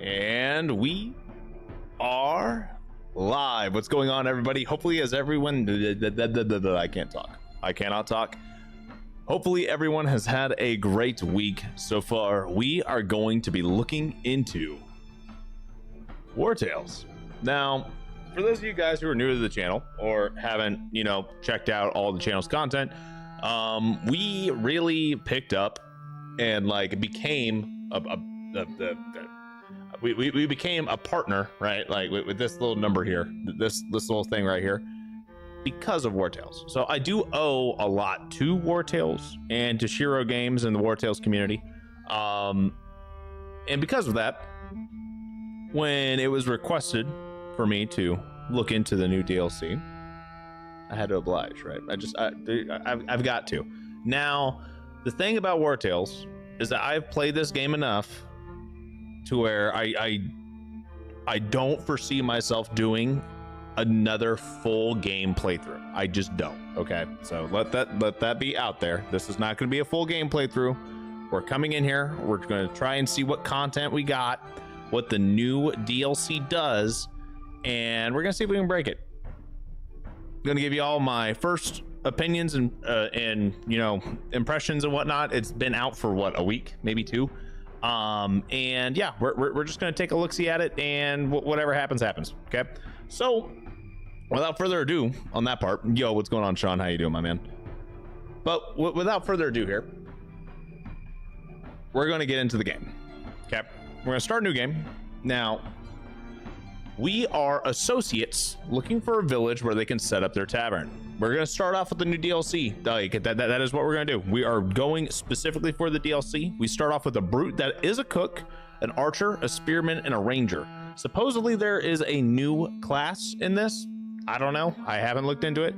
And we are live. What's going on, everybody? Hopefully, as everyone, I can't talk. I cannot talk. Hopefully, everyone has had a great week so far. We are going to be looking into Wartales. Now, for those of you guys who are new to the channel or haven't, checked out all the channel's content, we really picked up and became we became a partner, right? With this little number here, this little thing right here, because of Wartales. So I do owe a lot to Wartales and to Shiro Games and the Wartales community. And because of that, when it was requested for me to look into the new DLC, I had to oblige, right? I've got to. Now, the thing about Wartales is that I've played this game enough to where I don't foresee myself doing another full game playthrough. I just don't. Okay, so let that be out there. This is not going to be a full game playthrough. We're coming in here. We're going to try and see what content we got, what the new DLC does, and we're going to see if we can break it. I'm going to give you all my first opinions and impressions and whatnot. It's been out for what, a week, maybe two. And yeah, we're just going to take a look-see at it, and whatever happens. Okay, so without further ado on that part, yo, what's going on, Sean? How you doing, my man? But without further ado here, we're going to get into the game. Okay, we're going to start a new game. Now, we are associates looking for a village where they can set up their tavern. We're going to start off with the new DLC. That is what we're going to do. We are going specifically for the DLC. We start off with a brute that is a cook, an archer, a spearman, and a ranger. Supposedly there is a new class in this. I don't know. I haven't looked into it.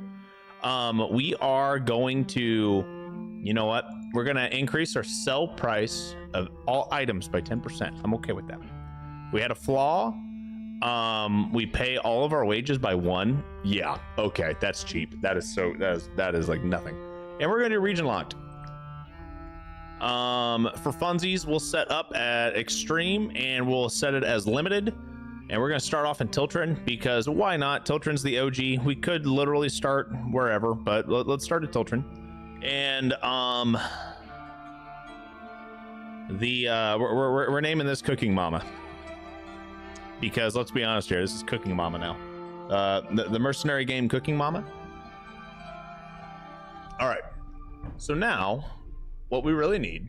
We are going to, you know what? We're going to increase our sell price of all items by 10%. I'm okay with that. We had a flaw. We pay all of our wages by 1. Yeah, okay, that's cheap. That is like nothing. And we're gonna do region locked. For funsies, we'll set up at extreme and we'll set it as limited. And we're gonna start off in Tiltrin because why not? Tiltrin's the OG. We could literally start wherever, but let's start at Tiltrin. And we're naming this Cooking Mama. Because let's be honest here, this is Cooking Mama now. The Mercenary game Cooking Mama. All right. So now, what we really need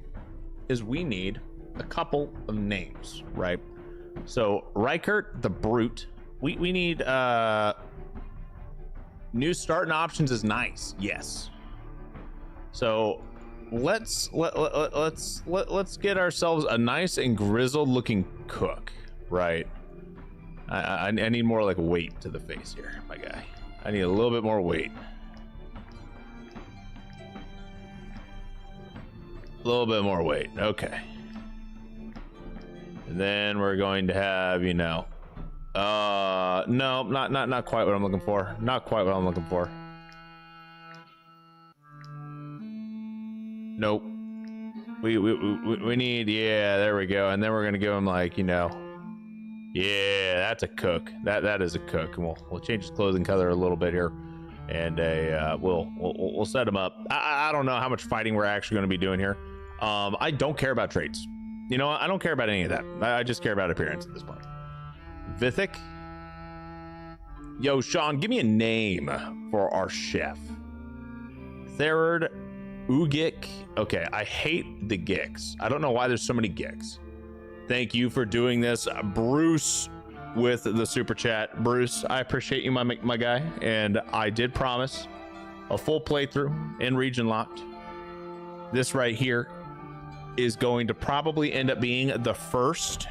is we need a couple of names, right? So Reichert the Brute. We need new starting options is nice. Yes. So let's get ourselves a nice and grizzled looking cook, right? I need more like weight to the face here, my guy. I need a little bit more weight. A little bit more weight. Okay. And then we're going to have, no, not quite what I'm looking for. Not quite what I'm looking for. Nope. We need, yeah, there we go. And then we're gonna give him yeah, that's a cook. That is a cook. And we'll change his clothing color a little bit here, and we'll set him up. I don't know how much fighting we're actually going to be doing here. I don't care about traits. I don't care about any of that. I just care about appearance at this point. Vithic. Yo, Sean, give me a name for our chef. Third Ugik. Okay, I hate the Gicks. I don't know why there's so many Gicks. Thank you for doing this, Bruce, with the super chat. Bruce, I appreciate you, my guy, and I did promise a full playthrough in region locked. This right here is going to probably end up being the first.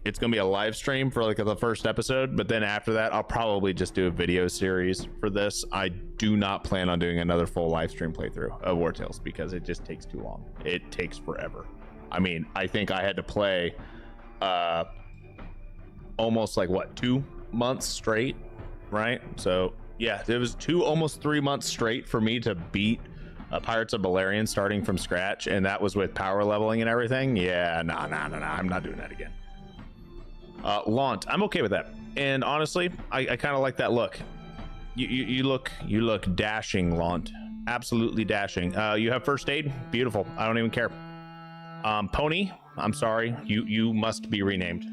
It's gonna be a live stream for the first episode, but then after that, I'll probably just do a video series for this. I do not plan on doing another full live stream playthrough of Wartales because it just takes too long. It takes forever. I mean, I think I had to play almost 2 months straight, right? So yeah, it was almost 3 months straight for me to beat Pirates of Balerion starting from scratch, and that was with power leveling and everything. Yeah, no, I'm not doing that again. Launt, I'm okay with that. And honestly, I kind of like that look. You look dashing, Launt. Absolutely dashing. You have first aid. Beautiful. I don't even care. Pony, I'm sorry. You must be renamed.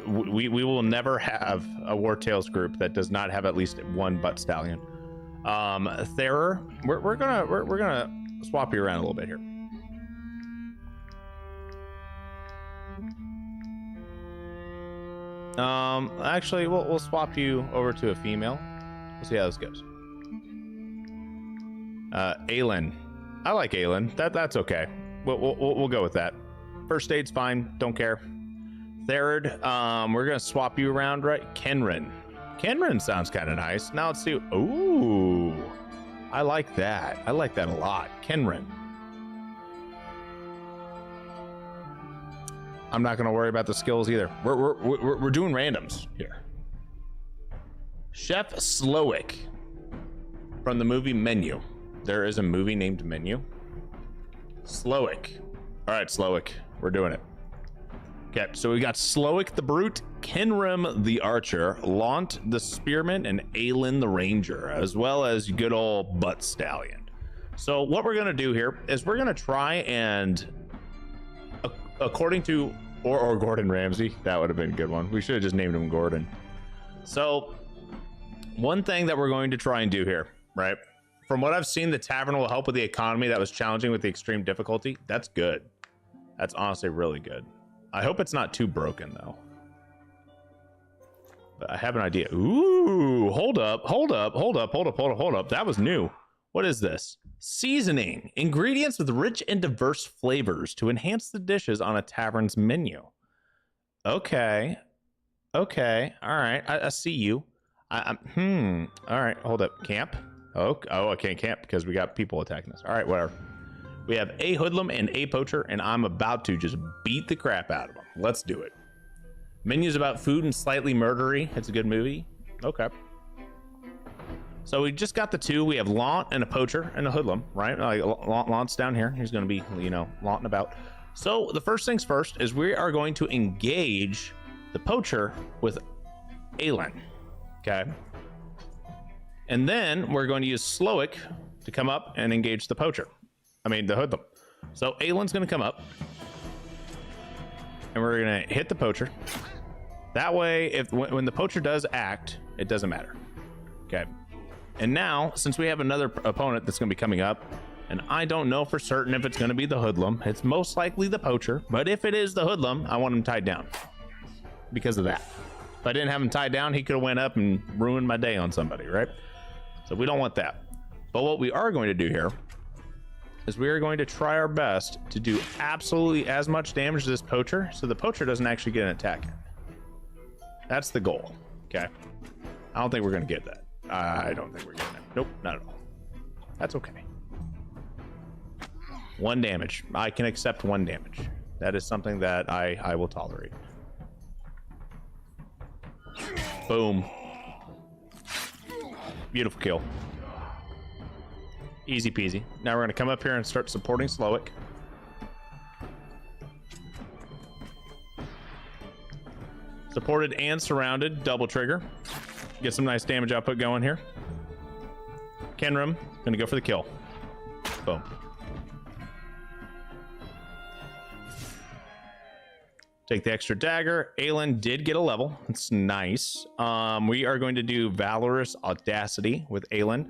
We will never have a Wartales group that does not have at least one butt stallion. Therer, we're gonna swap you around a little bit here. Actually, we'll swap you over to a female. We'll see how this goes. Aelin, I like Aelin. That's okay. We'll go with that. First aid's fine. Don't care. Third, we're gonna swap you around, right? Kenrin. Kenrin sounds kind of nice. Now let's see. Ooh, I like that. I like that a lot. Kenrin. I'm not gonna worry about the skills either. We're doing randoms here. Chef Slowick from the movie Menu. There is a movie named Menu. Slowick. All right, Slowick, we're doing it. Okay, so we got Slowick the Brute, Kenrim the Archer, Launt the Spearman, and Aelin the Ranger, as well as good old Butt Stallion. So what we're gonna do here is we're gonna try and, according to, or Gordon Ramsay, that would have been a good one. We should have just named him Gordon. So one thing that we're going to try and do here, right? From what I've seen, the tavern will help with the economy that was challenging with the extreme difficulty. That's good. That's honestly really good. I hope it's not too broken though. But I have an idea. Ooh, hold up. That was new. What is this? Seasoning. Ingredients with rich and diverse flavors to enhance the dishes on a tavern's menu. Okay. Okay. All right. I see you. All right. Hold up. Camp. Oh, I can't camp because we got people attacking us. All right. Whatever. We have a hoodlum and a poacher, and I'm about to just beat the crap out of them. Let's do it. Menu's about food and slightly murdery. It's a good movie. Okay. So we just got the two. We have Launt and a poacher and a hoodlum, right? Like Launt's down here. He's going to be, you know, launting about. So the first things first is we are going to engage the poacher with Aelin. Okay. And then we're going to use Slowick to come up and engage the poacher. I mean, the hoodlum. So Aelin's going to come up. And we're going to hit the poacher. That way, when the poacher does act, it doesn't matter. Okay. And now, since we have another opponent that's going to be coming up, and I don't know for certain if it's going to be the hoodlum, it's most likely the poacher, but if it is the hoodlum, I want him tied down because of that. If I didn't have him tied down, he could have went up and ruined my day on somebody, right? So we don't want that. But what we are going to do here is we are going to try our best to do absolutely as much damage to this poacher so the poacher doesn't actually get an attack. That's the goal. Okay. I don't think we're going to get that. I don't think we're getting it. Nope, not at all. That's okay. 1 damage. I can accept 1 damage. That is something that I will tolerate. Boom. Beautiful kill. Easy peasy. Now we're going to come up here and start supporting Slowick. Supported and surrounded. Double trigger. Get some nice damage output going here. Kenrim, going to go for the kill. Boom. Take the extra dagger. Aelin did get a level. It's nice. We are going to do Valorous Audacity with Aelin.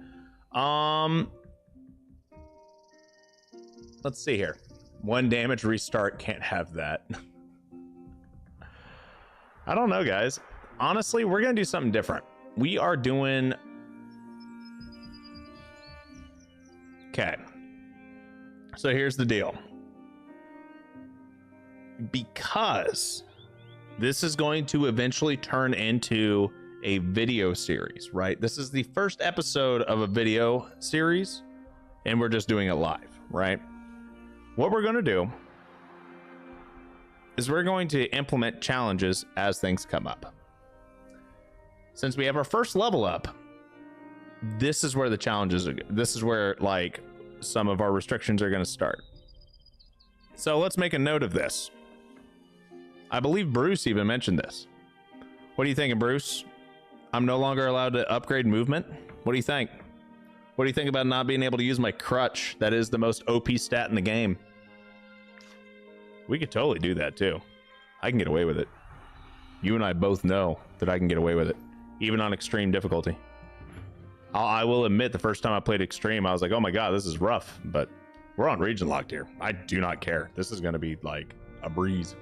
Let's see here. 1 damage restart. Can't have that. I don't know, guys. Honestly, we're going to do something different. We are doing... Okay. So here's the deal. Because this is going to eventually turn into a video series, right? This is the first episode of a video series, and we're just doing it live, right? What we're going to do is we're going to implement challenges as things come up. Since we have our first level up, this is where the challenges are. This is where like some of our restrictions are going to start. So let's make a note of this. I believe Bruce even mentioned this. What are you thinking, Bruce? I'm no longer allowed to upgrade movement. What do you think? What do you think about not being able to use my crutch? That is the most OP stat in the game. We could totally do that too. I can get away with it. You and I both know that I can get away with it, even on extreme difficulty. I will admit, the first time I played extreme, I was like, oh my god, this is rough, but we're on region locked here. I do not care. This is going to be like a breeze.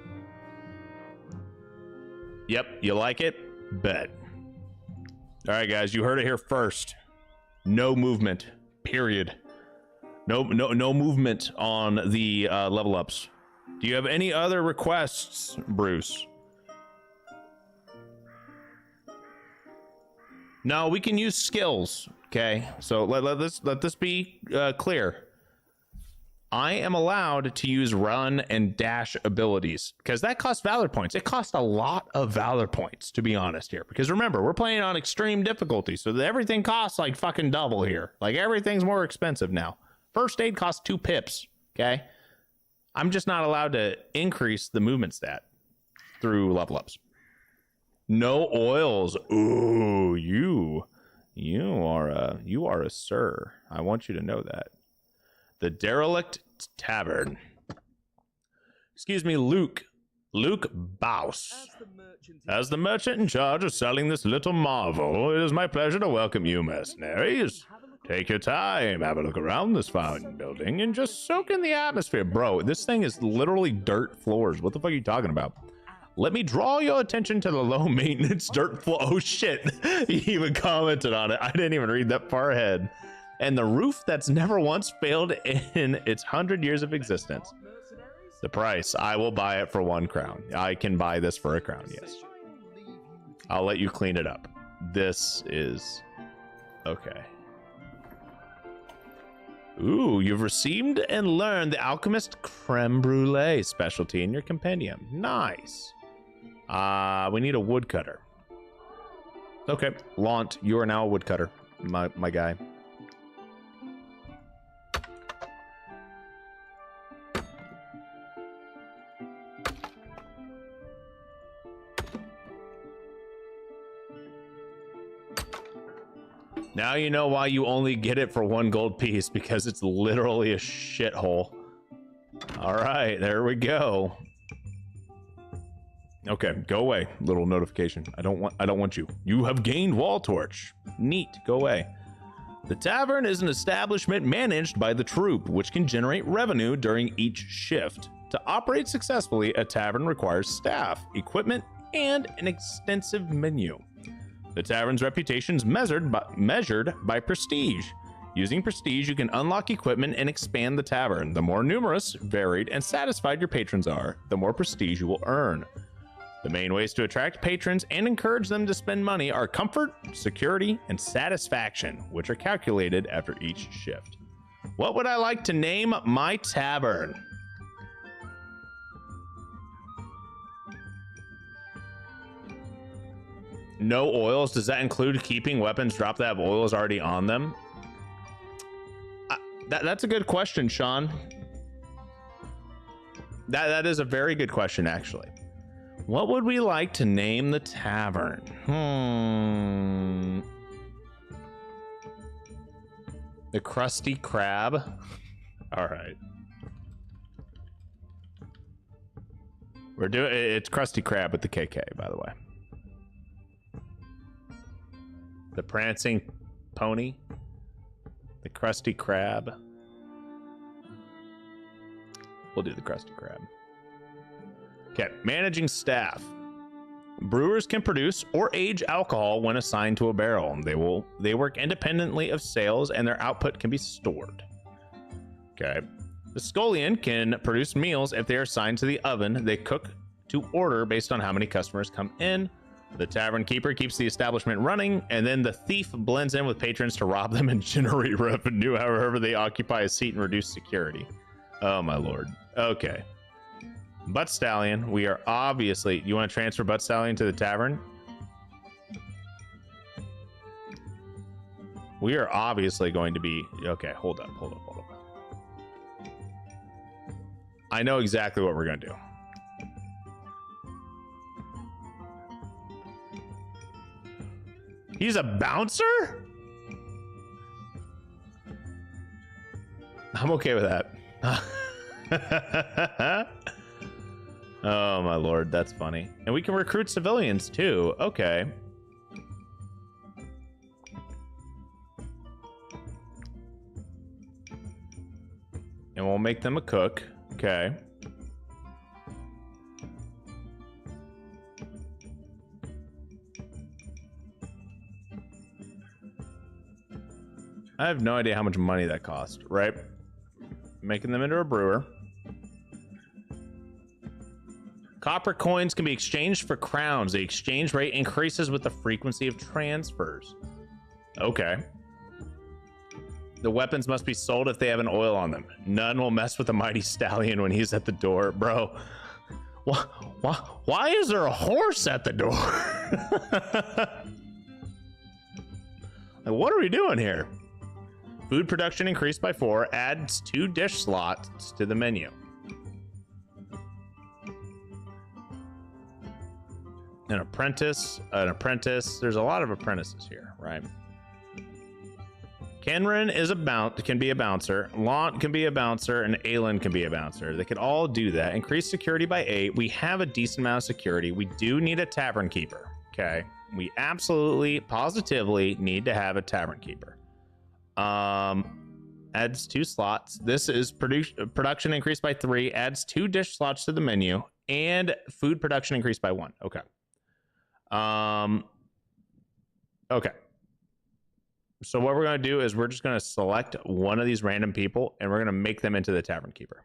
Yep, you like it? Bet. All right, guys, you heard it here first. No movement, period. No movement on the level ups. Do you have any other requests, Bruce? No, we can use skills. Okay, so let this be clear. I am allowed to use run and dash abilities because that costs valor points. It costs a lot of valor points, to be honest here. Because remember, we're playing on extreme difficulty, so everything costs like fucking double here. Like everything's more expensive now. First aid costs 2 pips. Okay, I'm just not allowed to increase the movement stat through level ups. No oils. Ooh, you are a sir. I want you to know that. The Derelict Tavern. Excuse me, Luke Baus. As the merchant in charge of selling this little marvel, it is my pleasure to welcome you, mercenaries. Take your time, have a look around this fine building, and just soak in the atmosphere. Bro, this thing is literally dirt floors. What the fuck are you talking about? Let me draw your attention to the low maintenance dirt floor. Oh shit, he even commented on it. I didn't even read that far ahead. And the roof that's never once failed in its 100 years of existence. The price, I will buy it for 1 crown. I can buy this for 1 crown, yes. I'll let you clean it up. This is okay. Ooh, you've received and learned the Alchemist Creme Brulee specialty in your compendium. Nice. We need a woodcutter. Okay, Launt, you are now a woodcutter, my guy. Now you know why you only get it for 1 gold piece, because it's literally a shithole. All right, there we go. Okay, go away. Little notification. I don't want you. You have gained wall torch. Neat. Go away. The tavern is an establishment managed by the troop, which can generate revenue during each shift. To operate successfully, a tavern requires staff, equipment, and an extensive menu. The tavern's reputation is measured by prestige. Using prestige, you can unlock equipment and expand the tavern. The more numerous, varied, and satisfied your patrons are, the more prestige you will earn. The main ways to attract patrons and encourage them to spend money are comfort, security, and satisfaction, which are calculated after each shift. What would I like to name my tavern? No oils. Does that include keeping weapons dropped that have oils already on them? That's a good question, Sean. That is a very good question, actually. What would we like to name the tavern? The Krusty Krab. All right. We're doing it's Krusty Krab with the KK, by the way. The Prancing Pony. The Krusty Krab. We'll do the Krusty Krab. Okay, managing staff. Brewers can produce or age alcohol when assigned to a barrel. They work independently of sales and their output can be stored. Okay. The Scullion can produce meals if they are assigned to the oven. They cook to order based on how many customers come in. The tavern keeper keeps the establishment running, and then the thief blends in with patrons to rob them and generate revenue however they occupy a seat and reduce security. Oh my lord. Okay. Butt Stallion, we are obviously... You want to transfer Butt Stallion to the tavern? we are obviously going to be okay. Hold up. I know exactly what we're gonna do. He's a bouncer? I'm okay with that. Oh my lord, that's funny. And we can recruit civilians too. Okay. And we'll make them a cook. Okay. I have no idea how much money that cost, right? Making them into a brewer. Copper coins can be exchanged for crowns. The exchange rate increases with the frequency of transfers. Okay. The weapons must be sold if they have an oil on them. None will mess with the mighty stallion when he's at the door. Bro, why is there a horse at the door? Like, what are we doing here? Food production increased by 4, adds 2 dish slots to the menu. An apprentice. There's a lot of apprentices here, right? Kenrin is can be a bouncer. Lant can be a bouncer, and Aelin can be a bouncer. They could all do that. Increase security by 8. We have a decent amount of security. We do need a tavern keeper. Okay, we absolutely, positively need to have a tavern keeper. Adds 2 slots. This is production increased by 3. Adds 2 dish slots to the menu, and food production increased by 1. Okay. Okay. So what we're going to do is we're just going to select one of these random people and we're going to make them into the tavern keeper.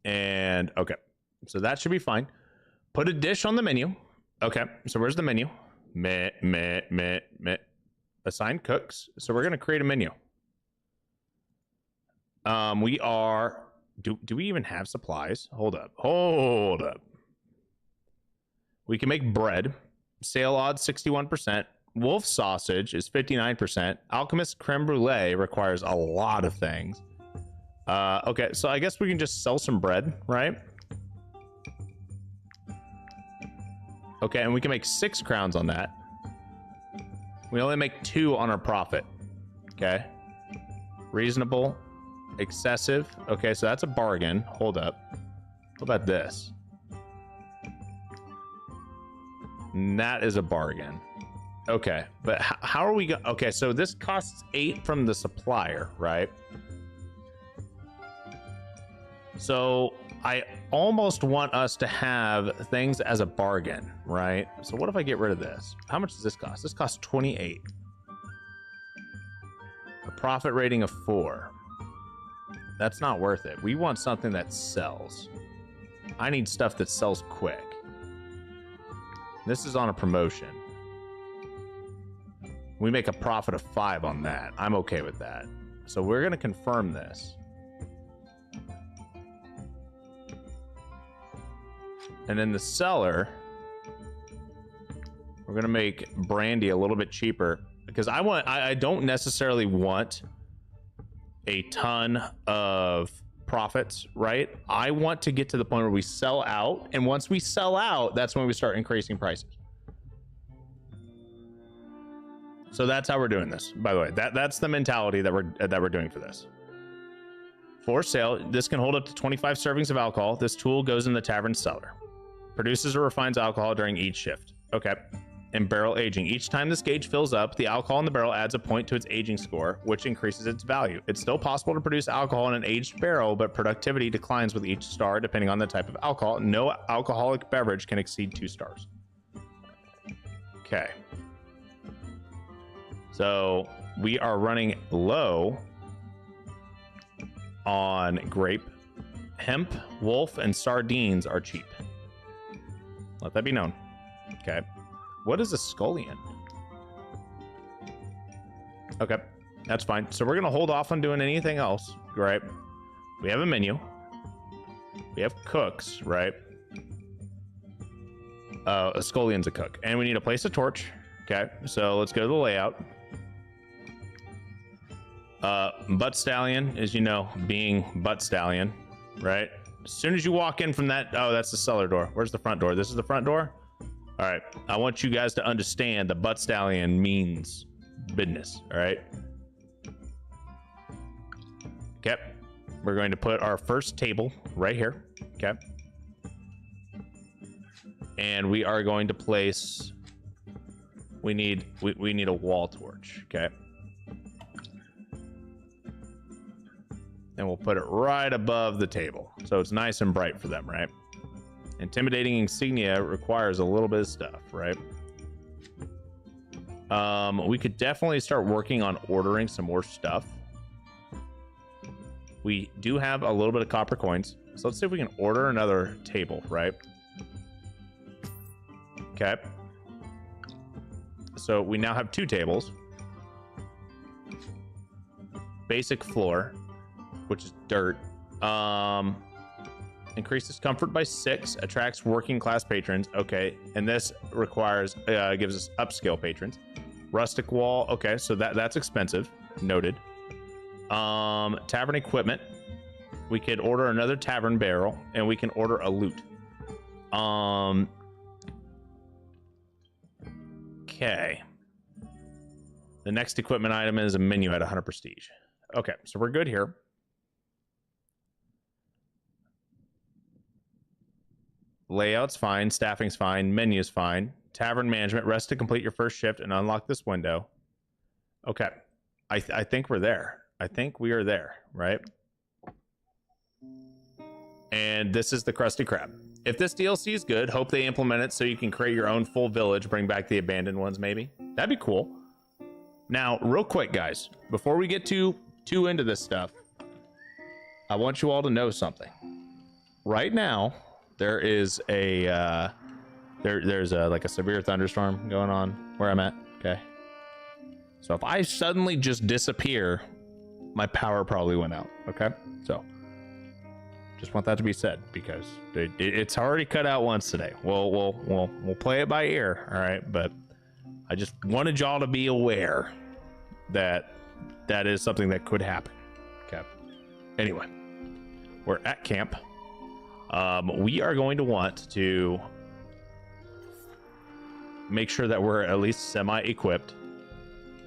And okay, so that should be fine. Put a dish on the menu. Okay, so where's the menu? Assign cooks. So we're going to create a menu. We are, do we even have supplies? Hold up. We can make bread. Sale odds 61%. Wolf sausage is 59%. Alchemist creme brulee requires a lot of things. Okay, so I guess we can just sell some bread, right? Okay, and we can make 6 crowns on that. We only make 2 on our profit. Okay. Reasonable. Excessive. Okay, so that's a bargain. Hold up. What about this? And that is a bargain. Okay, but how are we going? Okay, so this costs 8 from the supplier, right? So I almost want us to have things as a bargain, right? So what if I get rid of this? How much does this cost? This costs 28. A profit rating of 4. That's not worth it. We want something that sells. I need stuff that sells quick. This is on a promotion. We make a profit of 5 on that. I'm okay with that. So we're going to confirm this. And then the seller, we're going to make brandy a little bit cheaper because I don't necessarily want a ton of profits, right? I want to get to the point where we sell out, and once we sell out, that's when we start increasing prices. So that's how we're doing this. By the way, that's the mentality that we're doing for this. For sale, this can hold up to 25 servings of alcohol. This tool goes in the tavern cellar. Produces or refines alcohol during each shift. Okay. And barrel aging. Each time this gauge fills up, the alcohol in the barrel adds a point to its aging score, which increases its value. It's still possible to produce alcohol in an aged barrel, but productivity declines with each star depending on the type of alcohol. No alcoholic beverage can exceed 2 stars. Okay. So we are running low on grape. Hemp, wolf, and sardines are cheap. Let that be known. Okay. What is a scullion? Okay, that's fine. So we're going to hold off on doing anything else, right? We have a menu. We have cooks, right? A scullion's a cook. And we need to place a torch. Okay, so let's go to the layout. Butt Stallion, as you know, being Butt Stallion, right? As soon as you walk in from that, oh, that's the cellar door. Where's the front door? This is the front door? All right, I want you guys to understand the Butt Stallion means business, all right? Okay, we're going to put our first table right here, okay? And we are going to place, we need a wall torch, okay? And we'll put it right above the table, so it's nice and bright for them, right? Intimidating insignia requires a little bit of stuff, right? We could definitely start working on ordering some more stuff. We do have a little bit of copper coins, so let's see if we can order another table, right? Okay. So we now have 2 tables. Basic floor, which is dirt. Increases comfort by 6, attracts working class patrons. Okay, and this requires gives us upscale patrons. Rustic wall. Okay, so that's expensive. Noted. Tavern equipment. We could order another tavern barrel, and we can order a loot. Okay. The next equipment item is a menu at 100 prestige. Okay, so we're good here. Layout's fine, staffing's fine, menu's fine. Tavern management, rest to complete your first shift and unlock this window. Okay, I think we're there. I think we are there, right? And this is the Krusty Krab. If this DLC is good, hope they implement it so you can create your own full village, bring back the abandoned ones maybe. That'd be cool. Now, real quick, guys, before we get too into this stuff, I want you all to know something. Right now, there is a there's like a severe thunderstorm going on where I'm at. Okay, so if I suddenly just disappear, my power probably went out. Okay, so just want that to be said because it's already cut out once today. We'll play it by ear, all right? But I just wanted y'all to be aware that that is something that could happen. Okay. Anyway, we're at camp. We are going to want to make sure that we're at least semi-equipped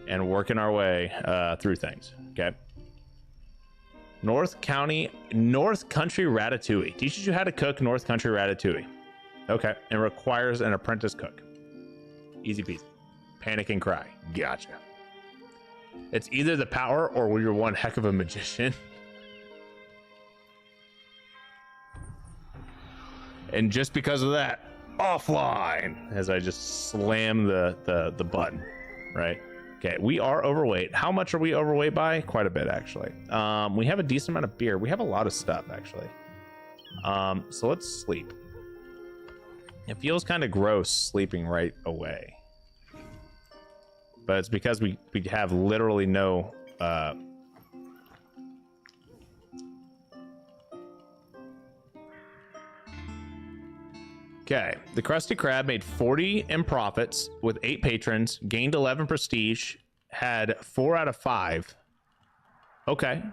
and working our way through things. Okay. North Country Ratatouille teaches you how to cook North Country Ratatouille. Okay, and requires an apprentice cook. Easy peasy. Panic and cry. Gotcha. It's either the power or you're one heck of a magician. And just because of that, offline, as I just slam the button, right? Okay, we are overweight. How much are we overweight by? Quite a bit, actually. We have a decent amount of beer. We have a lot of stuff, actually. So let's sleep. It feels kind of gross sleeping right away. But it's because we have literally no... Okay, the Krusty Krab made 40 in profits with 8 patrons, gained 11 prestige, had 4 out of 5. Okay.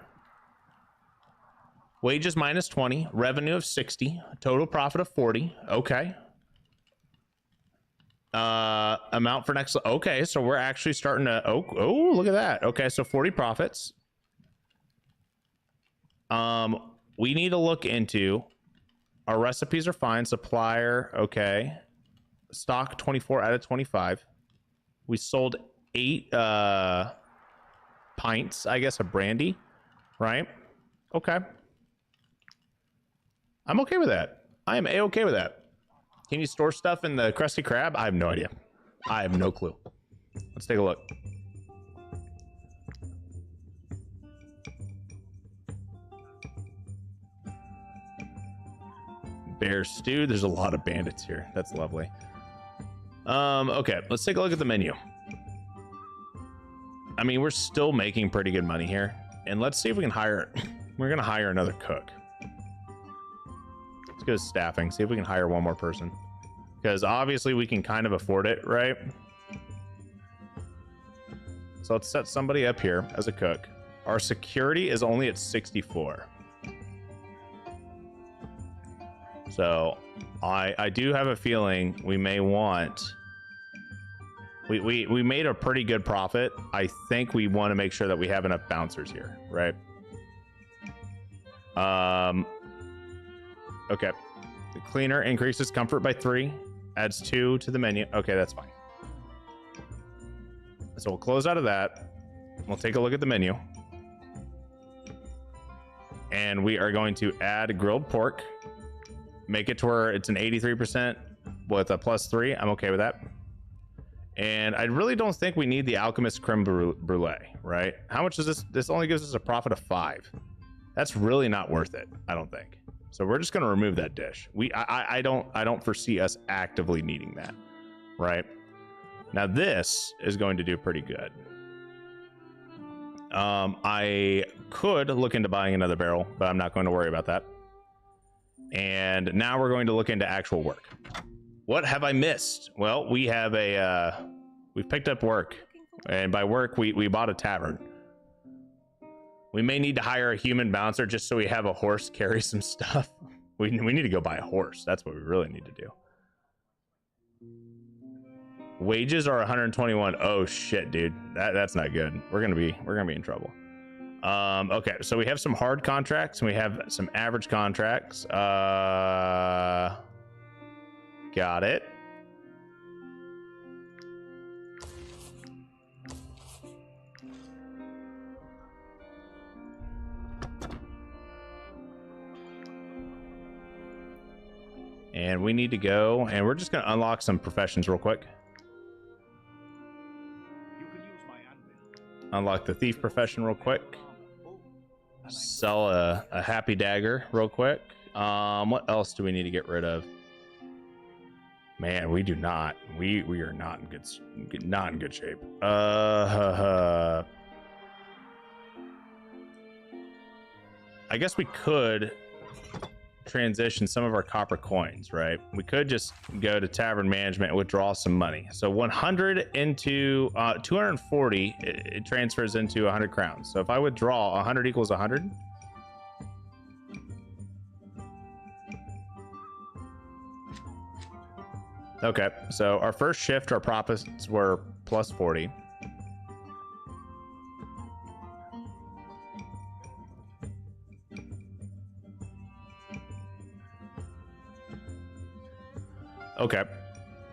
Wages minus 20, revenue of 60, total profit of 40. Okay. Amount for next. Okay, so we're actually starting to. Oh, look at that. Okay, so 40 profits. We need to look into. Our recipes are fine. Supplier, okay. Stock 24 out of 25. We sold 8 pints, I guess, of brandy, right? Okay. I'm okay with that. I am a-okay with that. Can you store stuff in the Krusty Krab? I have no idea. I have no clue. Let's take a look. Bear stew. There's a lot of bandits here. That's lovely. Okay, let's take a look at the menu. I mean, we're still making pretty good money here. And let's see if we can hire... We're going to hire another cook. Let's go to staffing. See if we can hire one more person. Because obviously we can kind of afford it, right? So let's set somebody up here as a cook. Our security is only at 64. So I do have a feeling we may want... We made a pretty good profit. I think we want to make sure that we have enough bouncers here, right? Okay. The cleaner increases comfort by 3, adds 2 to the menu. Okay, that's fine. So we'll close out of that. We'll take a look at the menu. And we are going to add grilled pork. Make it to where it's an 83% with a +3. I'm okay with that. And I really don't think we need the Alchemist Creme Brulee, right? How much is this? This only gives us a profit of 5. That's really not worth it, I don't think. So we're just going to remove that dish. I don't foresee us actively needing that, right? Now this is going to do pretty good. I could look into buying another barrel, but I'm not going to worry about that. And now we're going to look into actual work. What have I missed? Well, we have we've picked up work, and by work we bought a tavern. We may need to hire a human bouncer just so we have a horse carry some stuff. We need to go buy a horse. That's what we really need to do. Wages are 121. Oh shit, dude. That's not good. We're gonna be in trouble. Okay, so we have some hard contracts and we have some average contracts. Got it. And we need to go, and we're just going to unlock some professions real quick. You can use my anvil. Unlock the thief profession real quick. Sell a happy dagger real quick. What else do we need to get rid of? Man, we do not. We are not in good shape. I guess we could transition some of our copper coins, right? We could just go to tavern management and withdraw some money. So 100 into 240, it transfers into 100 crowns. So if I withdraw, 100 equals 100. Okay, so our first shift, our profits were plus 40. Okay,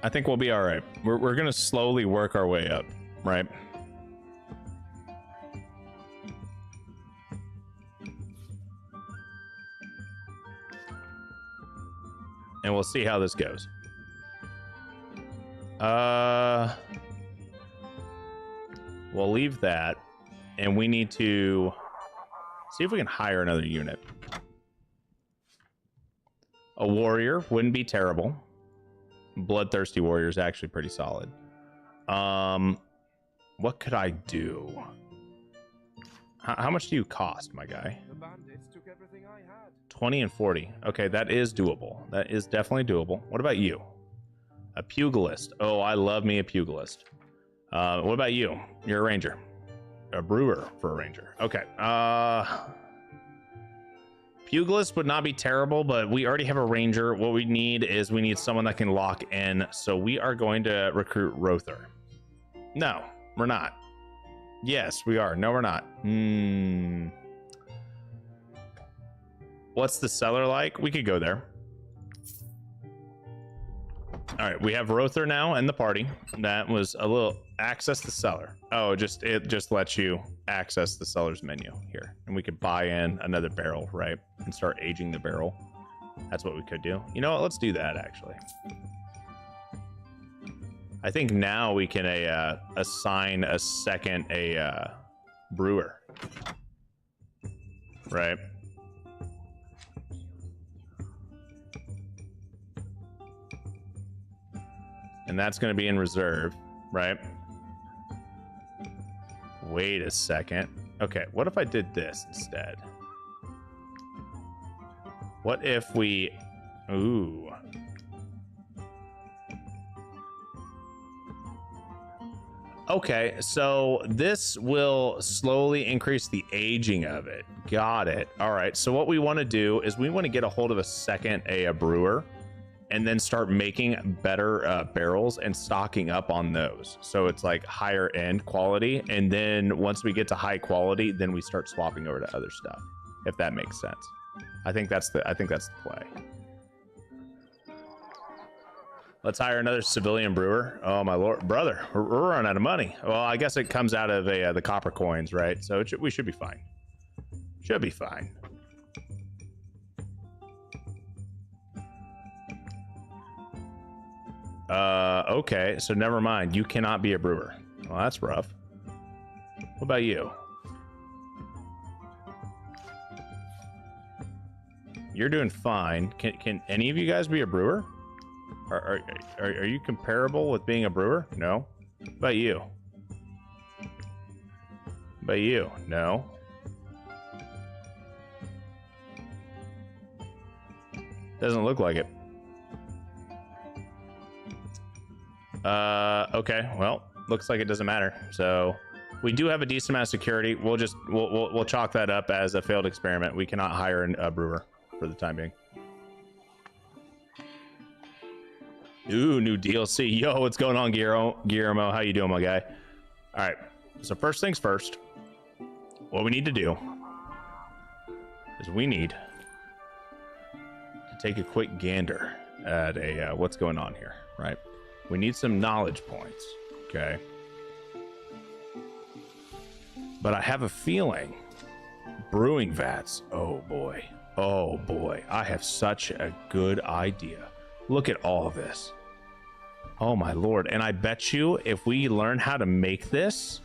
I think we'll be all right. We're gonna slowly work our way up, right? And we'll see how this goes. We'll leave that, and we need to see if we can hire another unit. A warrior wouldn't be terrible. Bloodthirsty warrior is actually pretty solid. What could I do? How much do you cost, my guy? The bandits took everything I had. 20 and 40. Okay, that is doable. That is definitely doable. What about you? A pugilist. Oh, I love me a pugilist. What about you? You're a ranger. A brewer for a ranger. Okay. Pugilist would not be terrible, but we already have a ranger. What we need is we need someone that can lock in. So we are going to recruit Rother. No, we're not. Yes, we are. No, we're not. What's the cellar like? We could go there. All right, we have Rother now in the party. That was a little access the cellar. Oh, it just lets you access the cellar's menu here, and we could buy in another barrel, right, and start aging the barrel. That's what we could do. You know what? Let's do that actually. I think now we can assign a second brewer, right? And that's going to be in reserve, right? Wait a second. Okay, what if I did this instead? What if we... Ooh. Okay, so this will slowly increase the aging of it. Got it. All right, so what we want to do is we want to get a hold of a brewer and then start making better barrels and stocking up on those. So it's like higher end quality. And then once we get to high quality, then we start swapping over to other stuff, if that makes sense. I think that's the play. Let's hire another civilian brewer. Oh my lord, brother, we're running out of money. Well, I guess it comes out of the copper coins, right? So we should be fine. Should be fine. Okay, so never mind. You cannot be a brewer. Well, that's rough. What about you? You're doing fine. Can any of you guys be a brewer? Are you comparable with being a brewer? No. What about you? About you? No. Doesn't look like it. Okay, well, looks like it doesn't matter. So we do have a decent amount of security. We'll chalk that up as a failed experiment. We cannot hire a brewer for the time being. Ooh, new DLC. Yo, what's going on, Guillermo? How you doing, my guy? All right, so first things first, what we need to do is we need to take a quick gander at what's going on here, right? We need some knowledge points, okay? But I have a feeling brewing vats, oh boy, I have such a good idea. Look at all of this. Oh my lord, and I bet you if we learn how to make this,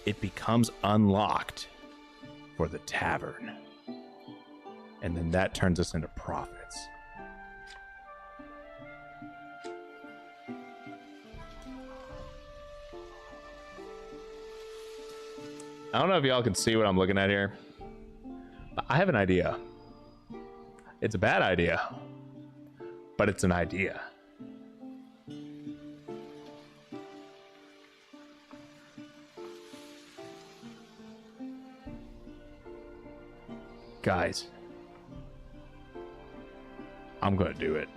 it becomes unlocked for the tavern. And then that turns us into profits. I don't know if y'all can see what I'm looking at here, but I have an idea. It's a bad idea, but it's an idea. Guys, I'm gonna do it.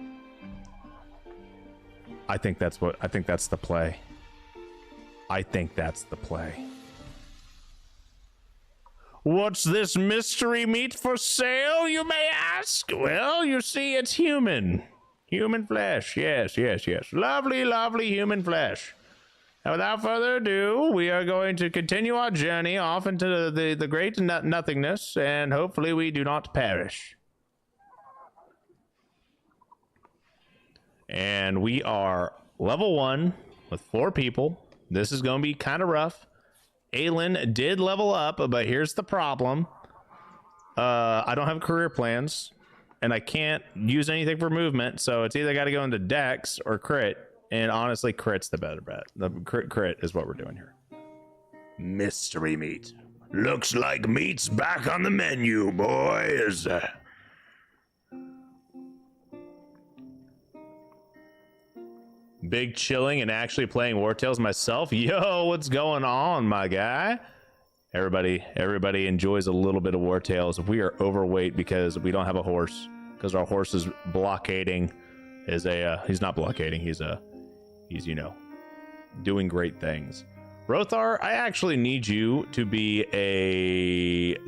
I think that's the play. I think that's the play. What's this mystery meat for sale, you may ask? Well, you see, it's human. Human flesh. Yes. Lovely, lovely human flesh. And without further ado, we are going to continue our journey off into the great nothingness, and hopefully we do not perish. And we are level 1 with 4 people. This is going to be kind of rough. Aelin did level up, but here's the problem. I don't have career plans, and I can't use anything for movement, so it's either got to go into Dex or Crit, and honestly, Crit's the better bet. The crit is what we're doing here. Mystery meat. Looks like meat's back on the menu, boys. Big chilling and actually playing Wartales myself. Yo, what's going on, my guy? Everybody enjoys a little bit of Wartales. We are overweight because we don't have a horse, because our horse is blockading. He's not blockading. He's you know, doing great things. Rothar, I actually need you to be a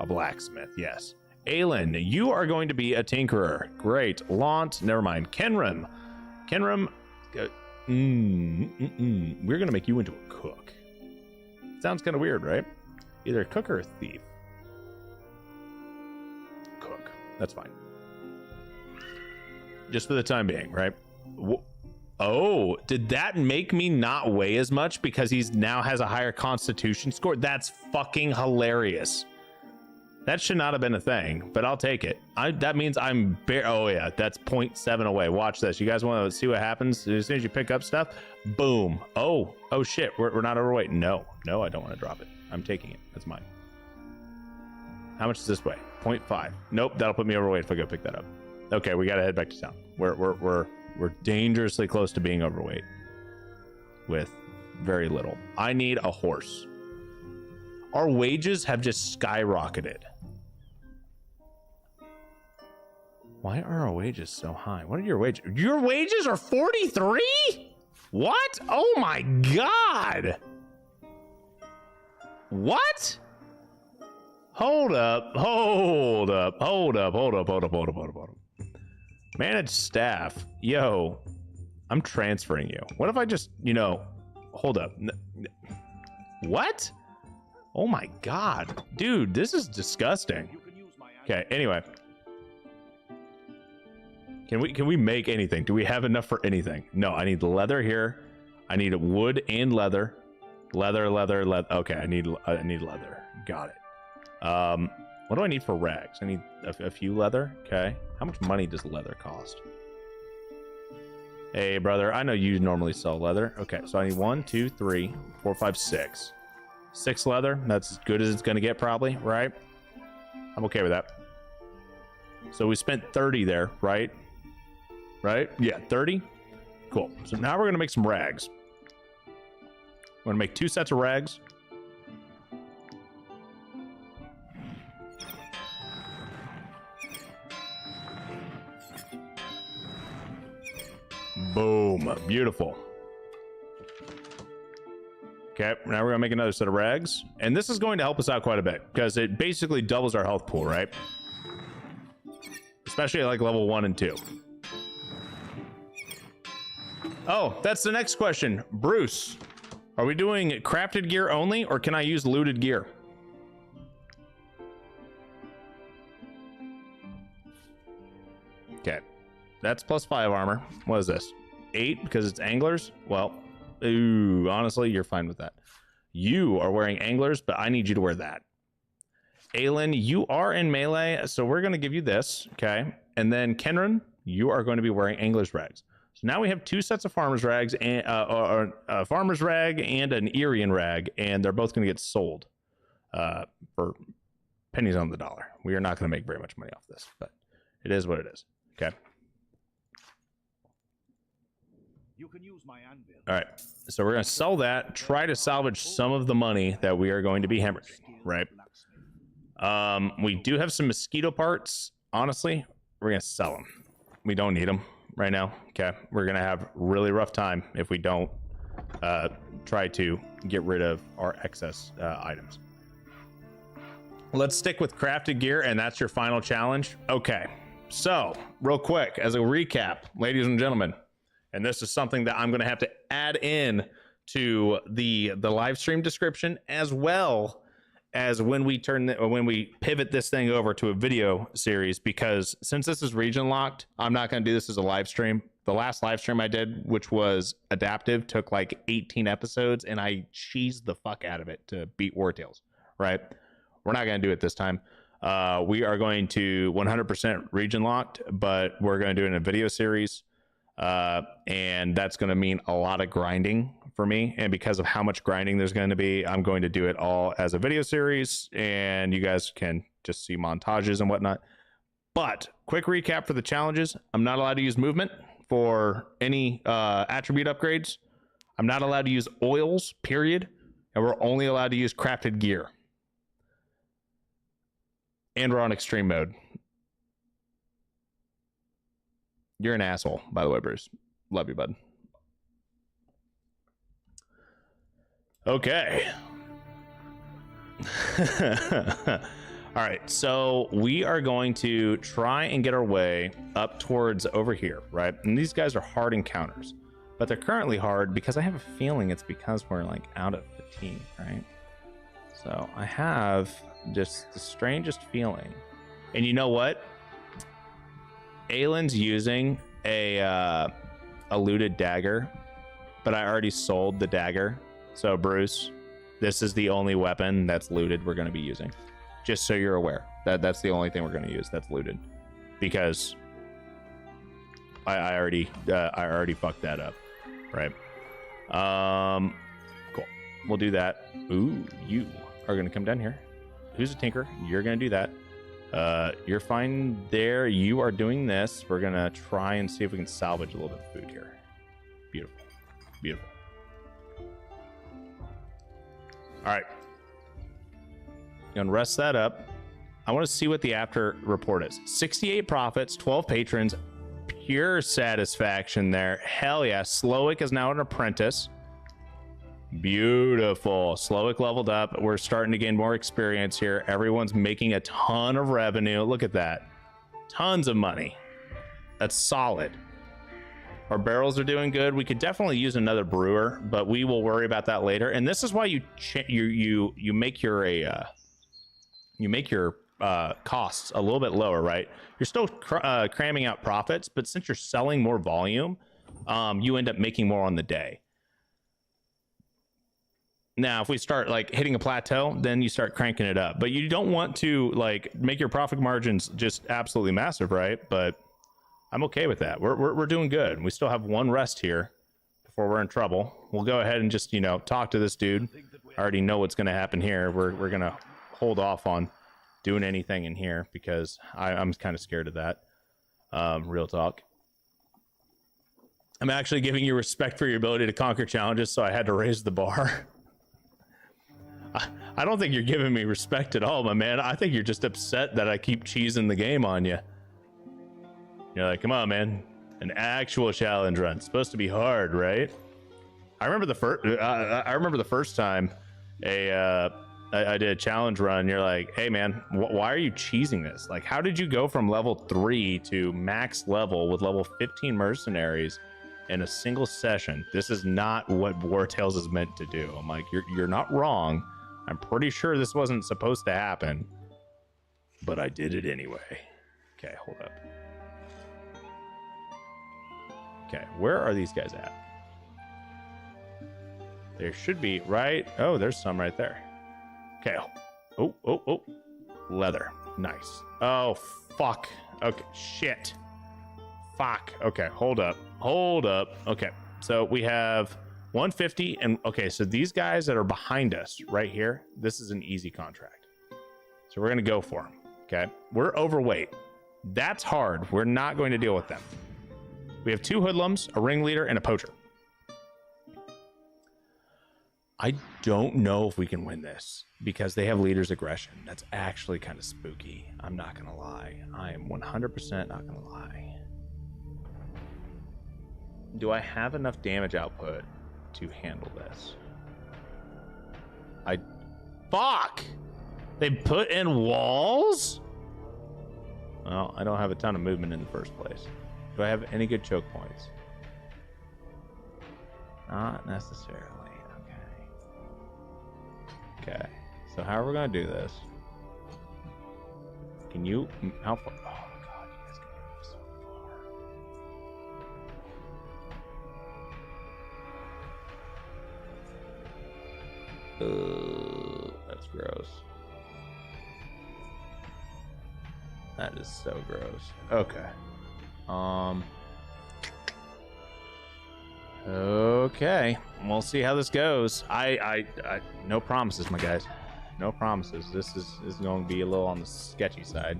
blacksmith. Yes. Aelin, you are going to be a tinkerer. Great. Lant, never mind. Kenrim, we're gonna make you into a cook. Sounds kind of weird, right? Either a cook or a thief. Cook. That's fine. Just for the time being, right? Oh, did that make me not weigh as much because he's now has a higher constitution score? That's fucking hilarious. That should not have been a thing, but I'll take it. That means I'm oh yeah, that's 0.7 away. Watch this. You guys want to see what happens as soon as you pick up stuff? Boom. Oh shit, we're not overweight. No, I don't want to drop it. I'm taking it. That's mine. How much is this weigh? 0.5. Nope, that'll put me overweight if I go pick that up. Okay, we gotta head back to town. We're dangerously close to being overweight with very little. I need a horse. Our wages have just skyrocketed. Why are our wages so high? What are your wages? Your wages are 43? What? Oh my God. What? Hold up. Manage staff. Yo, I'm transferring you. What if I just, hold up. What? Oh my God. Dude, this is disgusting. Okay, anyway. Can we make anything? Do we have enough for anything? No, I need leather here. I need wood and leather. Leather. Okay, I need leather. Got it. What do I need for rags? I need a few leather. Okay. How much money does leather cost? Hey, brother. I know you normally sell leather. Okay, so I need 1, 2, 3, 4, 5, 6. 6 leather. That's as good as it's gonna get, probably, right? I'm okay with that. So we spent 30 there, right? Right? Yeah, 30. Cool. So now we're gonna make some rags. We're gonna make 2 sets of rags. Boom. Beautiful. Okay, now we're gonna make another set of rags, and this is going to help us out quite a bit because it basically doubles our health pool, right? Especially at like level 1 and 2. Oh, that's the next question. Bruce, are we doing crafted gear only, or can I use looted gear? Okay, that's +5 armor. What is this? 8 because it's anglers? Well, ooh, honestly, you're fine with that. You are wearing anglers, but I need you to wear that. Aelin, you are in melee, so we're going to give you this, okay? And then Kenran, you are going to be wearing angler's rags. So now we have 2 sets of farmer's rags, and a farmer's rag and an Irian rag, and they're both going to get sold for pennies on the dollar. We are not going to make very much money off this, but it is what it is, okay? You can use my anvil. All right, so we're going to sell that, try to salvage some of the money that we are going to be hemorrhaging, right? We do have some mosquito parts. Honestly, we're going to sell them. We don't need them right now. Okay, we're going to have really rough time if we don't try to get rid of our excess items. Let's stick with crafted gear, and that's your final challenge. Okay, so real quick, as a recap, ladies and gentlemen, and this is something that I'm going to have to add in to the live stream description, as well as when we pivot this thing over to a video series, because since this is region locked, I'm not going to do this as a live stream. The last live stream I did, which was adaptive, took like 18 episodes, and I cheesed the fuck out of it to beat Wartales, right? We're not going to do it this time. We are going to 100% region locked, but we're going to do it in a video series. And that's going to mean a lot of grinding for me, and because of how much grinding there's going to be, I'm going to do it all as a video series, and you guys can just see montages and whatnot. But quick recap for the challenges: I'm not allowed to use movement for any attribute upgrades. I'm not allowed to use oils, period, and we're only allowed to use crafted gear, and we're on extreme mode. You're an asshole, by the way, Bruce. Love you, bud. Okay. All right, so we are going to try and get our way up towards over here, right? And these guys are hard encounters, but they're currently hard because I have a feeling it's because we're like out of fatigue, right? So I have just the strangest feeling. And you know what? Aelin's using a looted dagger, but I already sold the dagger. So Bruce, this is the only weapon that's looted we're going to be using. Just so you're aware, that's the only thing we're going to use that's looted, because I already fucked that up, right? Cool. We'll do that. Ooh, you are going to come down here. Who's a tinker? You're going to do that. You're fine there. You are doing this. We're gonna try and see if we can salvage a little bit of food here. Beautiful. Beautiful. All right. Gonna rest that up. I want to see what the after report is. 68 profits, 12 patrons, pure satisfaction there. Hell yeah. Slowick is now an apprentice. Beautiful. Slowick leveled up. We're starting to gain more experience here. Everyone's making a ton of revenue. Look at that. Tons of money. That's solid. Our barrels are doing good. We could definitely use another brewer, but we will worry about that later. And this is why you make your costs a little bit lower, right? You're still cramming out profits, but since you're selling more volume, you end up making more on the day. Now, if we start like hitting a plateau, then you start cranking it up. But you don't want to like make your profit margins just absolutely massive, right? But I'm okay with that. We're doing good. We still have one rest here before we're in trouble. We'll go ahead and just, you know, talk to this dude. I already know what's going to happen here. We're going to hold off on doing anything in here because I'm kind of scared of that. Real talk. I'm actually giving you respect for your ability to conquer challenges, so I had to raise the bar. I don't think you're giving me respect at all, my man. I think you're just upset that I keep cheesing the game on you. You're like, come on, man. An actual challenge run. It's supposed to be hard, right? I remember the first time I did a challenge run. You're like, hey, man, why are you cheesing this? Like, how did you go from level 3 to max level with level 15 mercenaries in a single session? This is not what Wartales is meant to do. I'm like, you're not wrong. I'm pretty sure this wasn't supposed to happen, but I did it anyway. Okay, hold up. Okay, where are these guys at? There should be, right? Oh, there's some right there. Okay. Oh. Leather. Nice. Oh, fuck. Okay, shit. Fuck. Okay, hold up. Okay, so we have 150 and okay, so these guys that are behind us right here, this is an easy contract. So we're gonna go for them. Okay, we're overweight. That's hard. We're not going to deal with them. We have 2 hoodlums, a ringleader, and a poacher. I don't know if we can win this because they have leader's aggression. That's actually kind of spooky. I'm not gonna lie. I am 100% not gonna lie. Do I have enough damage output to handle this? Fuck! They put in walls? Well, I don't have a ton of movement in the first place. Do I have any good choke points? Not necessarily. Okay. So how are we gonna do this? Can you? How far? Oh my god, you guys can move so far. That's gross. That is so gross. Okay. Okay, we'll see how this goes. I no promises, my guys. No promises. This is going to be a little on the sketchy side.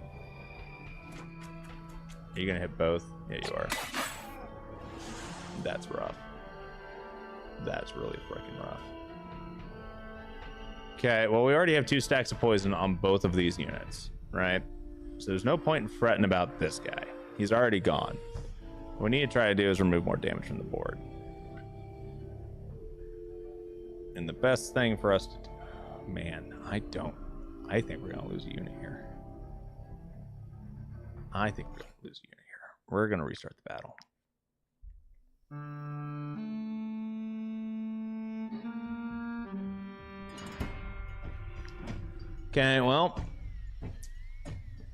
Are you gonna hit both? Yeah, you are. That's rough. That's really freaking rough. Okay, well, we already have 2 stacks of poison on both of these units, right? So there's no point in fretting about this guy. He's already gone. What we need to try to do is remove more damage from the board. And the best thing for us to do, man, I think we're gonna lose a unit here. We're gonna restart the battle. Okay, well,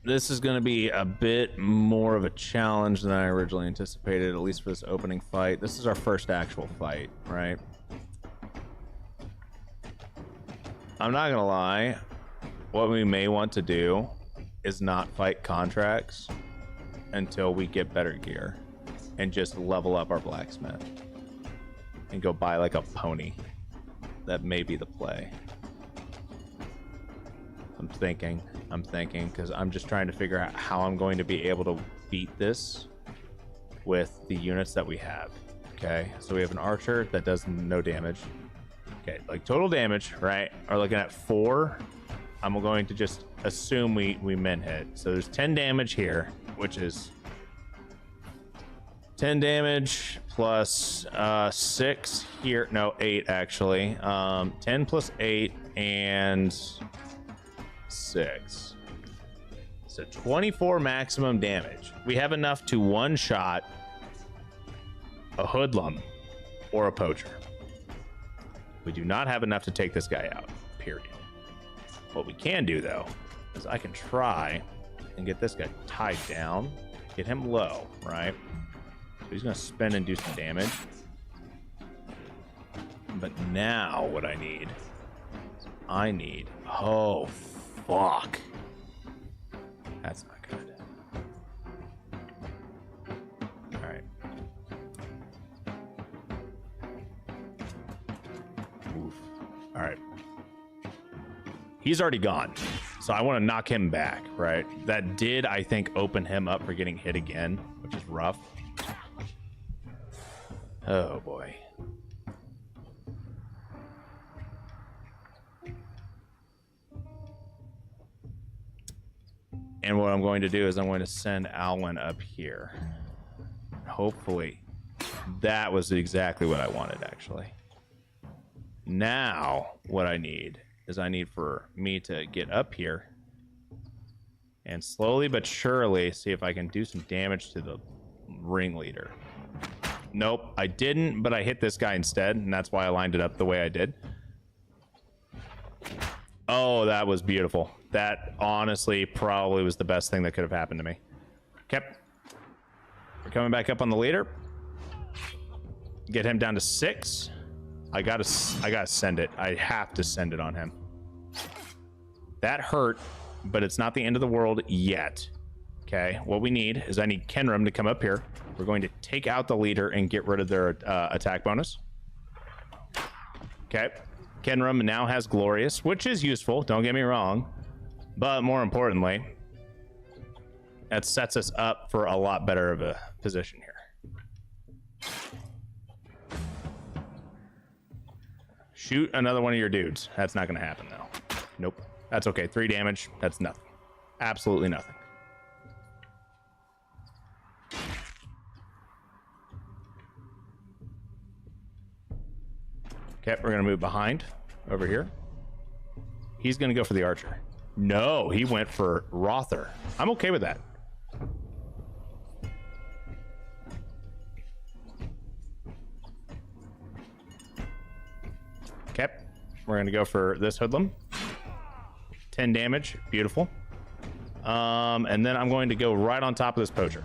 this is going to be a bit more of a challenge than I originally anticipated, at least for this opening fight. This is our first actual fight, right? I'm not going to lie. What we may want to do is not fight contracts until we get better gear and just level up our blacksmith and go buy like a pony. That may be the play. I'm thinking because I'm just trying to figure out how I'm going to be able to beat this with the units that we have. Okay, so we have an archer that does no damage. Okay, like total damage, right? Are looking at 4. I'm going to just assume we min hit. So there's 10 damage here, which is 10 damage plus 6 here. No, 8 actually. 10 plus 8 and 6. So 24 maximum damage. We have enough to one-shot a hoodlum or a poacher. We do not have enough to take this guy out, period. What we can do, though, is I can try and get this guy tied down, get him low, right? So he's going to spin and do some damage. But now what I need... Oh, fuck. That's not good. All right. Oof. All right. He's already gone. So I want to knock him back, right? That did, I think, open him up for getting hit again, which is rough. Oh, boy. And what I'm going to do is I'm going to send Alwyn up here. Hopefully, that was exactly what I wanted, actually. Now, what I need is I need for me to get up here and slowly but surely see if I can do some damage to the ringleader. Nope, I didn't, but I hit this guy instead, and that's why I lined it up the way I did. Oh, that was beautiful. That honestly probably was the best thing that could have happened to me. Okay. We're coming back up on the leader. Get him down to 6. I gotta send it. I have to send it on him. That hurt, but it's not the end of the world yet. Okay, what we need is I need Kenram to come up here. We're going to take out the leader and get rid of their attack bonus. Okay, Kenram now has Glorious, which is useful, don't get me wrong. But more importantly, that sets us up for a lot better of a position here. Shoot another one of your dudes. That's not going to happen, though. Nope. That's okay. 3 damage. That's nothing. Absolutely nothing. Okay, we're going to move behind over here. He's going to go for the archer. No, he went for Rother. I'm okay with that. Okay, we're going to go for this hoodlum. 10 damage. Beautiful. And then I'm going to go right on top of this poacher.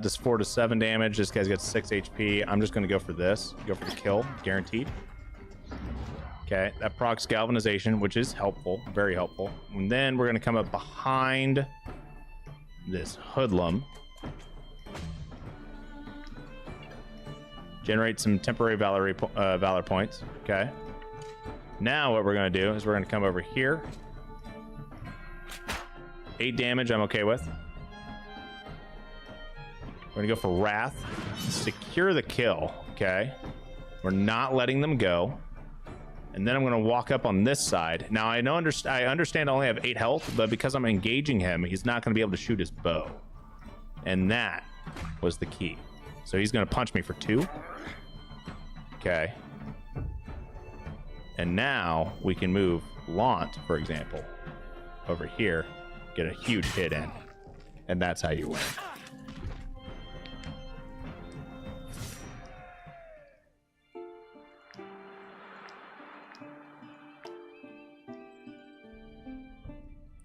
Just 4 to 7 damage. This guy's got 6 HP. I'm just going to go for this. Go for the kill. Guaranteed. Okay, that procs galvanization, which is helpful. Very helpful. And then we're going to come up behind this hoodlum. Generate some temporary valor points. Okay. Now what we're going to do is we're going to come over here. 8 damage I'm okay with. We're going to go for Wrath. Secure the kill. Okay. We're not letting them go. And then I'm going to walk up on this side. Now, I understand I only have 8 health, but because I'm engaging him, he's not going to be able to shoot his bow. And that was the key. So he's going to punch me for 2. Okay. And now we can move Launt, for example, over here, get a huge hit in. And that's how you win.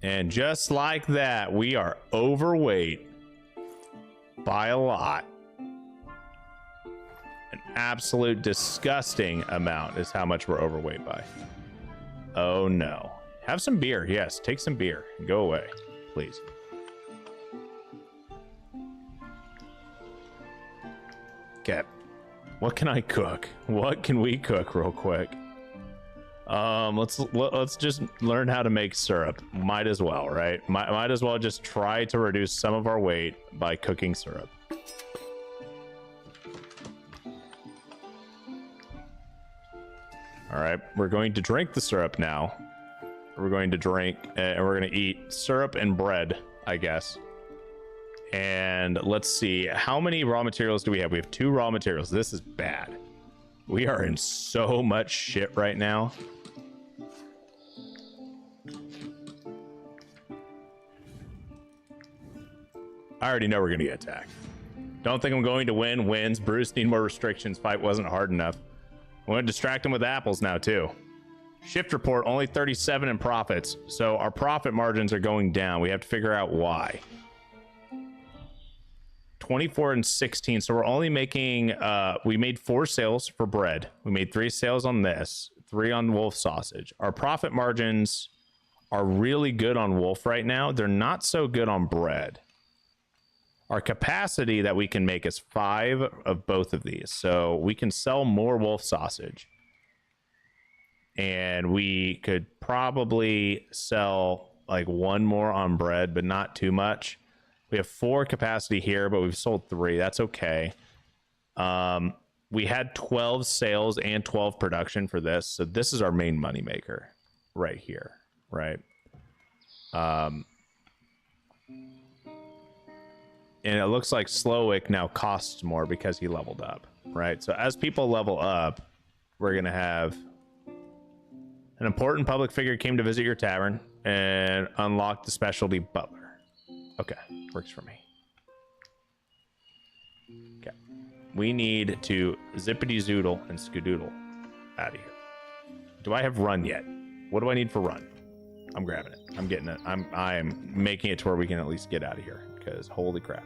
And just like that, we are overweight by a lot. An absolute disgusting amount is how much we're overweight by. Oh no. Have some beer. Yes, take some beer and go away, please. Okay. What can I cook? What can we cook real quick? Let's just learn how to make syrup. Might as well, right? Might as well just try to reduce some of our weight by cooking syrup. All right, we're going to drink the syrup now. We're going to drink and we're going to eat syrup and bread, I guess. And let's see, how many raw materials do we have? We have 2 raw materials. This is bad. We are in so much shit right now. I already know we're going to get attacked. Don't think I'm going to win. Wins. Bruce need more restrictions. Fight wasn't hard enough. I'm going to distract him with apples now, too. Shift report, only 37 in profits. So our profit margins are going down. We have to figure out why. 24 and 16. So we're only making, we made 4 sales for bread. We made 3 sales on this, 3 on wolf sausage. Our profit margins are really good on wolf right now. They're not so good on bread. Our capacity that we can make is 5 of both of these. So we can sell more wolf sausage. And we could probably sell like 1 more on bread, but not too much. We have 4 capacity here, but we've sold 3. That's okay. We had 12 sales and 12 production for this. So this is our main moneymaker right here, right? And it looks like Slowick now costs more because he leveled up, right? So as people level up, we're going to have an important public figure came to visit your tavern and unlock the specialty butler. Okay, works for me. Okay, we need to zippity zoodle and skadoodle out of here. Do I have run yet? What do I need for run? I'm grabbing it. I'm getting it. I am making it to where we can at least get out of here because holy crap.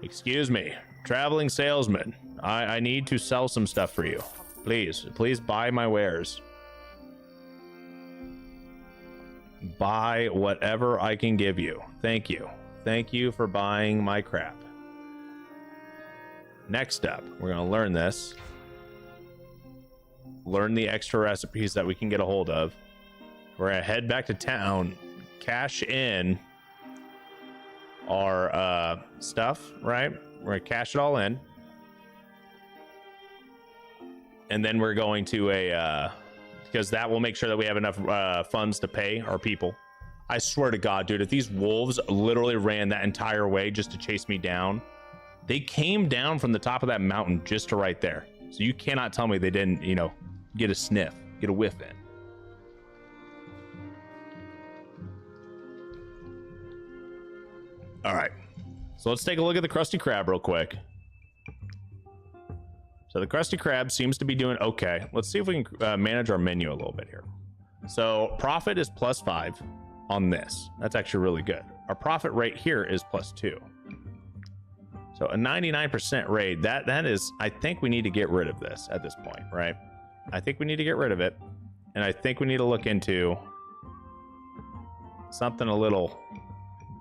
Excuse me, traveling salesman. I need to sell some stuff for you. Please buy my wares. Buy whatever I can give you. Thank you. Thank you for buying my crap. Next up, we're going to learn this. Learn the extra recipes that we can get a hold of. We're going to head back to town, cash in our stuff, right? We're going to cash it all in. And then we're going to because that will make sure that we have enough funds to pay our people. I swear to God, dude, if these wolves literally ran that entire way just to chase me down, they came down from the top of that mountain just to right there. So you cannot tell me they didn't, you know, get a sniff, get a whiff in. All right, so let's take a look at the Krusty Krab real quick. So the Krusty Krab seems to be doing okay. Let's see if we can manage our menu a little bit here. So profit is +5 on this. That's actually really good. Our profit rate here is +2. So a 99% rate. That is, I think we need to get rid of this at this point, right? I think we need to get rid of it. And I think we need to look into something a little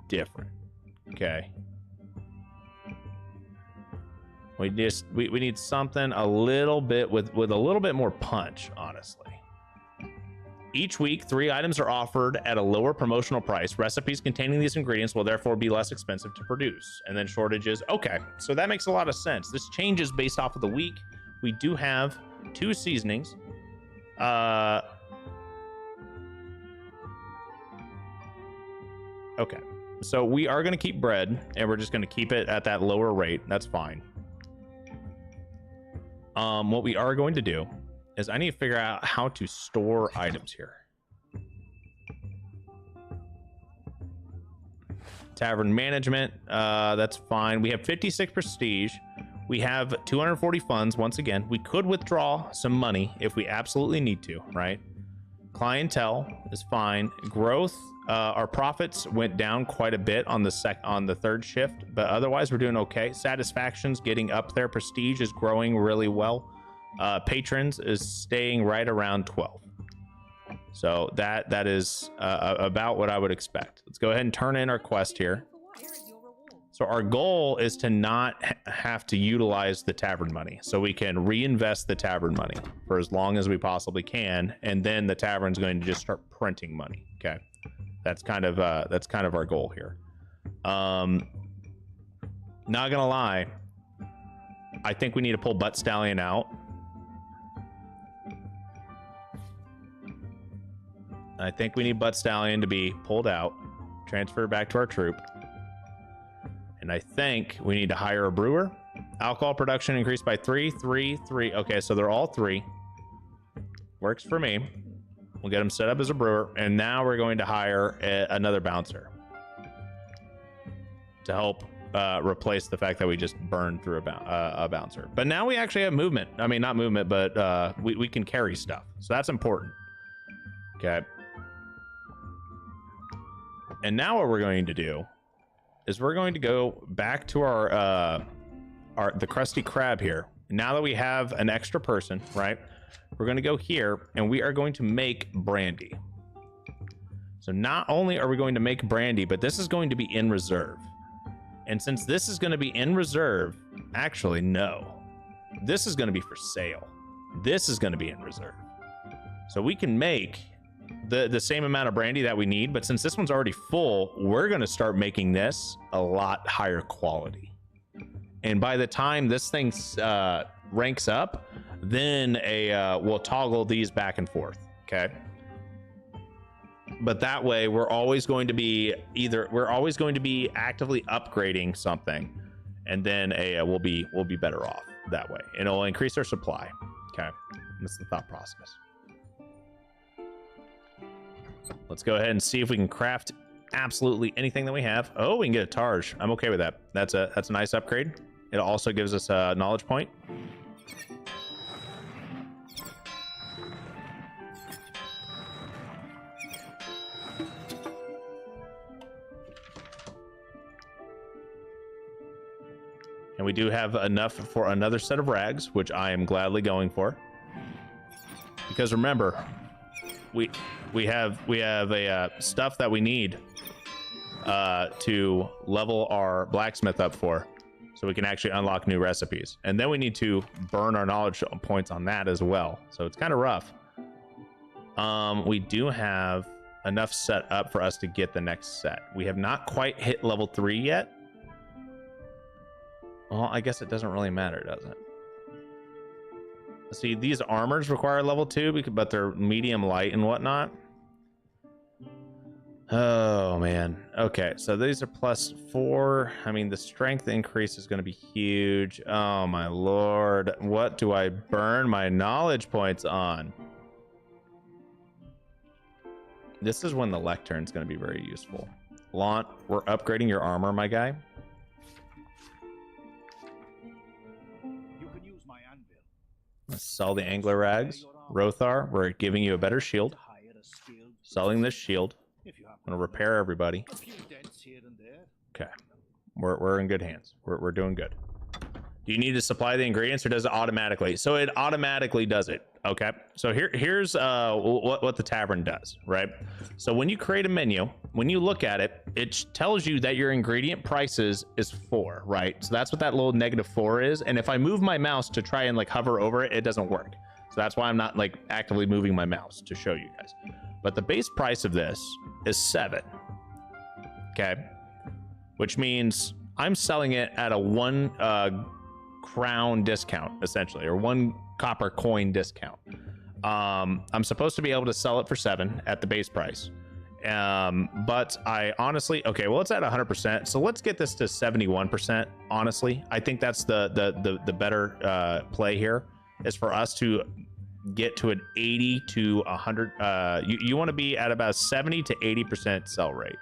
different. Okay. We need something a little bit with a little bit more punch, honestly. Each week, 3 items are offered at a lower promotional price. Recipes containing these ingredients will therefore be less expensive to produce. And then shortages. Okay, so that makes a lot of sense. This changes based off of the week. We do have 2 seasonings. Okay, so we are going to keep bread, and we're just going to keep it at that lower rate. That's fine. What we are going to do is I need to figure out how to store items here. Tavern management, that's fine. We have 56 prestige. We have 240 funds. Once again, we could withdraw some money if we absolutely need to, right? Clientele is fine. Growth, our profits went down quite a bit on the 3rd shift, but otherwise we're doing okay. Satisfaction's getting up there. Prestige is growing really well. Patrons is staying right around 12. So that is about what I would expect. Let's go ahead and turn in our quest here. So So our goal is to not have to utilize the tavern money, so we can reinvest the tavern money for as long as we possibly can, and then the tavern's going to just start printing money. Okay, that's kind of our goal here. Not gonna lie, I think we need to pull Butt Stallion out. I think we need Butt Stallion to be pulled out, transferred back to our troop. And I think we need to hire a brewer. Alcohol production increased by 3, 3, 3. Okay, so they're all 3. Works for me. We'll get them set up as a brewer. And now we're going to hire another bouncer to help replace the fact that we just burned through a bouncer. But now we actually have movement. I mean, not movement, but we can carry stuff. So that's important. Okay. And now what we're going to do is we're going to go back to the Krusty Krab here. Now that we have an extra person, right? We're going to go here and we are going to make brandy. So not only are we going to make brandy, but this is going to be in reserve. And since this is going to be in reserve, actually, no. This is going to be for sale. This is going to be in reserve. So we can make the same amount of brandy that we need, but since this one's already full, we're going to start making this a lot higher quality. And by the time this thing ranks up, then we'll toggle these back and forth. Okay. But that way we're always going to be actively upgrading something, and then we'll be better off that way, and it'll increase our supply. Okay. That's the thought process. Let's go ahead and see if we can craft absolutely anything that we have. Oh, we can get a Targe. I'm okay with that. That's a nice upgrade. It also gives us a knowledge point. And we do have enough for another set of rags, which I am gladly going for. Because remember, we have a stuff that we need to level our blacksmith up for, so we can actually unlock new recipes. And then we need to burn our knowledge points on that as well. So it's kind of rough. We do have enough set up for us to get the next set. We have not quite hit level 3 yet. Well, I guess it doesn't really matter, does it? See, these armors require level 2, but they're medium light and whatnot. Oh, man. Okay, so these are +4. I mean, the strength increase is going to be huge. Oh, my lord. What do I burn my knowledge points on? This is when the lectern is going to be very useful. Lant, we're upgrading your armor, my guy. Let's sell the angler rags. Rothar, we're giving you a better shield. Selling this shield. I'm gonna repair everybody. Okay, we're in good hands. We're doing good. Do you need to supply the ingredients, or does it automatically? So it automatically does it. Okay, so here's what the tavern does, right? So when you create a menu, when you look at it, it tells you that your ingredient prices is 4, right? So that's what that little -4 is. And if I move my mouse to try and like hover over it, it doesn't work. So that's why I'm not like actively moving my mouse to show you guys. But the base price of this is 7. Okay, which means I'm selling it at a 1 crown discount, essentially, or 1 copper coin discount. I'm supposed to be able to sell it for 7 at the base price, but I honestly, okay, well, it's at 100%, so let's get this to 71%. Honestly, I think that's the better play here, is for us to get to an 80 to 100. You want to be at about 70 to 80% sell rate.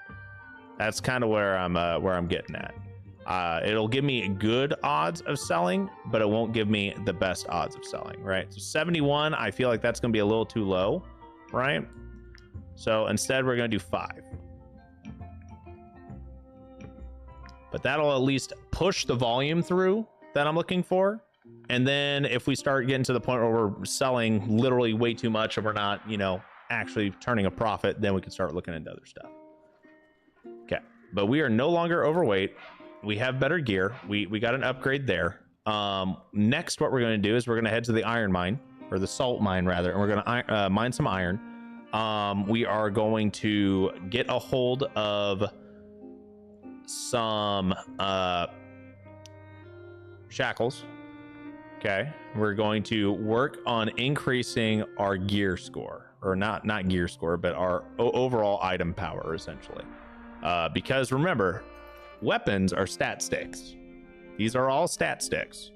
That's kind of where I'm getting at. It'll give me good odds of selling, but it won't give me the best odds of selling, right? So 71, I feel like that's going to be a little too low, right? So instead, we're going to do 5. But that'll at least push the volume through that I'm looking for. And then if we start getting to the point where we're selling literally way too much and we're not, actually turning a profit, then we can start looking into other stuff. Okay, but we are no longer overweight. we have better gear. We got an upgrade there. Next, what we're going to do is we're going to head to the iron mine, or the salt mine rather, and we're going to mine some iron. We are going to get a hold of some shackles. Okay, we're going to work on increasing our gear score, or not gear score, but our overall item power, essentially. Because remember, weapons are stat sticks. These are all stat sticks.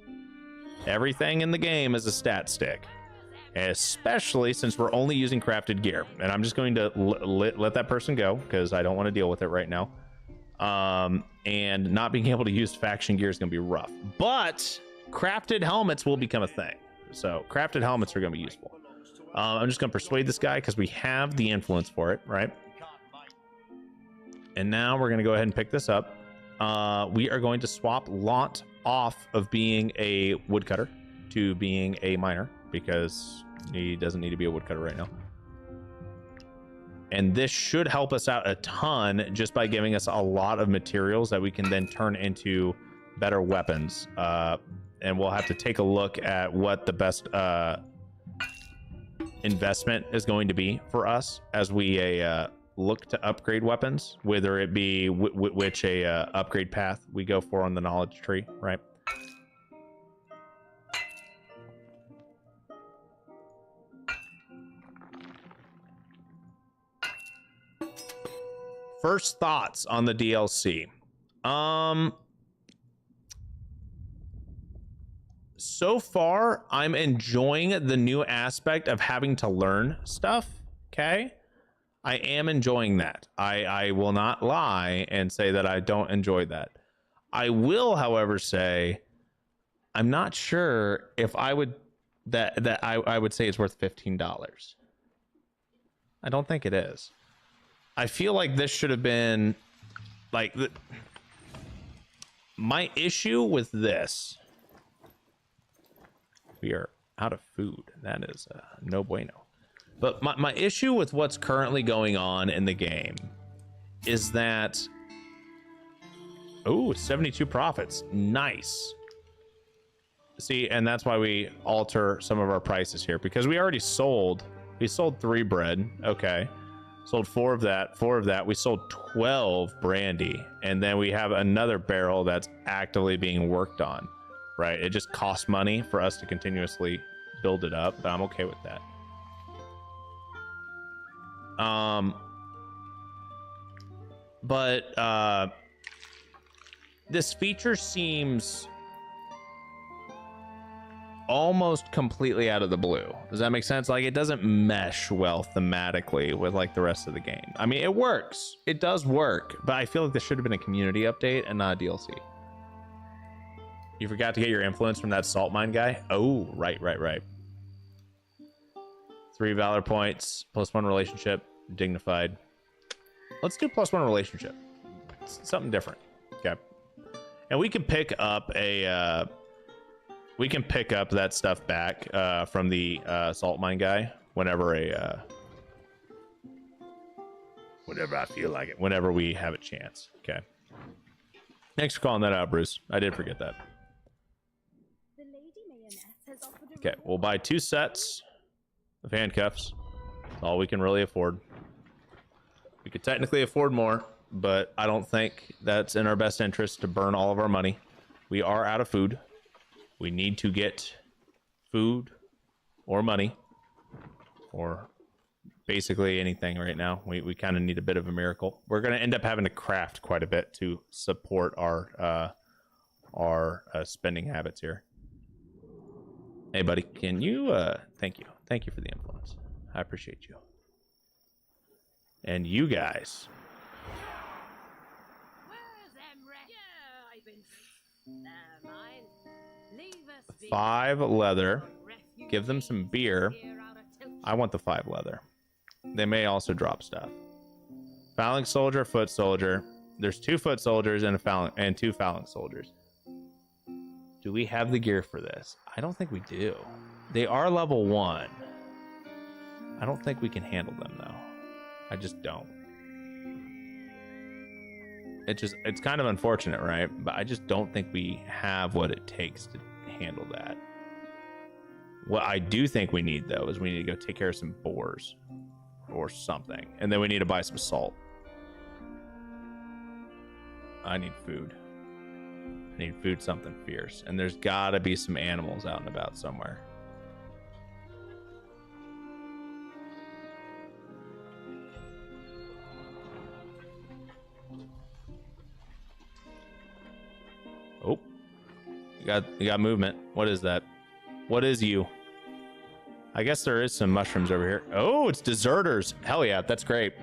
Everything in the game is a stat stick, especially since we're only using crafted gear. And I'm just going to let that person go because I don't want to deal with it right now. And not being able to use faction gear is going to be rough, but crafted helmets will become a thing. So crafted helmets are going to be useful. I'm just going to persuade this guy because we have the influence for it, right? And now we're going to go ahead and pick this up. We are going to swap Lot off of being a woodcutter to being a miner because he doesn't need to be a woodcutter right now. And this should help us out a ton just by giving us a lot of materials that we can then turn into better weapons. And we'll have to take a look at what the best investment is going to be for us as we look to upgrade weapons, whether it be which upgrade path we go for on the knowledge tree, right? First thoughts on the DLC. So far, I'm enjoying the new aspect of having to learn stuff, okay? I am enjoying that. I will not lie and say that I don't enjoy that. I will, however, say I'm not sure if I would I would say it's worth $15. I don't think it is. I feel like this should have been like my issue with this. We are out of food. That is no bueno. But my issue with what's currently going on in the game is that, oh, 72 profits. Nice. See, and that's why we alter some of our prices here, because we already sold. We sold 3 bread. Okay. Sold 4 of that, 4 of that. We sold 12 brandy. And then we have another barrel that's actively being worked on, right? It just costs money for us to continuously build it up, but I'm okay with that. But this feature seems almost completely out of the blue. Does that make sense? Like, it doesn't mesh well thematically with like the rest of the game. I mean, it works. It does work, but I feel like this should have been a community update and not a DLC. You forgot to get your influence from that salt mine guy? Oh, right. 3 valor points, +1 relationship, dignified. Let's do +1 relationship. It's something different. Okay. And we can pick up a we can pick up that stuff back from the salt mine guy whenever whenever I feel like it, whenever we have a chance. Okay. Thanks for calling that out, Bruce. I did forget that. Okay, we'll buy 2 sets of handcuffs. That's all we can really afford. We could technically afford more, but I don't think that's in our best interest to burn all of our money. We are out of food. We need to get food or money or basically anything right now. We kind of need a bit of a miracle. We're going to end up having to craft quite a bit to support our spending habits here. Hey, buddy, can you, thank you for the influence. I appreciate you. And you guys. 5 leather. Give them some beer. I want the 5 leather. They may also drop stuff. Phalanx soldier, foot soldier. There's 2 foot soldiers and 2 phalanx soldiers. Do we have the gear for this? I don't think we do. They are level 1. I don't think we can handle them though. I just don't. it's kind of unfortunate, right? But I just don't think we have what it takes to handle that. What I do think we need, though, is we need to go take care of some boars or something. And then we need to buy some salt. I need food. I need food, something fierce. And there's got to be some animals out and about somewhere. Oh, you got movement. What is that? What is you? I guess there is some mushrooms over here. Oh, it's deserters. Hell yeah, that's great.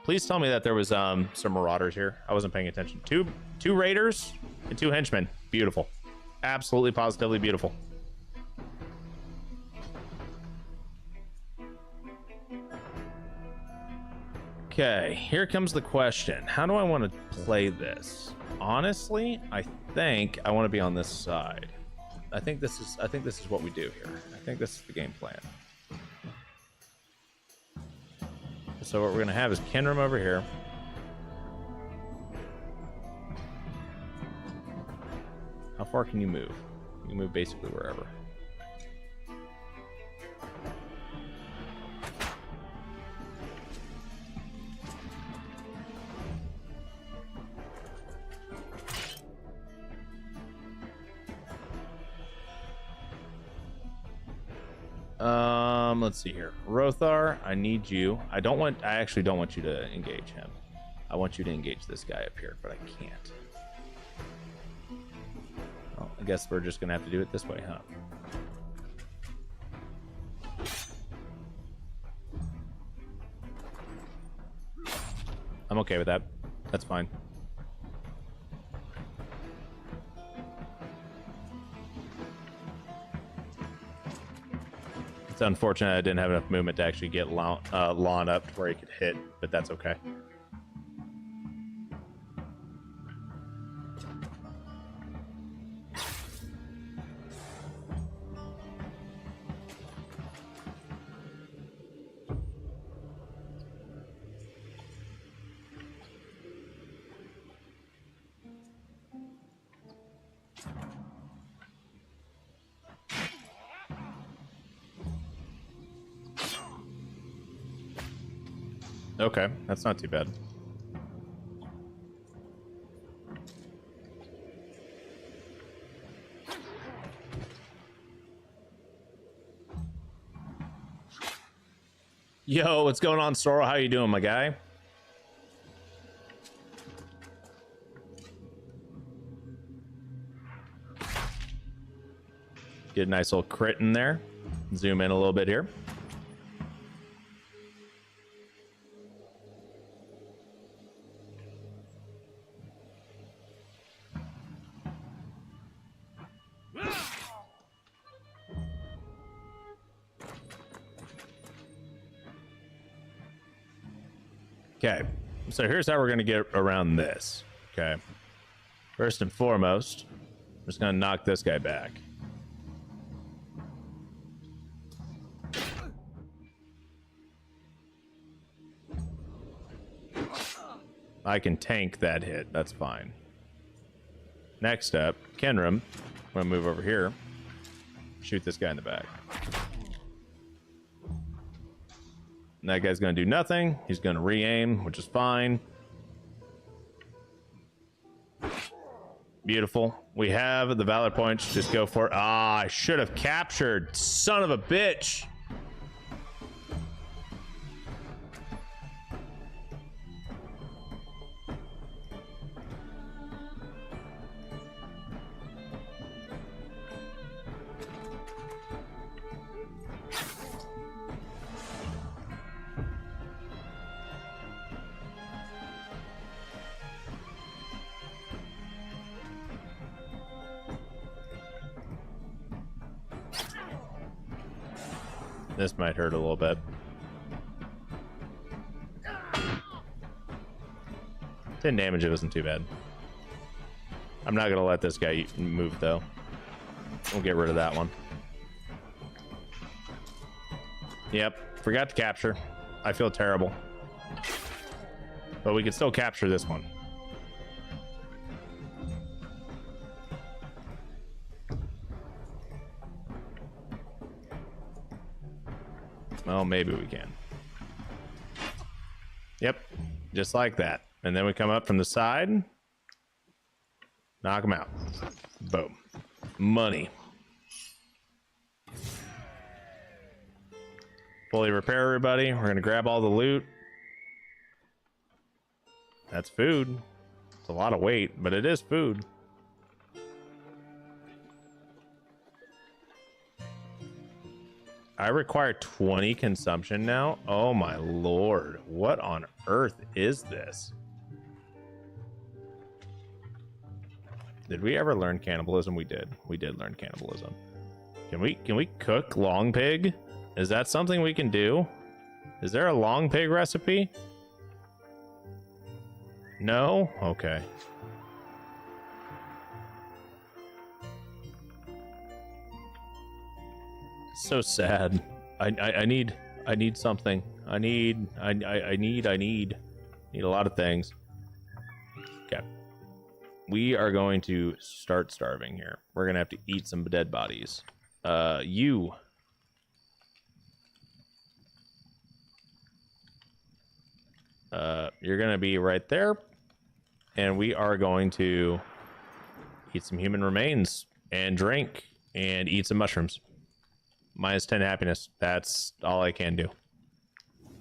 Please tell me that there was some marauders here. I wasn't paying attention. Two raiders and 2 henchmen. Beautiful. Absolutely, positively beautiful. Okay, here comes the question. How do I want to play this? Honestly, I think I want to be on this side. I think this is what we do here. I think this is the game plan. So what we're gonna have is Kenrim over here. How far can you move? You can move basically wherever. Let's see here. Rothar, I need you. I actually don't want you to engage him. I want you to engage this guy up here, but I can't. Well, I guess we're just gonna have to do it this way, huh? I'm okay with that. That's fine. It's unfortunate I didn't have enough movement to actually get Lon up to where he could hit, but that's okay. Okay, that's not too bad. Yo, what's going on, Sora? How you doing, my guy? Get a nice little crit in there. Zoom in a little bit here. Okay, so here's how we're going to get around this. Okay, first and foremost, I'm just going to knock this guy back. I can tank that hit, that's fine. Next up, Kenrim. I'm going to move over here, shoot this guy in the back. And that guy's going to do nothing. He's going to re-aim, which is fine. Beautiful. We have the valor points. Just go for it. Ah, I should have captured. Son of a bitch. This might hurt a little bit. 10 damage, it wasn't too bad. I'm not gonna let this guy move though. We'll get rid of that one. Yep, forgot to capture. I feel terrible. But we can still capture this one. Well, maybe we can. Yep, just like that. And then we come up from the side. Knock him out. Boom. Money. Fully repair everybody. We're gonna grab all the loot. That's food. It's a lot of weight, but it is food. I require 20 consumption now. Oh my lord. What on earth is this? Did we ever learn cannibalism? We did. We did learn cannibalism. Can we cook long pig? Is that something we can do? Is there a long pig recipe? No? Okay. So sad. I need something. I need a lot of things. Okay. We are going to start starving here. We're gonna have to eat some dead bodies. You're gonna be right there, and we are going to eat some human remains and drink and eat some mushrooms. Minus 10 happiness. That's all I can do.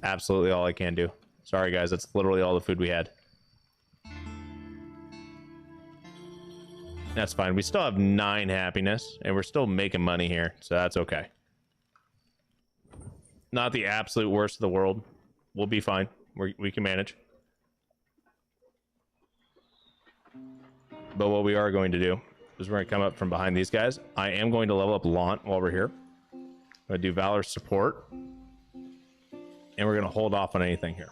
Absolutely all I can do. Sorry guys, that's literally all the food we had. That's fine. We still have 9 happiness, and we're still making money here, so that's okay. Not the absolute worst of the world. We'll be fine. We can manage. But what we are going to do is we're going to come up from behind these guys. I am going to level up Launt while we're here. I'm going to do Valor support. And we're going to hold off on anything here.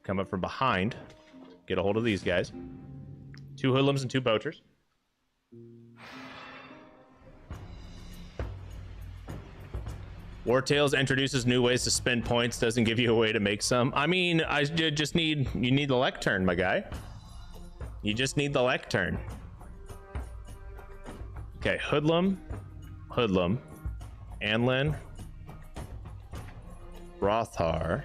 Come up from behind. Get a hold of these guys. 2 hoodlums and 2 poachers. Wartales introduces new ways to spend points. Doesn't give you a way to make some. I mean, you need the lectern, my guy. You just need the lectern. Okay, hoodlum. Anlin. Rothar.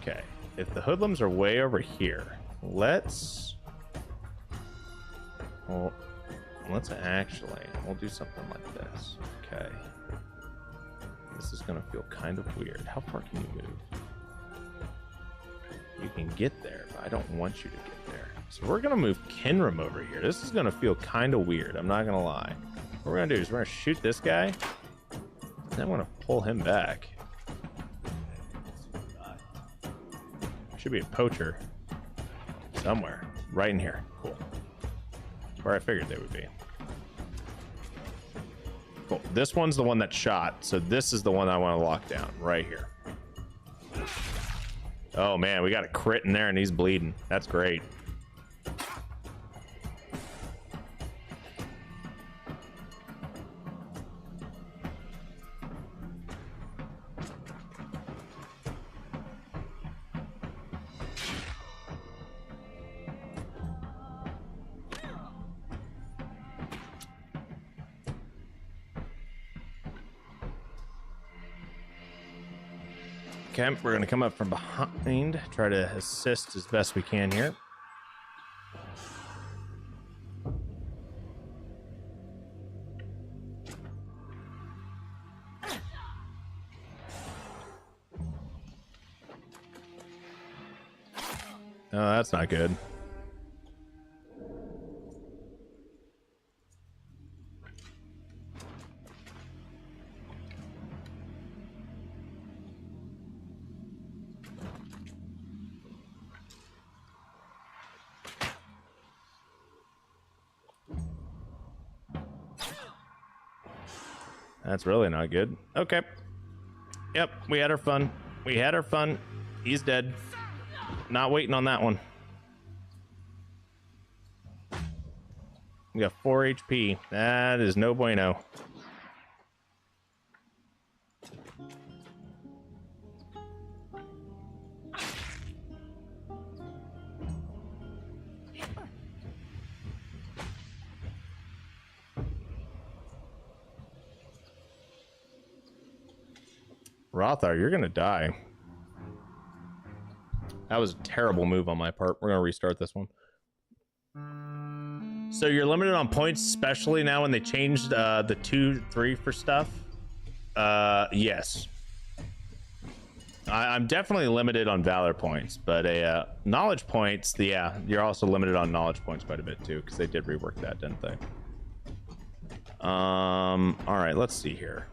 Okay, if the hoodlums are way over here, let's actually, we'll do something like this. Okay. This is gonna feel kind of weird. How far can you move? You can get there, but I don't want you to get there. So we're gonna move Kenrim over here. This is gonna feel kind of weird, I'm not gonna lie. What we're gonna do is we're gonna shoot this guy, and then I'm gonna pull him back. Should be a poacher somewhere. Right in here. Cool. Where I figured they would be. Cool. This one's the one that shot, so this is the one I want to lock down right here. Oh man, we got a crit in there and he's bleeding. That's great. Okay, we're going to come up from behind, try to assist as best we can here. Oh, that's not good. That's really not good. Okay. Yep, we had our fun. We had our fun. He's dead. Not waiting on that one. We got 4 HP. That is no bueno. Rothar, you're gonna die. That was a terrible move on my part. We're gonna restart this one. So you're limited on points, especially now when they changed the 2-3 for stuff. Yes. I'm definitely limited on valor points, but knowledge points, yeah, you're also limited on knowledge points quite a bit too, because they did rework that, didn't they? All right, let's see here.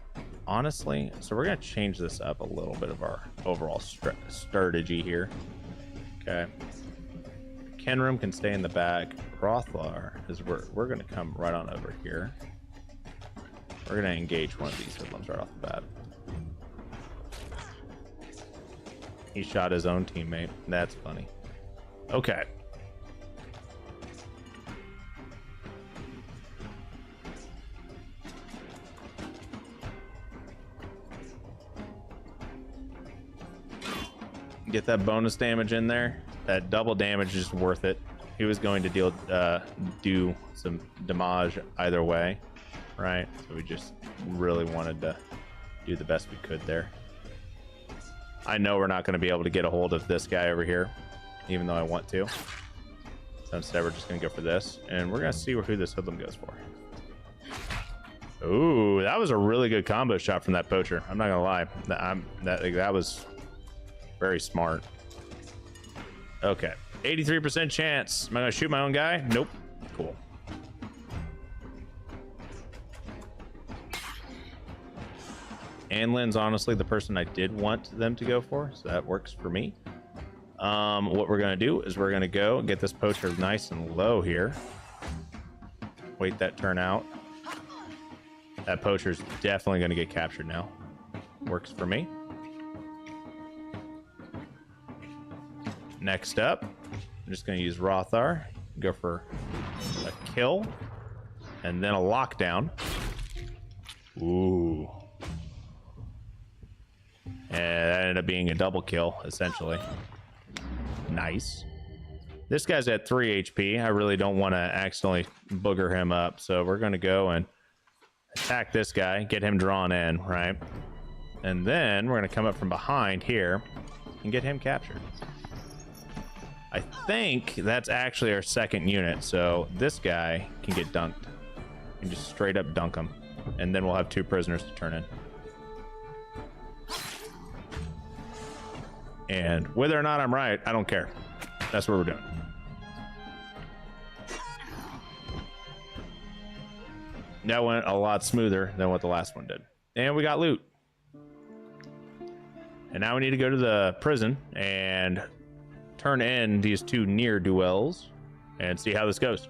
Honestly, so we're gonna change this up a little bit of our overall strategy here. Okay. Kenrim can stay in the back. Rothlar is we're gonna come right on over here. We're gonna engage one of these hoodlums right off the bat. He shot his own teammate. That's funny. Okay. Get that bonus damage in there. That double damage is worth it. He was going to do some damage either way, right? So we just really wanted to do the best we could there. I know we're not going to be able to get a hold of this guy over here, even though I want to. So instead, we're just going to go for this, and we're going to see who this hoodlum goes for. Ooh, that was a really good combo shot from that poacher. I'm not going to lie. That was very smart. Okay, 83% chance. Am I going to shoot my own guy? Nope. Cool. Anlin's honestly the person I did want them to go for, so that works for me. What we're going to do is we're going to go get this poacher nice and low here. Wait that turn out. That poacher's definitely going to get captured now. Works for me. Next up, I'm just going to use Rothar. Go for a kill. And then a lockdown. Ooh. And that ended up being a double kill, essentially. Nice. This guy's at 3 HP. I really don't want to accidentally booger him up. So we're going to go and attack this guy, get him drawn in, right? And then we're going to come up from behind here and get him captured. I think that's actually our second unit. So this guy can get dunked. And just straight up dunk him. And then we'll have 2 prisoners to turn in. And whether or not I'm right, I don't care. That's what we're doing. That went a lot smoother than what the last one did. And we got loot. And now we need to go to the prison and turn in these 2 near duels and see how this goes.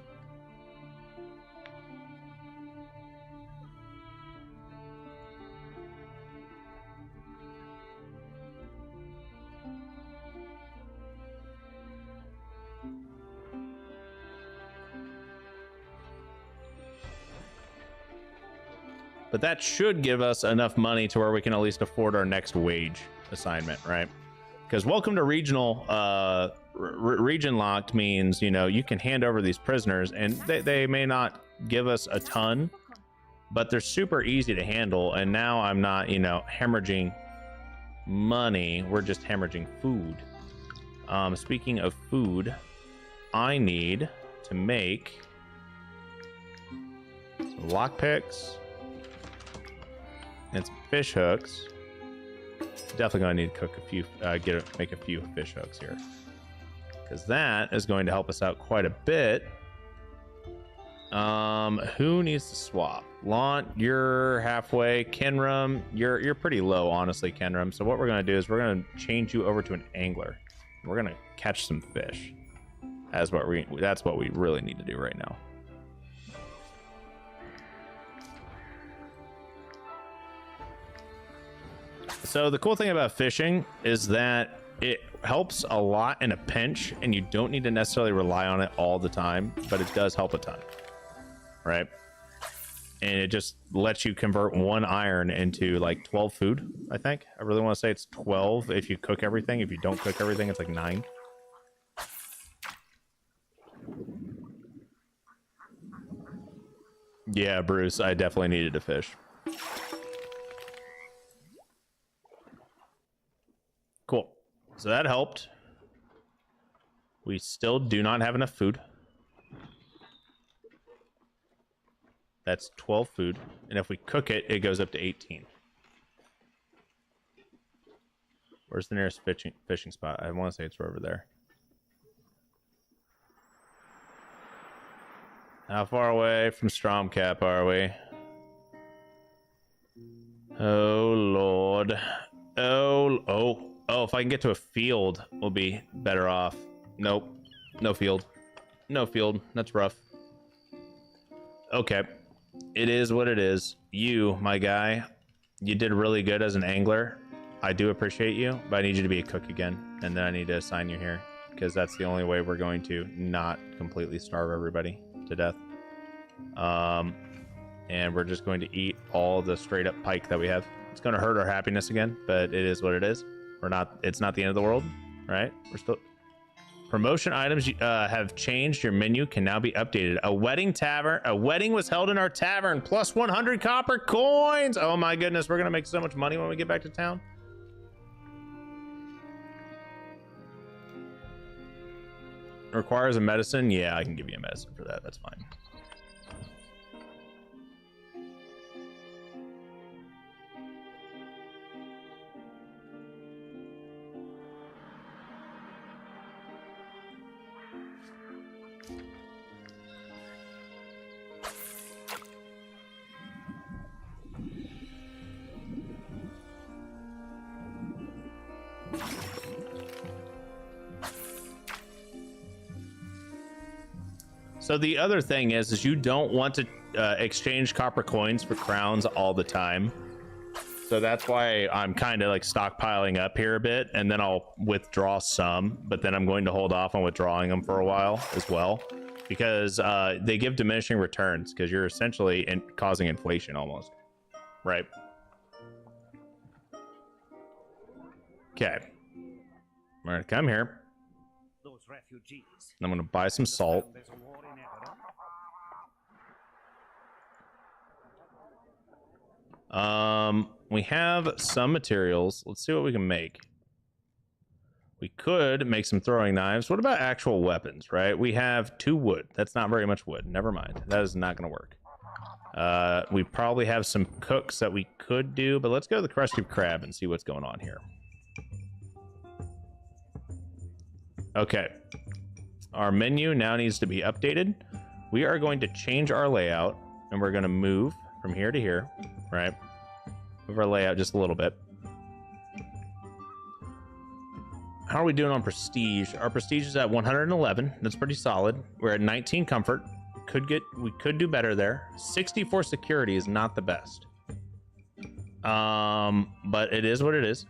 But that should give us enough money to where we can at least afford our next wage assignment, right? Because welcome to regional, region locked means, you know, you can hand over these prisoners and they may not give us a ton, but they're super easy to handle. And now I'm not, you know, hemorrhaging money. We're just hemorrhaging food. Speaking of food, I need to make some lockpicks and some fish hooks. Definitely gonna need to cook a few, make a few fish hooks here, because that is going to help us out quite a bit. Who needs to swap? Launt, you're halfway. Kenrum, you're pretty low, honestly, Kenrum. So what we're gonna do is we're gonna change you over to an angler. We're gonna catch some fish. That's what we really need to do right now. So the cool thing about fishing is that it helps a lot in a pinch, and you don't need to necessarily rely on it all the time, but it does help a ton, right? And it just lets you convert 1 iron into like 12 food, I think. I really want to say it's 12 if you cook everything. If you don't cook everything, it's like 9. Yeah, Bruce, I definitely needed to fish. So that helped. We still do not have enough food. That's 12 food. And if we cook it, it goes up to 18. Where's the nearest fishing spot? I want to say it's over there. How far away from Stromcap are we? Oh, Lord. Oh, if I can get to a field, we'll be better off. Nope. No field. No field. That's rough. Okay. It is what it is. You, my guy, you did really good as an angler. I do appreciate you, but I need you to be a cook again. And then I need to assign you here, because that's the only way we're going to not completely starve everybody to death. And we're just going to eat all the straight up pike that we have. It's going to hurt our happiness again, but it is what it is. It's not the end of the world, right? We're still... Promotion items have changed. Your menu can now be updated. A wedding was held in our tavern, plus 100 copper coins. Oh my goodness, we're gonna make so much money when we get back to town. Requires a medicine. Yeah, I can give you a medicine for that. That's fine. So the other thing is you don't want to exchange copper coins for crowns all the time. So that's why I'm kind of like stockpiling up here a bit, and then I'll withdraw some, but then I'm going to hold off on withdrawing them for a while as well, because they give diminishing returns, because you're essentially causing inflation almost, right? Okay. We're gonna come here. Those refugees. I'm gonna buy some salt. We have some materials. Let's see what we can make. We could make some throwing knives. What about actual weapons, right? We have 2 wood. That's not very much wood. Never mind. That is not going to work. We probably have some cooks that we could do, but let's go to the Krusty Krab and see what's going on here. Okay. Our menu now needs to be updated. We are going to change our layout, and we're going to move from here to here, right? Move our layout just a little bit. How are we doing on prestige? Our prestige is at 111. That's pretty solid. We're at 19 comfort. We could do better there. 64 security is not the best. But it is what it is.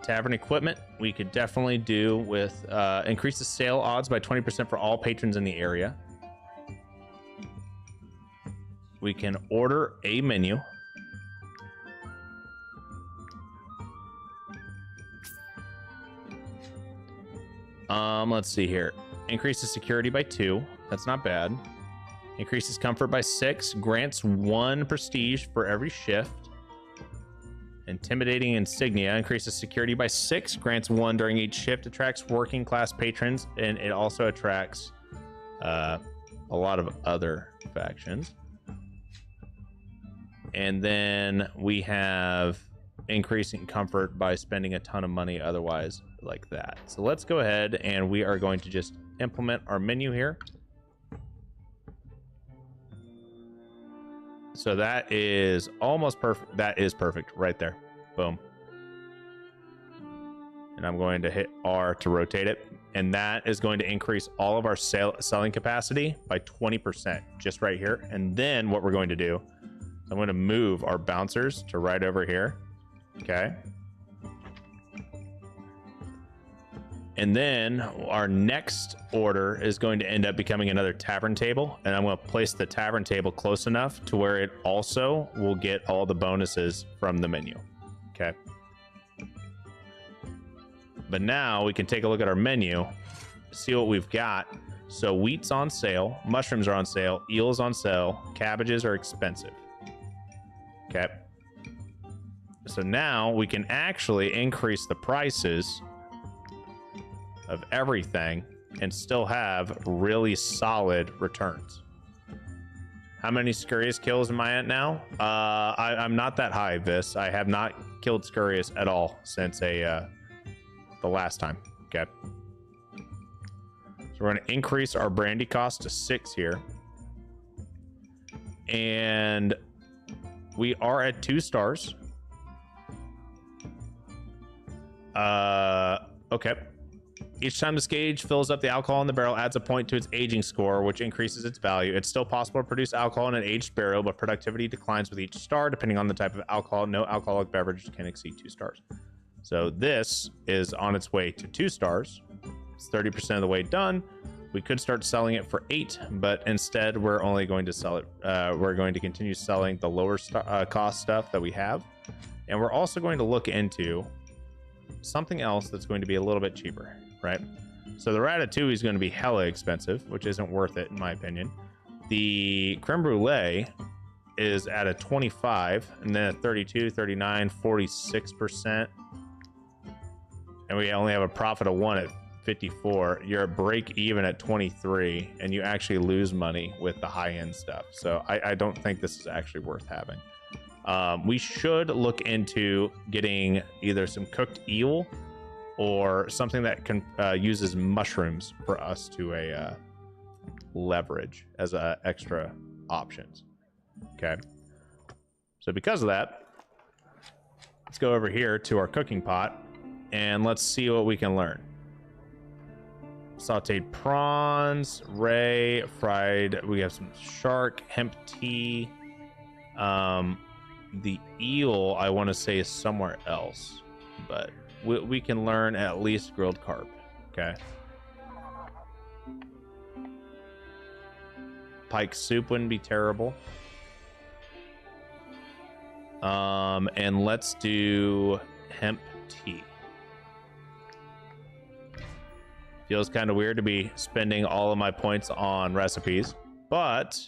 Tavern equipment, we could definitely do with increase the sale odds by 20% for all patrons in the area. We can order a menu. Let's see here. Increases security by 2. That's not bad. Increases comfort by 6. Grants 1 prestige for every shift. Intimidating insignia increases security by 6. Grants 1 during each shift. Attracts working class patrons, and it also attracts a lot of other factions. And then we have increasing comfort by spending a ton of money otherwise, like that. So let's go ahead and we are going to just implement our menu here. So that is almost perfect. That is perfect right there. Boom. And I'm going to hit R to rotate it. And that is going to increase all of our selling capacity by 20% just right here. And then what we're going to do, I'm going to move our bouncers to right over here. Okay. And then our next order is going to end up becoming another tavern table. And I'm going to place the tavern table close enough to where it also will get all the bonuses from the menu. Okay. But now we can take a look at our menu, see what we've got. So wheat's on sale, mushrooms are on sale, eels on sale, cabbages are expensive. Okay. So now we can actually increase the prices of everything and still have really solid returns. How many Scurious kills am I at now? I'm not that high, Vis. I have not killed Scurious at all since the last time. Okay. So we're going to increase our brandy cost to 6 here. And we are at 2 stars. Okay. Each time this gauge fills up, the alcohol in the barrel adds a point to its aging score, which increases its value. It's still possible to produce alcohol in an aged barrel, but productivity declines with each star, depending on the type of alcohol. No alcoholic beverage can exceed 2 stars. So this is on its way to 2 stars. It's 30% of the way done. We could start selling it for 8, but instead we're only going to sell it. We're going to continue selling the lower cost stuff that we have. And we're also going to look into something else that's going to be a little bit cheaper, right? So the Ratatouille is going to be hella expensive, which isn't worth it in my opinion. The creme brulee is at a 25, and then at 32, 39, 46%. And we only have a profit of 1 at 54. You're at break even at 23, and you actually lose money with the high-end stuff. So I don't think this is actually worth having. We should look into getting either some cooked eel or something that can uses mushrooms for us to leverage as extra options. Okay. So because of that, let's go over here to our cooking pot and let's see what we can learn. Sauteed prawns, ray, fried. We have some shark, hemp tea. The eel, I want to say, is somewhere else, but we can learn at least grilled carp. Okay. Pike soup wouldn't be terrible. And let's do hemp tea. Feels kind of weird to be spending all of my points on recipes, but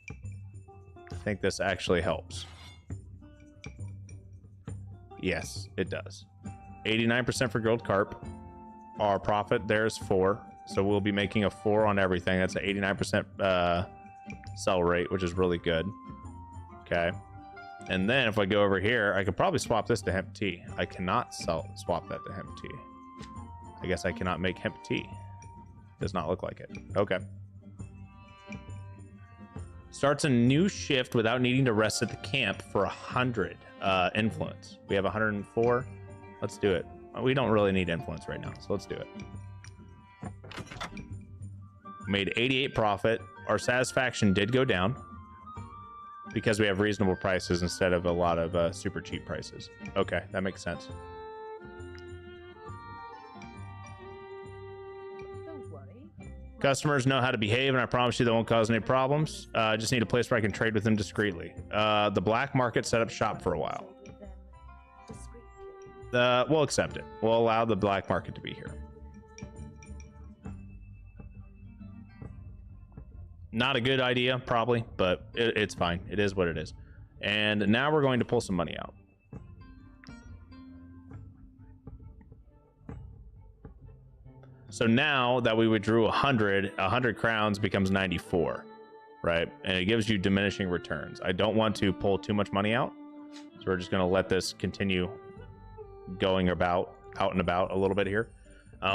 I think this actually helps. Yes, it does. 89% for grilled carp. Our profit there is 4, so we'll be making a 4 on everything. That's an 89% sell rate, which is really good. Okay. And then if I go over here, I could probably swap this to hemp tea. I cannot swap that to hemp tea. I guess I cannot make hemp tea. Does not look like it. Okay. Starts a new shift without needing to rest at the camp for 100 influence. We have 104. Let's do it. We don't really need influence right now, so let's do it. Made 88 profit. Our satisfaction did go down because we have reasonable prices instead of a lot of super cheap prices. Okay, that makes sense. Customers know how to behave, and I promise you they won't cause any problems. I just need a place where I can trade with them discreetly. The black market set up shop for a while. We'll accept it. We'll allow the black market to be here. Not a good idea, probably, but it's fine. It is what it is. And now we're going to pull some money out. So now that we withdrew 100 crowns becomes 94, right? And it gives you diminishing returns. I don't want to pull too much money out, so we're just going to let this continue going out and about a little bit here.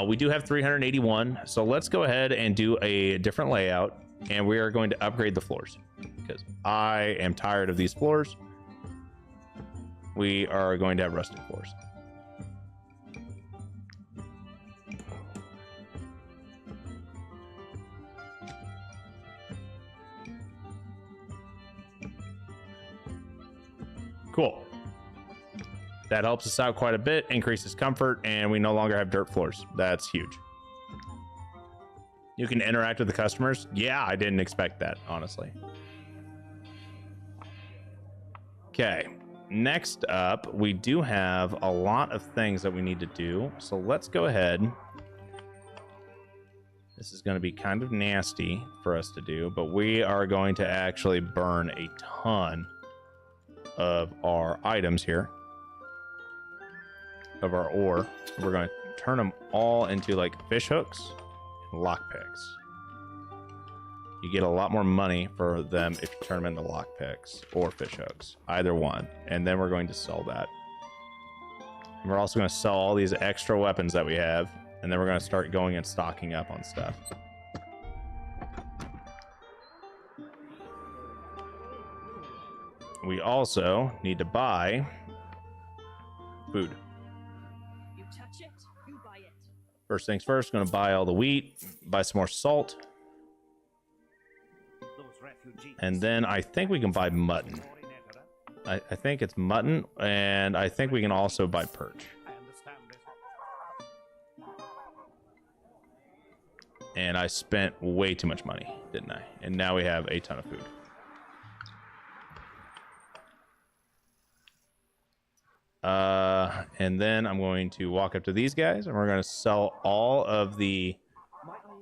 We do have 381, so let's go ahead and do a different layout, and we are going to upgrade the floors because I am tired of these floors. We are going to have rustic floors. Cool. That helps us out quite a bit, increases comfort, and we no longer have dirt floors. That's huge. You can interact with the customers. Yeah, I didn't expect that, honestly. Okay, next up, we do have a lot of things that we need to do. So let's go ahead. This is going to be kind of nasty for us to do, but we are going to actually burn a ton of our items here. of our ore. We're going to turn them all into like fish hooks and lockpicks. You get a lot more money for them if you turn them into lockpicks or fish hooks, either one. And then we're going to sell that. And we're also going to sell all these extra weapons that we have, and then we're going to start going and stocking up on stuff. We also need to buy food. You touch it, you buy it. First things first, going to buy all the wheat, buy some more salt, Those refugees. and then I think we can buy mutton. I think it's mutton, and I think we can also buy perch. I understand this. And I spent way too much money, didn't I? And now we have a ton of food. And then I'm going to walk up to these guys, and we're going to sell all of the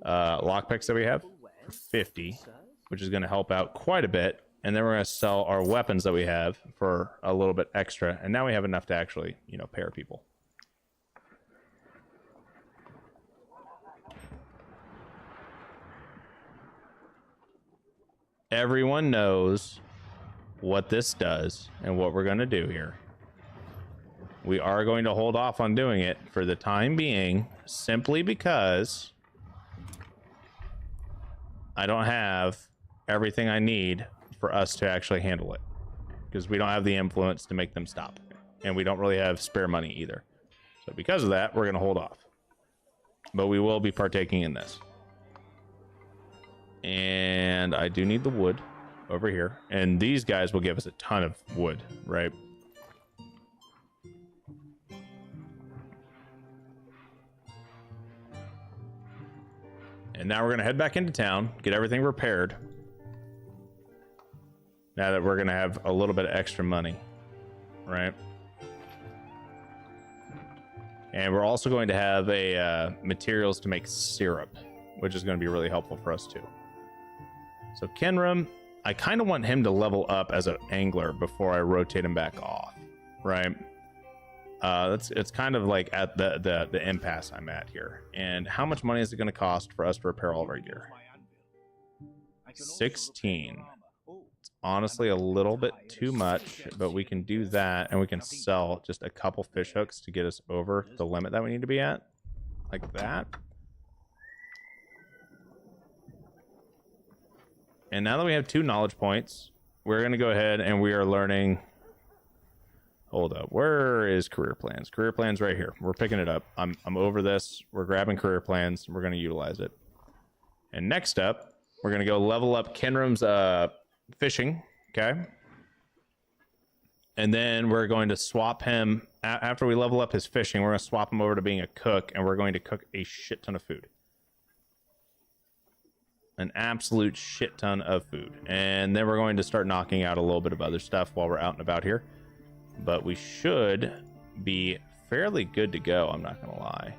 lockpicks that we have for 50, which is going to help out quite a bit. And then we're going to sell our weapons that we have for a little bit extra. And now we have enough to actually, you know, pay our people. Everyone knows what this does and what we're going to do here. We are going to hold off on doing it for the time being, simply because I don't have everything I need for us to actually handle it, because we don't have the influence to make them stop, and we don't really have spare money either. So because of that, we're going to hold off, but we will be partaking in this. And I do need the wood over here, and these guys will give us a ton of wood, right? And now we're going to head back into town, get everything repaired. Now that we're going to have a little bit of extra money, right? And we're also going to have a materials to make syrup, which is going to be really helpful for us too. So Kenram, I kind of want him to level up as an angler before I rotate him back off, right? It's kind of like at the impasse I'm at here. And how much money is it going to cost for us to repair all of our gear? 16. It's honestly a little bit too much, but we can do that, and we can sell just a couple fish hooks to get us over the limit that we need to be at, like that. And now that we have 2 knowledge points, we're going to go ahead and we are learning. Hold up. Where is career plans? Career plans right here. We're picking it up. I'm over this. We're grabbing career plans. We're going to utilize it. And next up, we're going to go level up Kenram's fishing. Okay. And then we're going to swap him. After we level up his fishing, we're going to swap him over to being a cook, and we're going to cook a shit ton of food. An absolute shit ton of food. And then we're going to start knocking out a little bit of other stuff while we're out and about here. But we should be fairly good to go, I'm not going to lie.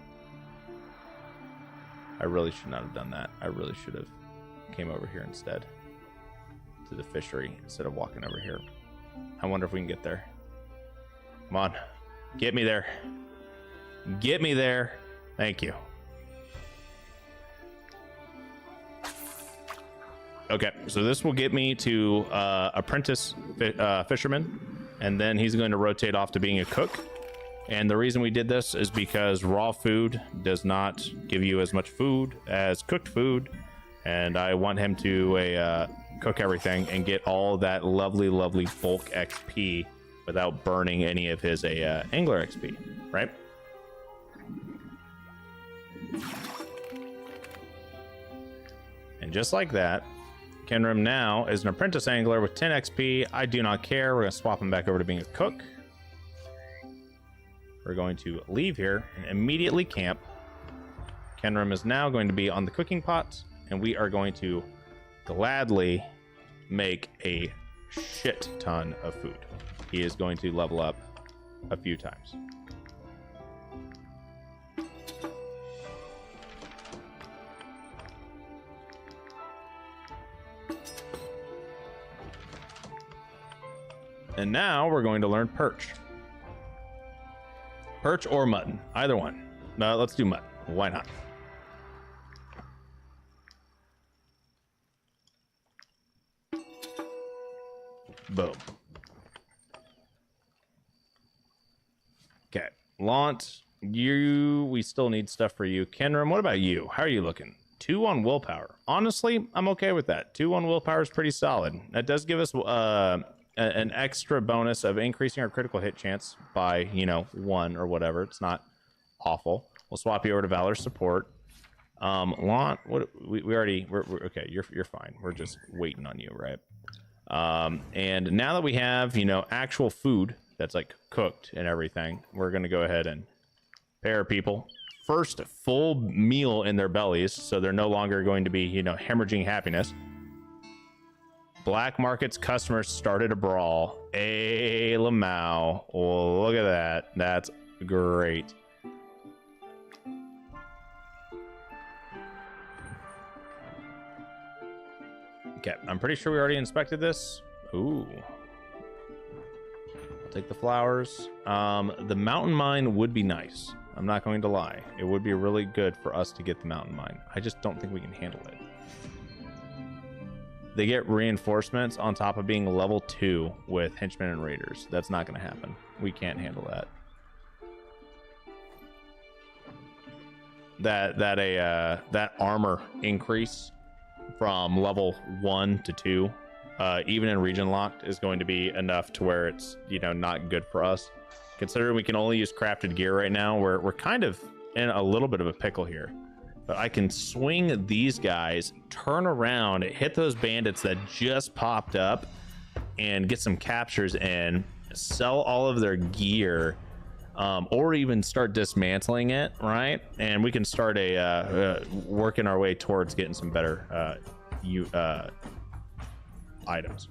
I really should not have done that. I really should have came over here instead. To the fishery instead of walking over here. I wonder if we can get there. Come on. Get me there. Get me there. Thank you. Okay, so this will get me to apprentice fisherman, and then he's going to rotate off to being a cook. And the reason we did this is because raw food does not give you as much food as cooked food, and I want him to cook everything and get all that lovely bulk XP without burning any of his angler XP, right? And just like that, Kenram now is an apprentice angler with 10 XP. I do not care. We're going to swap him back over to being a cook. We're going to leave here and immediately camp. Kenram is now going to be on the cooking pot, and we are going to gladly make a shit ton of food. He is going to level up a few times. And now we're going to learn perch. Perch or mutton, either one. No, let's do mutton. Why not? Boom. Okay, Launt, we still need stuff for you. Kenram, what about you? How are you looking? 2 on willpower. Honestly, I'm okay with that. 2 on willpower is pretty solid. That does give us an extra bonus of increasing our critical hit chance by, 1 or whatever. It's not awful. We'll swap you over to Valor support. Launt, we're okay. You're fine. We're just waiting on you, right? And now that we have, actual food that's like cooked and everything, we're going to go ahead and pay our people first full meal in their bellies. So they're no longer going to be, hemorrhaging happiness. Black market's customers started a brawl. Hey, Lamau. Oh, look at that. That's great. Okay, I'm pretty sure we already inspected this. Ooh. I'll take the flowers. The mountain mine would be nice. I'm not going to lie. It would be really good for us to get the mountain mine. I just don't think we can handle it. They get reinforcements on top of being level 2 with henchmen and raiders. That's not going to happen. We can't handle that. That armor increase from level 1 to 2, even in region locked, is going to be enough to where it's not good for us. Considering we can only use crafted gear right now, we're kind of in a little bit of a pickle here. But I can swing these guys, turn around, hit those bandits that just popped up, and get some captures in, sell all of their gear, or even start dismantling it, right? And we can start working our way towards getting some better items.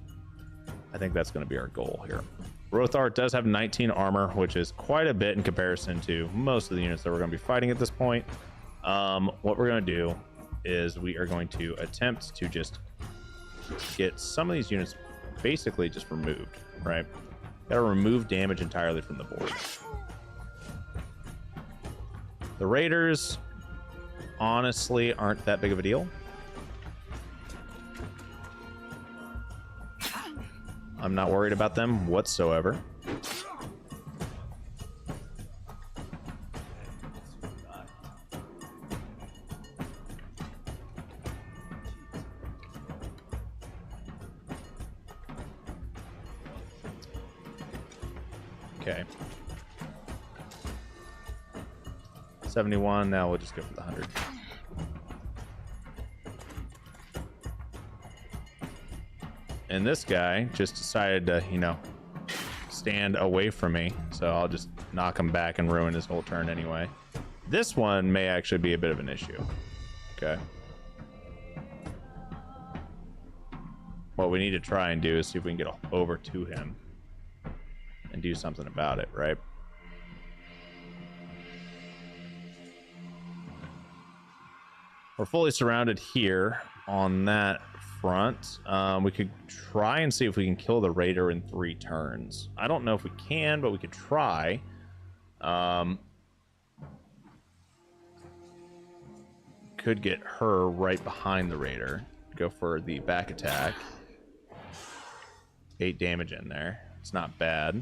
I think that's going to be our goal here. Rothar does have 19 armor, which is quite a bit in comparison to most of the units that we're going to be fighting at this point. What we're going to do is we are going to attempt to just get some of these units basically just removed, right? Got to remove damage entirely from the board. The raiders honestly aren't that big of a deal. I'm not worried about them whatsoever. Okay. 71, now we'll just go for the 100. And this guy just decided to, stand away from me. So I'll just knock him back and ruin his whole turn anyway. This one may actually be a bit of an issue. Okay. What we need to try and do is see if we can get over to him and do something about it, right? We're fully surrounded here on that front. We could try and see if we can kill the raider in 3 turns. I don't know if we can, but we could try. Could get her right behind the raider. Go for the back attack. 8 damage in there. It's not bad.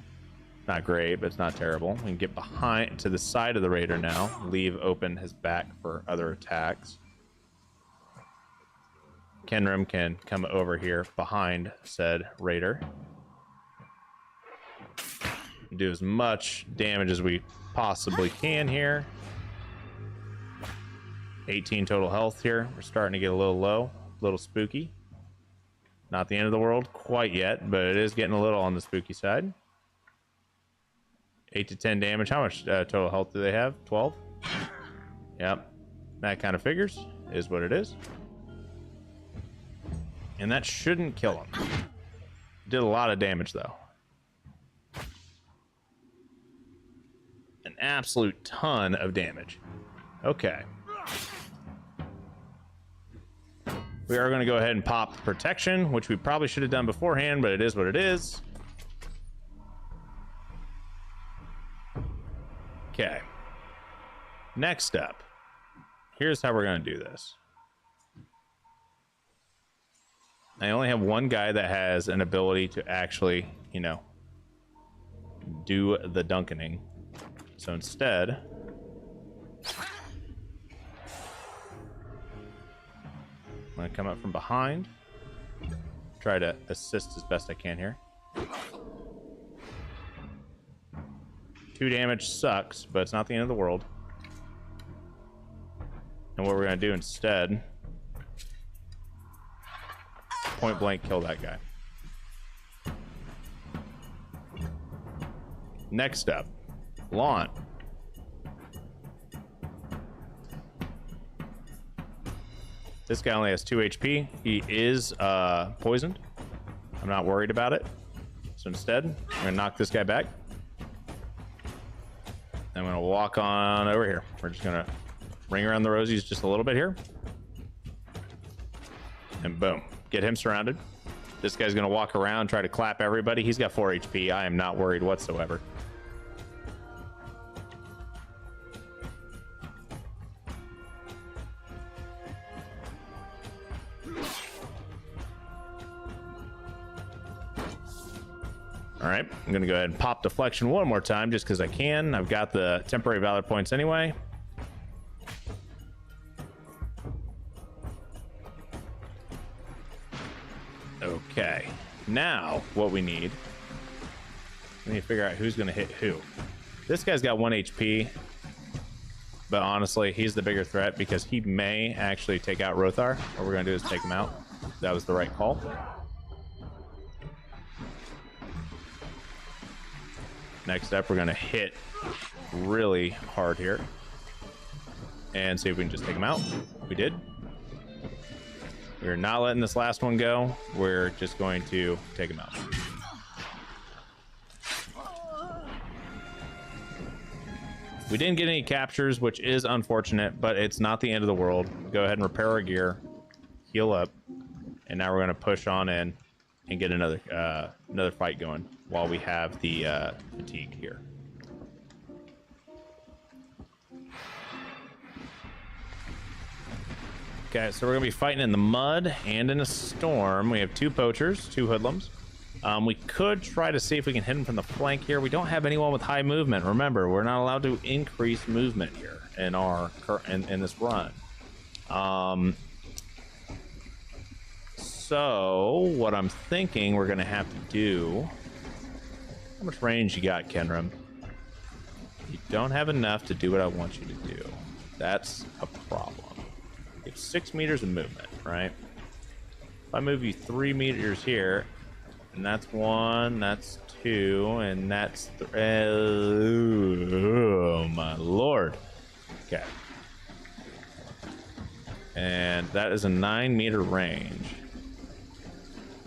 Not great, but it's not terrible. We can get behind to the side of the raider now. Leave open his back for other attacks. Kenram can come over here behind said raider. Do as much damage as we possibly can here. 18 total health here. We're starting to get a little low, a little spooky. Not the end of the world quite yet, but it is getting a little on the spooky side. 8 to 10 damage. How much total health do they have? 12? Yep. That kind of figures. Is what it is. And that shouldn't kill him. Did a lot of damage, though. An absolute ton of damage. Okay. We are going to go ahead and pop protection, which we probably should have done beforehand, but it is what it is. Okay. Next up, here's how we're going to do this. I only have one guy that has an ability to actually, you know, do the dunkening. So instead, I'm going to come up from behind, try to assist as best I can here. 2 damage sucks, but it's not the end of the world. And what we're going to do instead, point blank kill that guy. Next up, Lawn. This guy only has 2 HP. He is poisoned. I'm not worried about it. So instead, I'm going to knock this guy back. I'm going to walk on over here. We're just going to ring around the rosies just a little bit here. And boom. Get him surrounded. This guy's going to walk around, try to clap everybody. He's got 4 HP. I am not worried whatsoever. All right, I'm going to go ahead and pop deflection one more time just because I can. I've got the temporary valor points anyway. Okay, now what we need to figure out who's going to hit who. This guy's got 1 HP, but honestly, he's the bigger threat because he may actually take out Rothar. What we're going to do is take him out. That was the right call. Next up, we're going to hit really hard here and see if we can just take him out. We did. We're not letting this last one go. We're just going to take him out. We didn't get any captures, which is unfortunate, but it's not the end of the world. Go ahead and repair our gear, heal up, and now we're going to push on in and get another fight going while we have the fatigue here. Okay, so we're gonna be fighting in the mud and in a storm. We have 2 poachers, 2 hoodlums. We could try to see if we can hit them from the flank here. We don't have anyone with high movement. Remember, we're not allowed to increase movement here in our in this run. So what I'm thinking we're gonna have to do. How much range you got, Kenram? You don't have enough to do what I want you to do. That's a problem. You have 6 meters of movement, right? If I move you 3 meters here, and that's 1, that's 2, and that's oh my lord. Okay. And that is a 9-meter range.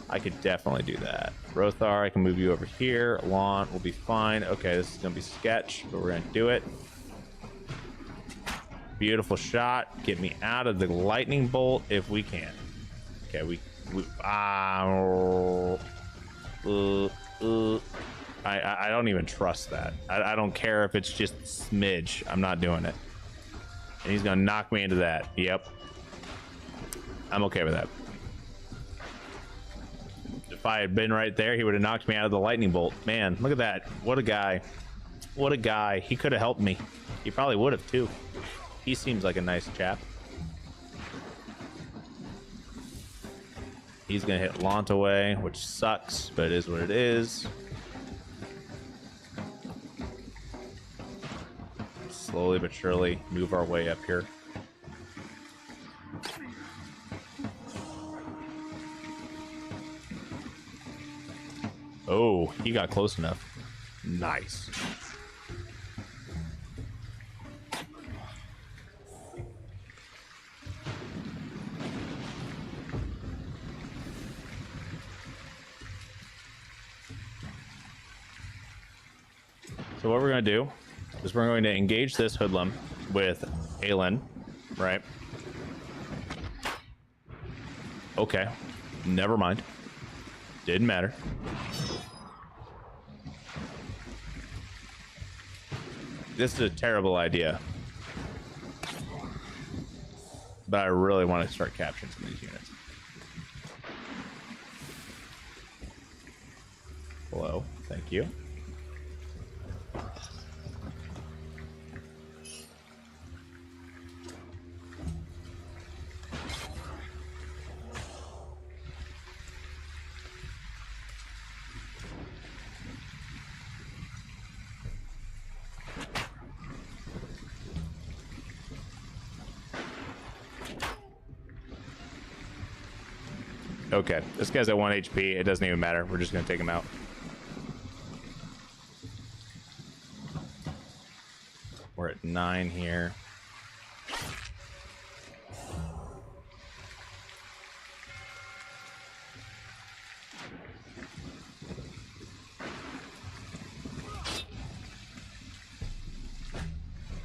I could definitely do that. Rothar, I can move you over here. Lawn will be fine. Okay, this is gonna be sketch, but we're gonna do it. Beautiful shot. Get me out of the lightning bolt if we can. Okay, I don't even trust that. I don't care if it's just a smidge. I'm not doing it. And he's gonna knock me into that. Yep. I'm okay with that. If I had been right there, he would have knocked me out of the lightning bolt. Man, look at that. What a guy. What a guy. He could have helped me. He probably would have too. He seems like a nice chap. He's gonna hit Lant away, which sucks, but it is what it is. Slowly but surely move our way up here. Oh, he got close enough. Nice. So what we're going to do is we're going to engage this hoodlum with Aelin, right? Okay, never mind. Didn't matter. This is a terrible idea. but I really want to start capturing some of these units. Hello, thank you. Okay, this guy's at 1 HP. It doesn't even matter. We're just gonna take him out. We're at 9 here.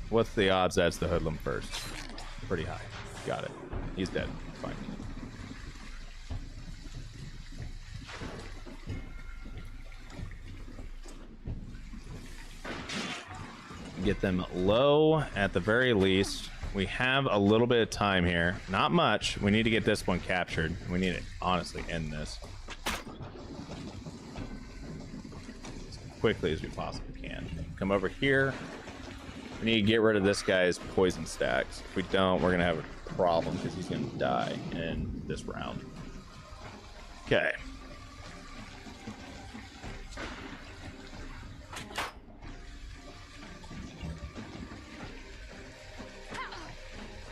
What's the odds that's the hoodlum first? Pretty high. Got it. He's dead. Fine. Get them low at the very least. We have a little bit of time here. Not much. We need to get this one captured. We need to honestly end this as quickly as we possibly can. Come over here. We need to get rid of this guy's poison stacks. If we don't, we're going to have a problem because he's going to die in this round. Okay.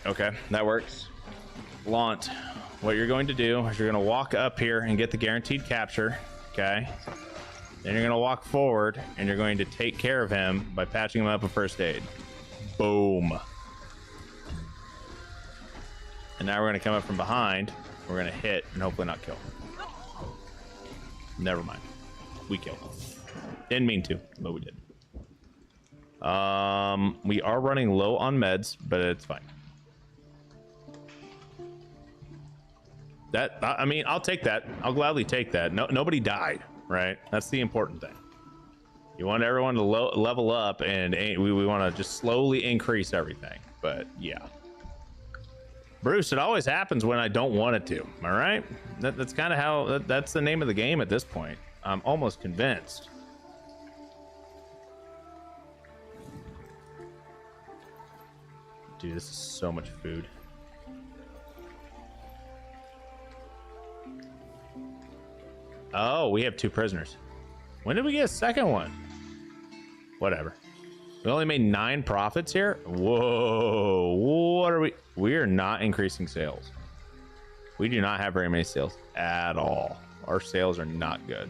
Okay, that works. Launt, what you're going to do is you're going to walk up here and get the guaranteed capture. Okay. Then you're going to walk forward and you're going to take care of him by patching him up with first aid. Boom. And now we're going to come up from behind. We're going to hit and hopefully not kill. Never mind. We killed him. Didn't mean to, but we did. We are running low on meds, but it's fine. That, I mean, I'll take that. I'll gladly take that. No, nobody died, right? That's the important thing. You want everyone to level up, and we want to just slowly increase everything. But yeah, Bruce, it always happens when I don't want it to. All right, that's kind of how. That's the name of the game at this point. I'm almost convinced. Dude, this is so much food. Oh, we have 2 prisoners. When did we get a second one? Whatever. We only made 9 profits here. Whoa, what are we? We are not increasing sales. We do not have very many sales at all. Our sales are not good.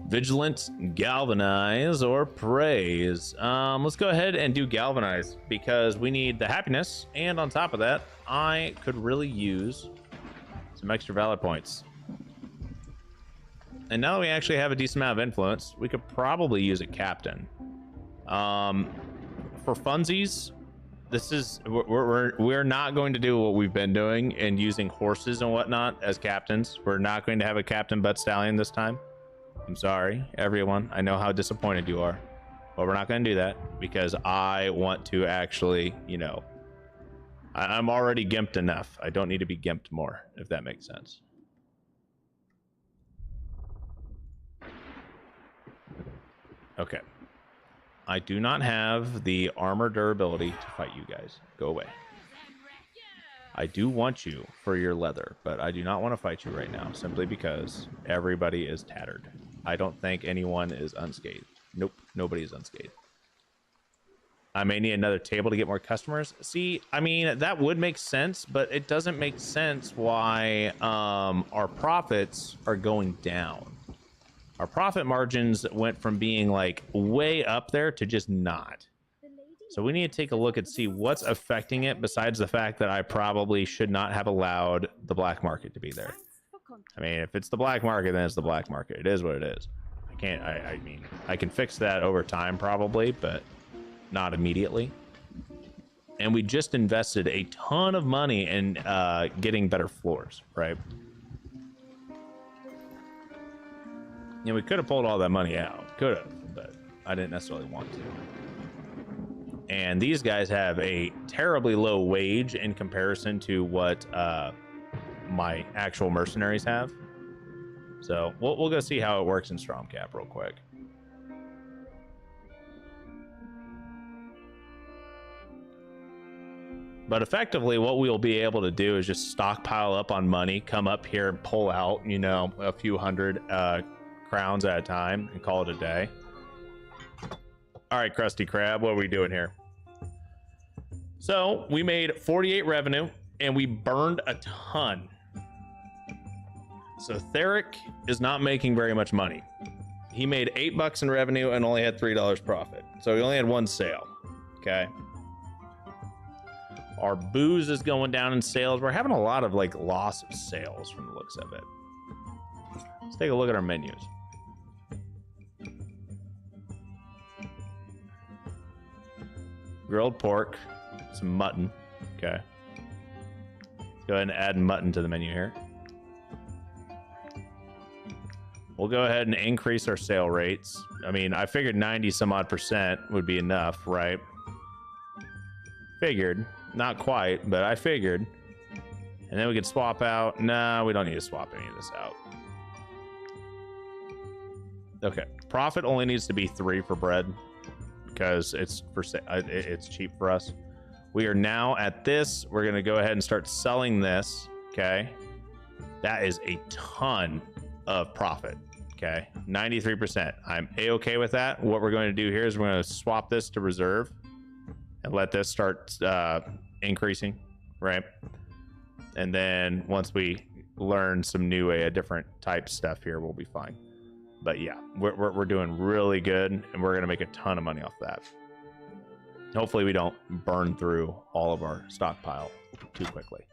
Vigilant, galvanize, or praise. Let's go ahead and do galvanize because we need the happiness, and on top of that, I could really use some extra valor points. And now that we actually have a decent amount of influence, we could probably use a captain. For funsies, this is we're not going to do what we've been doing and using horses and whatnot as captains. We're not going to have a captain butt stallion this time. I'm sorry, everyone. I know how disappointed you are, but we're not going to do that because I want to actually, you know, I'm already gimped enough. I don't need to be gimped more, if that makes sense. Okay. I do not have the armor durability to fight you guys. Go away. I do want you for your leather, but I do not want to fight you right now, simply because everybody is tattered. I don't think anyone is unscathed. Nope, nobody is unscathed. I may need another table to get more customers. See, I mean, that would make sense, but it doesn't make sense why our profits are going down. Our profit margins went from being like way up there to just not. So we need to take a look and see what's affecting it besides the fact that I probably should not have allowed the black market to be there. I mean, if it's the black market, then it's the black market. It is what it is. I mean, I can fix that over time probably, but not immediately. And we just invested a ton of money in getting better floors, right? And we could have pulled all that money out. Could have. I didn't necessarily want to. And these guys have a terribly low wage in comparison to what my actual mercenaries have. So we'll go see how it works in Stromcap real quick. But effectively, what we'll be able to do is just stockpile up on money, come up here and pull out, you know, a few hundred crowns at a time and call it a day. All right, Krusty Krab, what are we doing here? So we made 48 revenue and we burned a ton. So Theric is not making very much money. He made $8 in revenue and only had $3 profit. So he only had one sale. Okay. Our booze is going down in sales. We're having a lot of like loss of sales from the looks of it. Let's take a look at our menus. Grilled pork, some mutton. Okay. Let's go ahead and add mutton to the menu here. We'll go ahead and increase our sale rates. I mean, I figured 90 some odd percent would be enough, right? Figured. Not quite, but I figured. And then we could swap out. Nah, we don't need to swap any of this out. Okay. Profit only needs to be 3 for bread because it's cheap for us. We are now at this. We're going to go ahead and start selling this. Okay. That is a ton of profit. Okay. 93%. I'm A-okay with that. What we're going to do here is we're going to swap this to reserve and let this start increasing, right? And then once we learn some new different type stuff here, we'll be fine. But yeah, we're doing really good, and we're gonna make a ton of money off that. Hopefully we don't burn through all of our stockpile too quickly.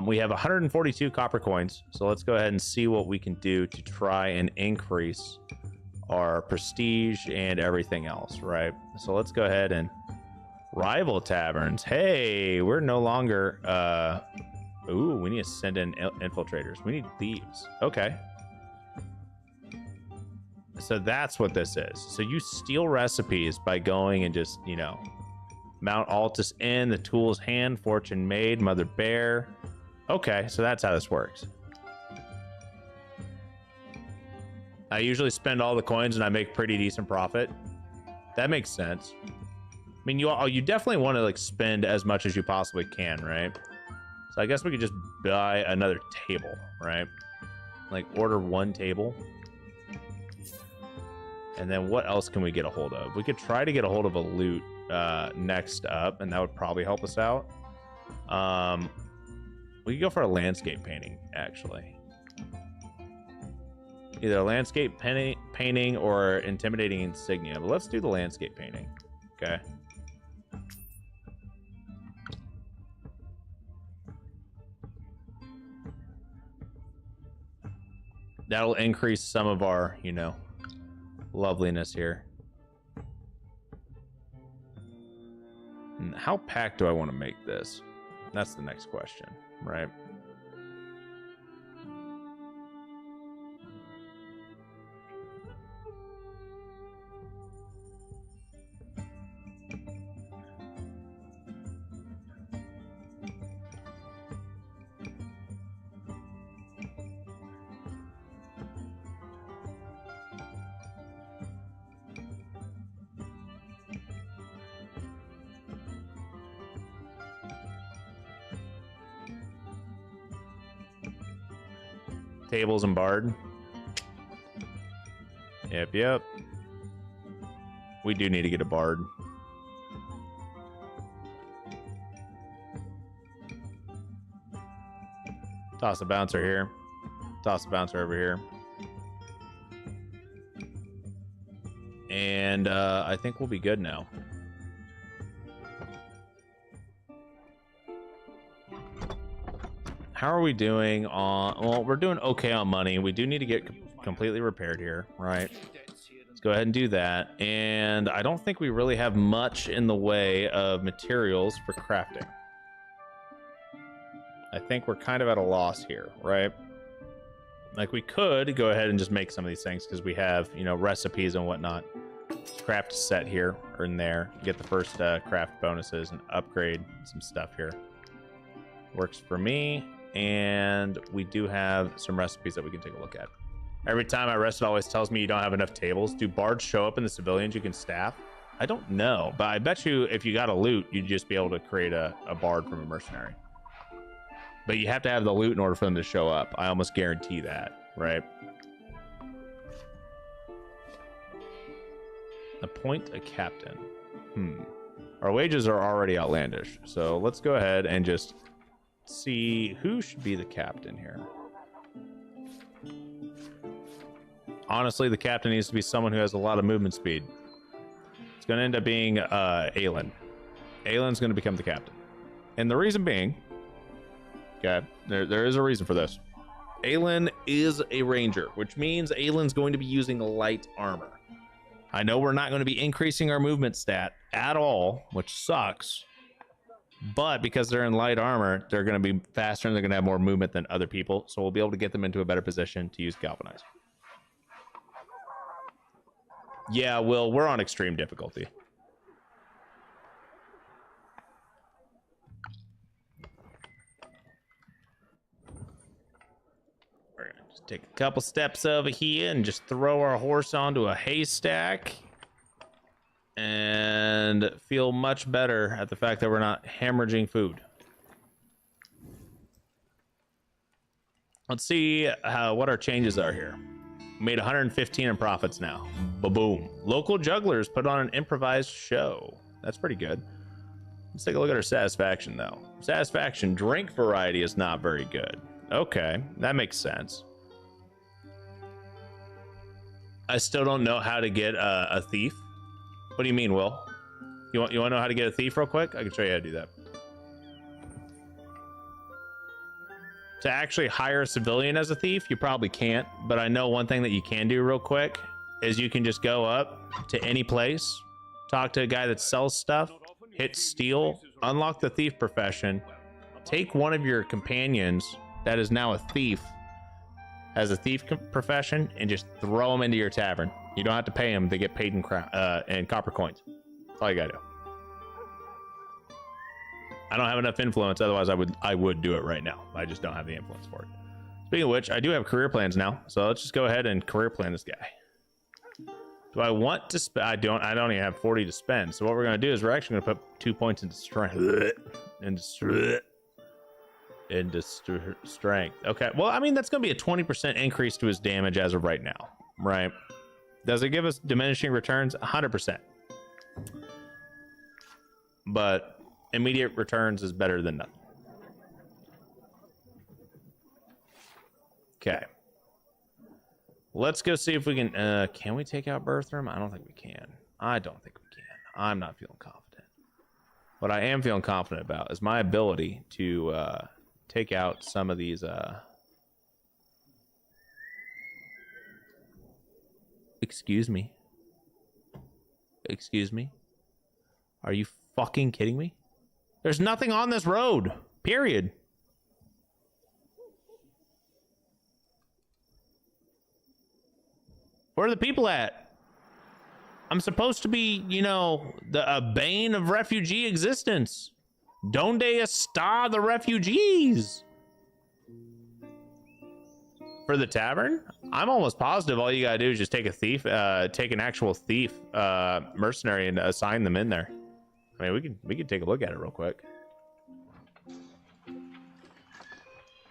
We have 142 copper coins, so let's go ahead and see what we can do to try and increase our prestige and everything else, right? So let's go ahead and rival taverns. Hey, we're no longer ooh, we need to send in infiltrators. We need thieves. Okay. So that's what this is. So you steal recipes by going and just, you know, Mount Altus Inn, the tools hand, fortune made, Mother Bear. Okay, so that's how this works. I usually spend all the coins and I make pretty decent profit. That makes sense. I mean, you definitely want to like spend as much as you possibly can, right? So I guess we could just buy another table, right? Like order 1 table. And then what else can we get a hold of? We could try to get a hold of a loot next up, and that would probably help us out. We could go for a landscape painting, actually. Either a landscape painting or intimidating insignia. But let's do the landscape painting. Okay. That'll increase some of our, you know, loveliness here. And how packed do I want to make this? That's the next question, right? Tables and bard. Yep. We do need to get a bard. Toss a bouncer here. Toss a bouncer over here. And I think we'll be good now. How are we doing on... Well, we're doing okay on money. We do need to get completely repaired here, right? Let's go ahead and do that. And I don't think we really have much in the way of materials for crafting. I think we're kind of at a loss here, right? Like, we could go ahead and just make some of these things because we have, you know, recipes and whatnot. craft a set here or in there. Get the first craft bonuses and upgrade some stuff here. Works for me. And we do have some recipes that we can take a look at. Every time I rest, it always tells me you don't have enough tables. Do bards show up in the civilians you can staff? I don't know, but I bet you if you got a loot, you'd just be able to create a bard from a mercenary. But you have to have the loot in order for them to show up. I almost guarantee that, right? Appoint a captain. Our wages are already outlandish, so let's go ahead and just see who should be the captain here. Honestly, the captain needs to be someone who has a lot of movement speed. It's going to end up being Aelin. Aelin's going to become the captain. And the reason being, okay, there is a reason for this. Aelin is a ranger, which means Aelin's going to be using light armor. I know we're not going to be increasing our movement stat at all, which sucks. But because they're in light armor, they're going to be faster and they're going to have more movement than other people. So we'll be able to get them into a better position to use Galvanize. Yeah, Will, we're on extreme difficulty. We're going to just take a couple steps over here and just throw our horse onto a haystack. And feel much better at the fact that we're not hemorrhaging food. Let's see what our changes are here. Made 115 in profits now. Ba-boom. Local jugglers put on an improvised show. That's pretty good. Let's take a look at our satisfaction, though. Satisfaction drink variety is not very good. Okay, that makes sense. I still don't know how to get a thief. What do you mean, Will? You want to know how to get a thief real quick? I can show you how to do that. To actually hire a civilian as a thief, you probably can't. But I know one thing that you can do real quick is you can just go up to any place, talk to a guy that sells stuff, hit steal, unlock the thief profession, take one of your companions that is now a thief as a thief profession, and just throw them into your tavern. You don't have to pay them; they get paid in copper coins. That's all you gotta do. I don't have enough influence, otherwise I would do it right now. I just don't have the influence for it. Speaking of which, I do have career plans now, so let's just go ahead and career plan this guy. Do I want to spend? I don't even have 40 to spend. So what we're gonna do is we're actually gonna put 2 points into strength. Into strength. Okay. Well, I mean that's gonna be a 20% increase to his damage as of right now, right? Does it give us diminishing returns? 100%. But immediate returns is better than nothing. Okay. Let's go see if we can we take out Bertram? I don't think we can. I don't think we can. I'm not feeling confident. What I am feeling confident about is my ability to take out some of these Excuse me. Excuse me. Are you fucking kidding me? There's nothing on this road. Period. Where are the people at? I'm supposed to be, you know, a bane of refugee existence. Donde está the refugees? For the tavern? I'm almost positive all you gotta do is just take a thief, take an actual thief, mercenary, and assign them in there. I mean, we can take a look at it real quick.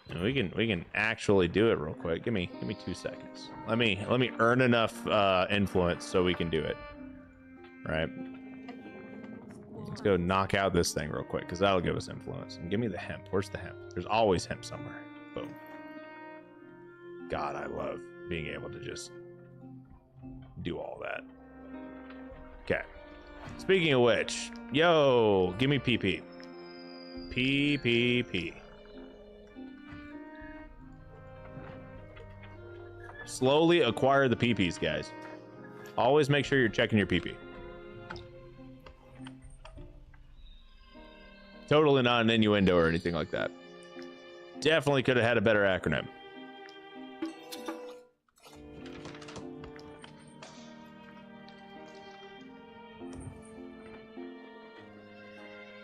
And we can actually do it real quick. Give me 2 seconds. Let me earn enough influence so we can do it. Right. Let's go knock out this thing real quick because that'll give us influence. And give me the hemp. Where's the hemp? There's always hemp somewhere. Boom. God, I love being able to just do all that. Okay. Speaking of which, yo, give me PP. PPP. Slowly acquire the PPs, guys. Always make sure you're checking your PP. Totally not an innuendo or anything like that. Definitely could have had a better acronym.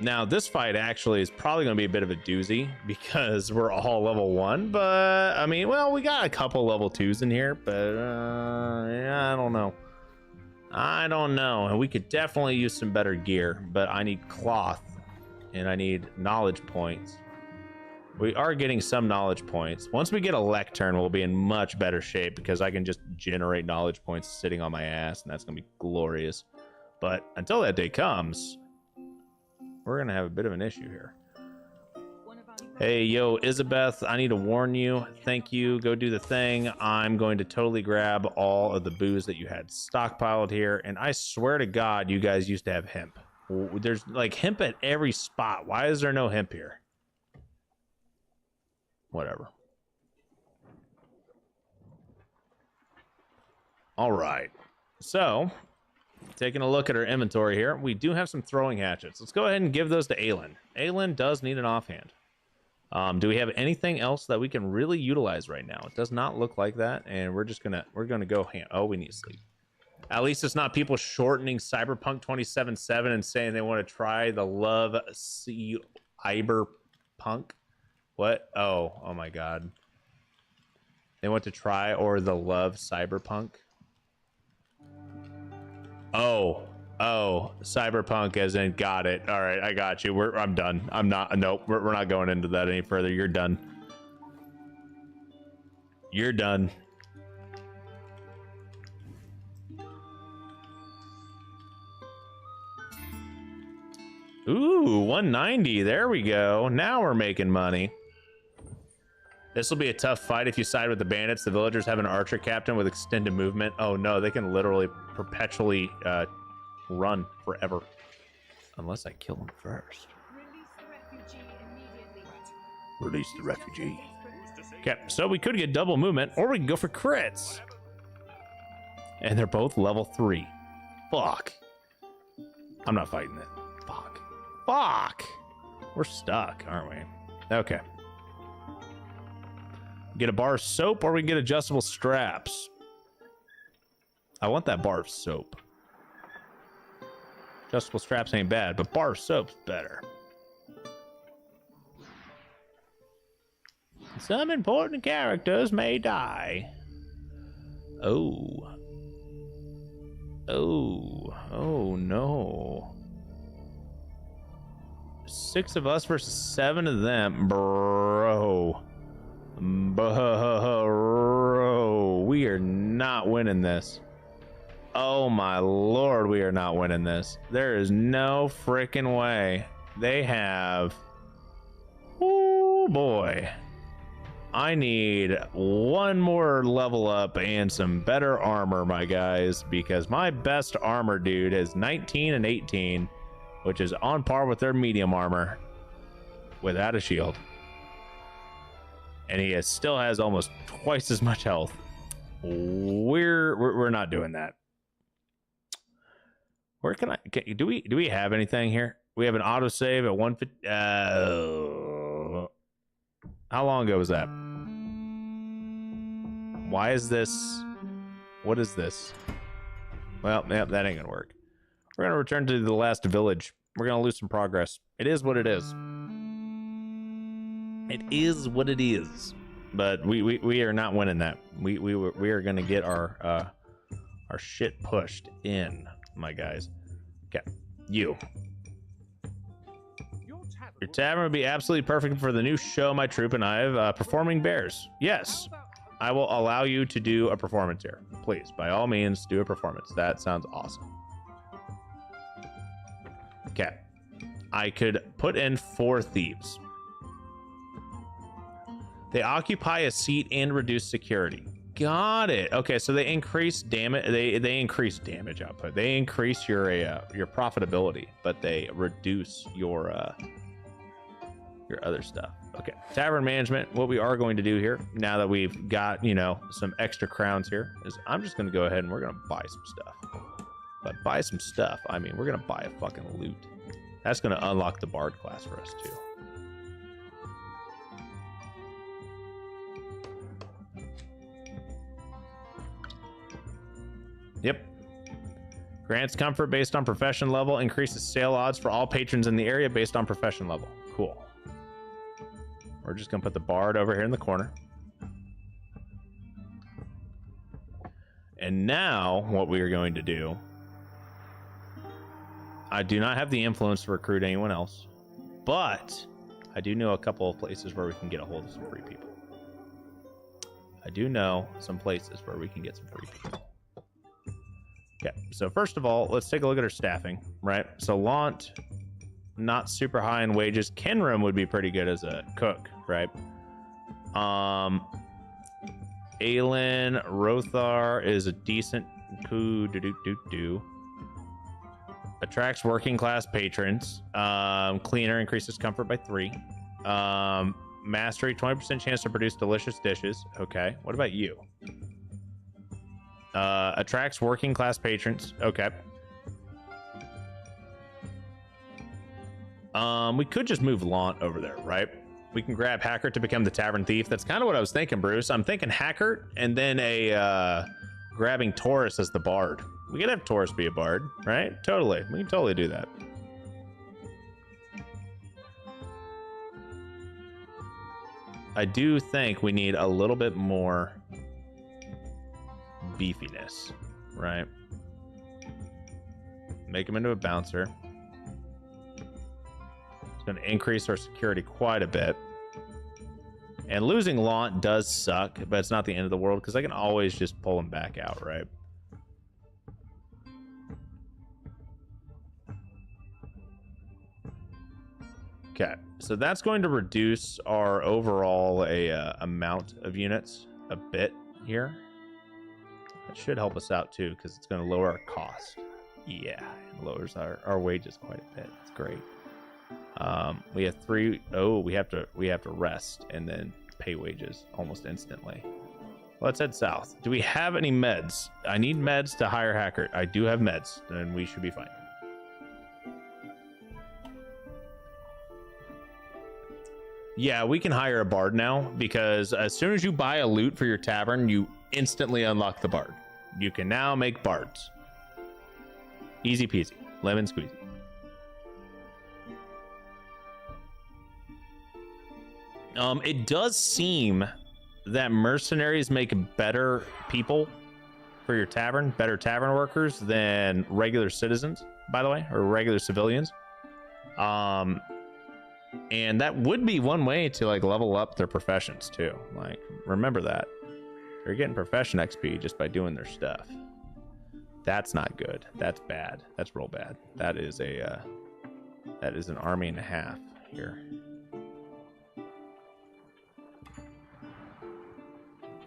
Now, this fight actually is probably going to be a bit of a doozy because we're all level 1, but I mean, well, we got a couple level 2s in here, but yeah, I don't know. I don't know. And we could definitely use some better gear, but I need cloth and I need knowledge points. We are getting some knowledge points. Once we get a lectern, we'll be in much better shape because I can just generate knowledge points sitting on my ass, and that's going to be glorious. But until that day comes, we're going to have a bit of an issue here. Hey, yo, Isabeth, I need to warn you. Thank you. Go do the thing. I'm going to totally grab all of the booze that you had stockpiled here. And I swear to God, you guys used to have hemp. There's like hemp at every spot. Why is there no hemp here? Whatever. All right. So, taking a look at our inventory here, we do have some throwing hatchets. Let's go ahead and give those to Aelin. Aelin does need an offhand. Do we have anything else that we can really utilize right now? It does not look like that, and we're gonna go hand. Oh, we need sleep. At least it's not people shortening Cyberpunk 2077 and saying they want to try the Love Cyberpunk. What? Oh my God. They want to try or the Love Cyberpunk. Oh, Cyberpunk as in got it. All right, I got you. I'm done. I'm not. Nope, we're not going into that any further. You're done. You're done. Ooh, 190. There we go. Now we're making money. This will be a tough fight if you side with the bandits. The villagers have an archer captain with extended movement. Oh no, they can literally perpetually run forever. Unless I kill them first. Release the refugee. Okay, so we could get double movement, or we can go for crits. And they're both level 3. Fuck. I'm not fighting it. Fuck. We're stuck, aren't we? Okay. Get a bar of soap, or we can get adjustable straps. I want that bar of soap. Adjustable straps ain't bad, but bar of soap's better. Some important characters may die. Oh no. 6 of us versus 7 of them, bro. We are not winning this. Oh my lord, we are not winning this. There is no freaking way. They have... Oh boy. I need one more level up and some better armor, my guys, because my best armor dude is 19 and 18, which is on par with their medium armor without a shield. And he still has almost twice as much health. We're not doing that. Where can I do we have anything here? We have an autosave at 150. How long ago was that? Why is this? What is this? Well, yeah, that ain't gonna work. We're gonna return to the last village. We're gonna lose some progress. It is what it is. It is what it is. But we are not winning that. We are gonna get our shit pushed in, my guys. Okay, your tavern would be absolutely perfect for the new show my troop and I have, performing bears. Yes, I will allow you to do a performance here. Please, by all means, do a performance. That sounds awesome. Okay, I could put in 4 thieves. They occupy a seat and reduce security. Got it. Okay, so they increase damage. They increase damage output. They increase your profitability, but they reduce your other stuff. Okay, tavern management. What we are going to do here, now that we've got, you know, some extra crowns here, is I'm just going to go ahead and we're going to buy some stuff. But buy some stuff, I mean, we're going to buy a fucking loot. That's going to unlock the bard class for us too. Yep. Grants comfort based on profession level. Increases sale odds for all patrons in the area based on profession level. Cool. We're just gonna put the bard over here in the corner. And now what we are going to do, I do not have the influence to recruit anyone else, but I do know a couple of places where we can get a hold of some free people. I do know some places where we can get some free people. Okay, so first of all, let's take a look at our staffing, right? So Lant, not super high in wages. Kenrim would be pretty good as a cook, right? Aelin Rothar is a decent attracts working class patrons. Cleaner increases comfort by 3. Mastery, 20% chance to produce delicious dishes. Okay, what about you? Attracts working class patrons. Okay. We could just move Lant over there, right? We can grab Hacker to become the Tavern Thief. That's kind of what I was thinking, Bruce. I'm thinking Hacker and then grabbing Taurus as the Bard. We could have Taurus be a Bard, right? Totally. We can totally do that. I do think we need a little bit more beefiness, right? Make him into a bouncer. It's going to increase our security quite a bit. And losing Lant does suck, but it's not the end of the world because I can always just pull him back out, right? Okay, so that's going to reduce our overall amount of units a bit here. That should help us out too because it's going to lower our cost. Yeah, it lowers our wages quite a bit. It's great. We have 3. Oh, we have to rest and then pay wages almost instantly. Let's head south. Do we have any meds? I need meds to hire Hacker. I do have meds, and we should be fine. Yeah, we can hire a bard now because as soon as you buy a loot for your tavern, you instantly unlock the bard. You can now make bards. Easy peasy, lemon squeezy. It does seem that mercenaries make better people for your tavern, better tavern workers than regular citizens, by the way, or regular civilians. And that would be one way to like level up their professions too. Like, remember that. They're getting profession XP just by doing their stuff. That's not good. That's bad. That's real bad. That is an army and a half here.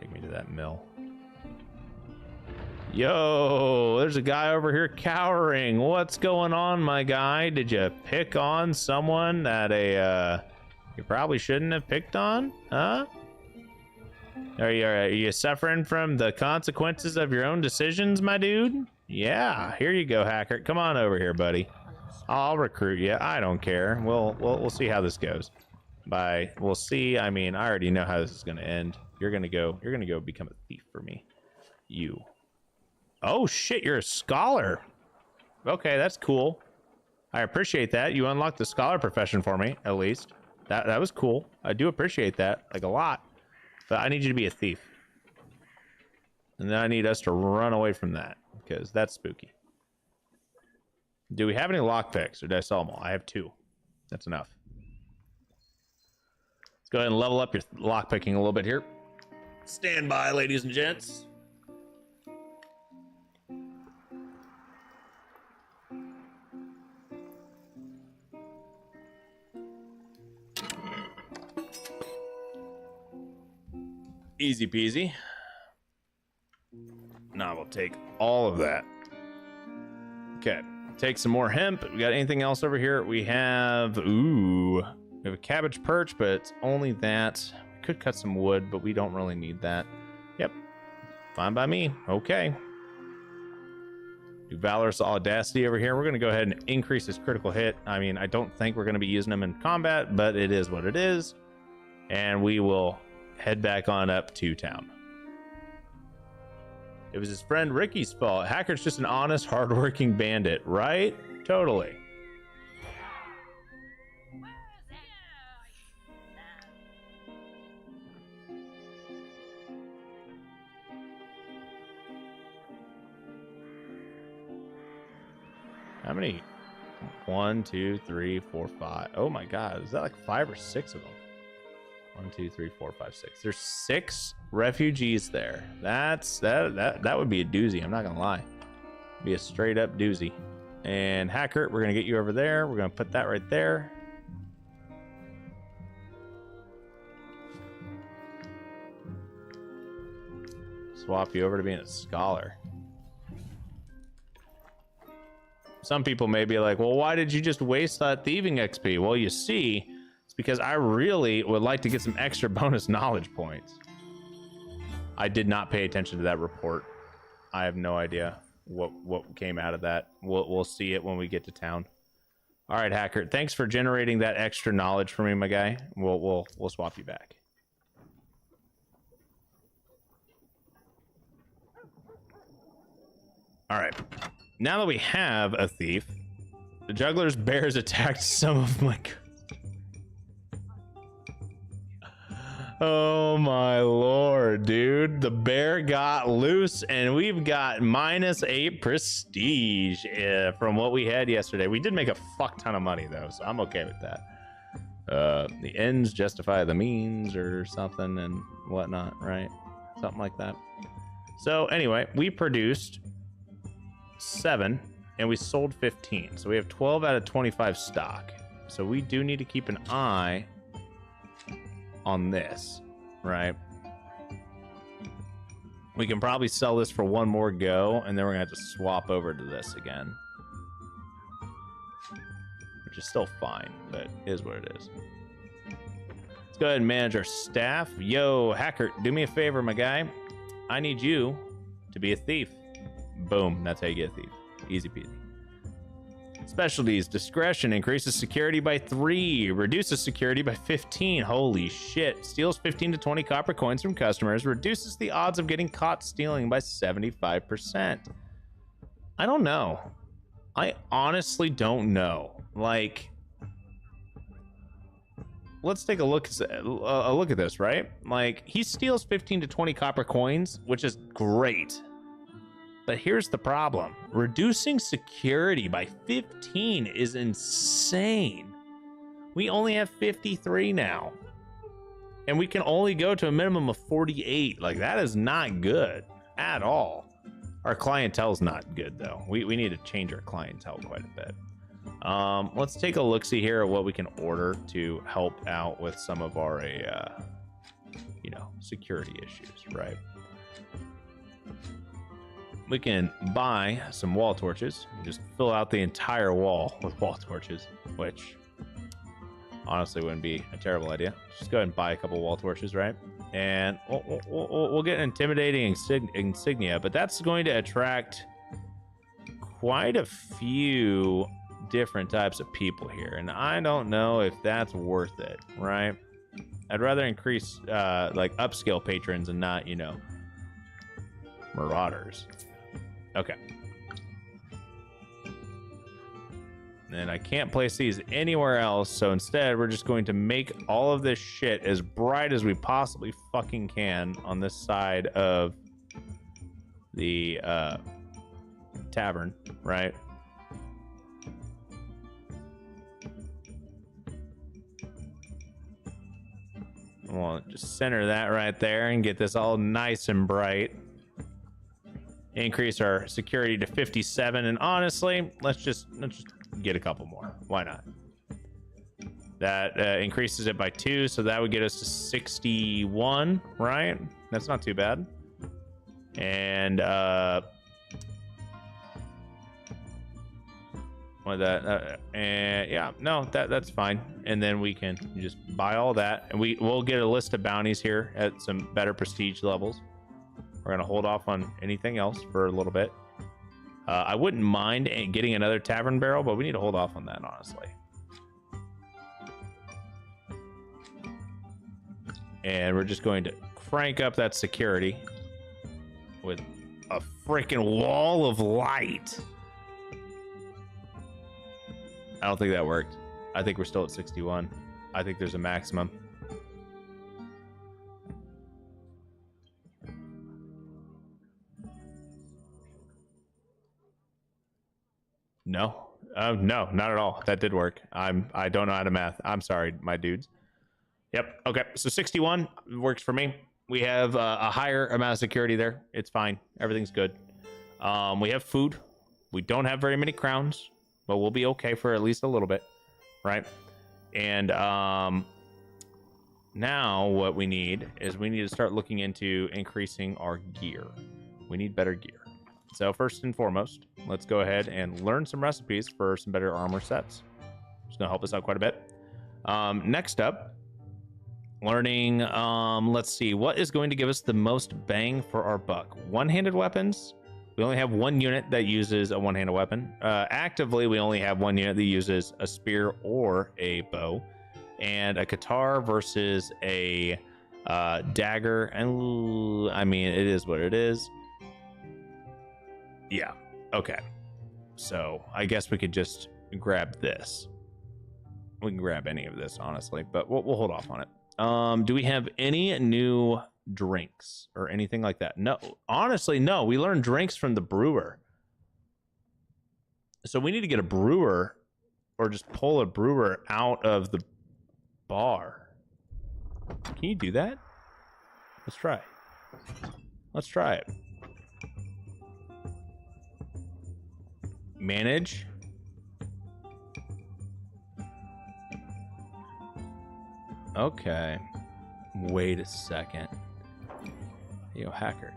Take me to that mill. Yo, there's a guy over here cowering. What's going on, my guy? Did you pick on someone that you probably shouldn't have picked on? Huh? Are you suffering from the consequences of your own decisions, my dude? Yeah, here you go, Hacker. Come on over here, buddy. I'll recruit you. I don't care. We'll see how this goes. We'll see. I mean, I already know how this is gonna end. You're gonna go become a thief for me. You. Oh shit, you're a scholar. Okay, that's cool. I appreciate that. You unlocked the scholar profession for me, at least. That was cool. I do appreciate that, like a lot. But I need you to be a thief. And then I need us to run away from that, because that's spooky. Do we have any lockpicks, or did I sell them all? I have 2. That's enough. Let's go ahead and level up your lockpicking a little bit here. Stand by, ladies and gents. Easy peasy. Now we'll take all of that. Okay, take some more hemp. We got anything else over here? We have we have a cabbage perch, but it's only that. We could cut some wood, but we don't really need that. Yep, fine by me. Okay. Do Valorous Audacity over here. We're gonna go ahead and increase his critical hit. I mean, I don't think we're gonna be using him in combat, but it is what it is. And we will head back on up to town. It was his friend Ricky's fault. Hacker's just an honest, hardworking bandit, right? Totally. How many? 1, 2, 3, 4, 5. Oh my god, is that like 5 or 6 of them? 1, 2, 3, 4, 5, 6. There's 6 refugees there. That would be a doozy. I'm not gonna lie. Be a straight up doozy. And Hacker, we're gonna get you over there. We're gonna put that right there. Swap you over to being a scholar. Some people may be like, well, why did you just waste that thieving XP? Well, you see, it's because I really would like to get some extra bonus knowledge points. I did not pay attention to that report. I have no idea what came out of that. We'll see it when we get to town. All right, Hacker, thanks for generating that extra knowledge for me, my guy. We'll swap you back. All right. Now that we have a thief, the juggler's bears attacked some of my... Oh my lord, dude. The bear got loose and we've got -8 prestige from what we had yesterday. We did make a fuck ton of money though, so I'm okay with that. The ends justify the means or something and whatnot, right? Something like that. So anyway, we produced 7 and we sold 15, so we have 12 out of 25 stock. So we do need to keep an eye on this, right? We can probably sell this for one more go and then we're gonna have to swap over to this again, which is still fine, but is what it is. Let's go ahead and manage our staff. Yo, Hacker, do me a favor, my guy. I need you to be a thief. Boom, that's how you get a thief. Easy peasy. Specialties: discretion increases security by 3, reduces security by 15. Holy shit. Steals 15 to 20 copper coins from customers, reduces the odds of getting caught stealing by 75%. I don't know. I honestly don't know. Like, let's take a look at this, right? Like, he steals 15 to 20 copper coins, which is great. But here's the problem. Reducing security by 15 is insane. We only have 53 now. And we can only go to a minimum of 48. Like, that is not good at all. Our clientele's not good, though. We need to change our clientele quite a bit. Let's take a look-see here at what we can order to help out with some of our, security issues, right? We can buy some wall torches. Just fill out the entire wall with wall torches, which honestly wouldn't be a terrible idea. Just go ahead and buy a couple wall torches, right? And we'll get an intimidating insignia, but that's going to attract quite a few different types of people here, and I don't know if that's worth it, right? I'd rather increase like upscale patrons and not, marauders. Okay. And I can't place these anywhere else, so instead we're just going to make all of this shit as bright as we possibly fucking can on this side of the tavern, right? We'll just center that right there and get this all nice and bright. Increase our security to 57, and honestly, let's just get a couple more. Why not? That increases it by 2, so that would get us to 61, right? That's not too bad. And with that, and yeah, no, that's fine. And then we can just buy all that, and we'll get a list of bounties here at some better prestige levels. We're gonna hold off on anything else for a little bit. I wouldn't mind getting another tavern barrel, but we need to hold off on that, honestly. And we're just going to crank up that security with a freaking wall of light. I don't think that worked. I think we're still at 61. I think there's a maximum. No, no, not at all. That did work. I don't know how to math. I'm sorry, my dudes. Yep. Okay. So 61 works for me. We have a higher amount of security there. It's fine. Everything's good. We have food. We don't have very many crowns, but we'll be okay for at least a little bit, right? And now what we need is we need to start looking into increasing our gear. We need better gear. So first and foremost, let's go ahead and learn some recipes for some better armor sets. It's gonna help us out quite a bit. Next up, learning, let's see, what is going to give us the most bang for our buck? One-handed weapons. We only have one unit that uses a one-handed weapon. Actively, we only have one unit that uses a spear or a bow. And a Qatar versus a dagger. And I mean, it is what it is. Yeah, okay. So I guess we could just grab this. We can grab any of this, honestly, but we'll hold off on it. Do we have any new drinks or anything like that? No, honestly, no. We learned drinks from the brewer. So we need to get a brewer or just pull a brewer out of the bar. Can you do that? Let's try. Let's try it. Manage. Okay. Wait a second. Yo, hacker.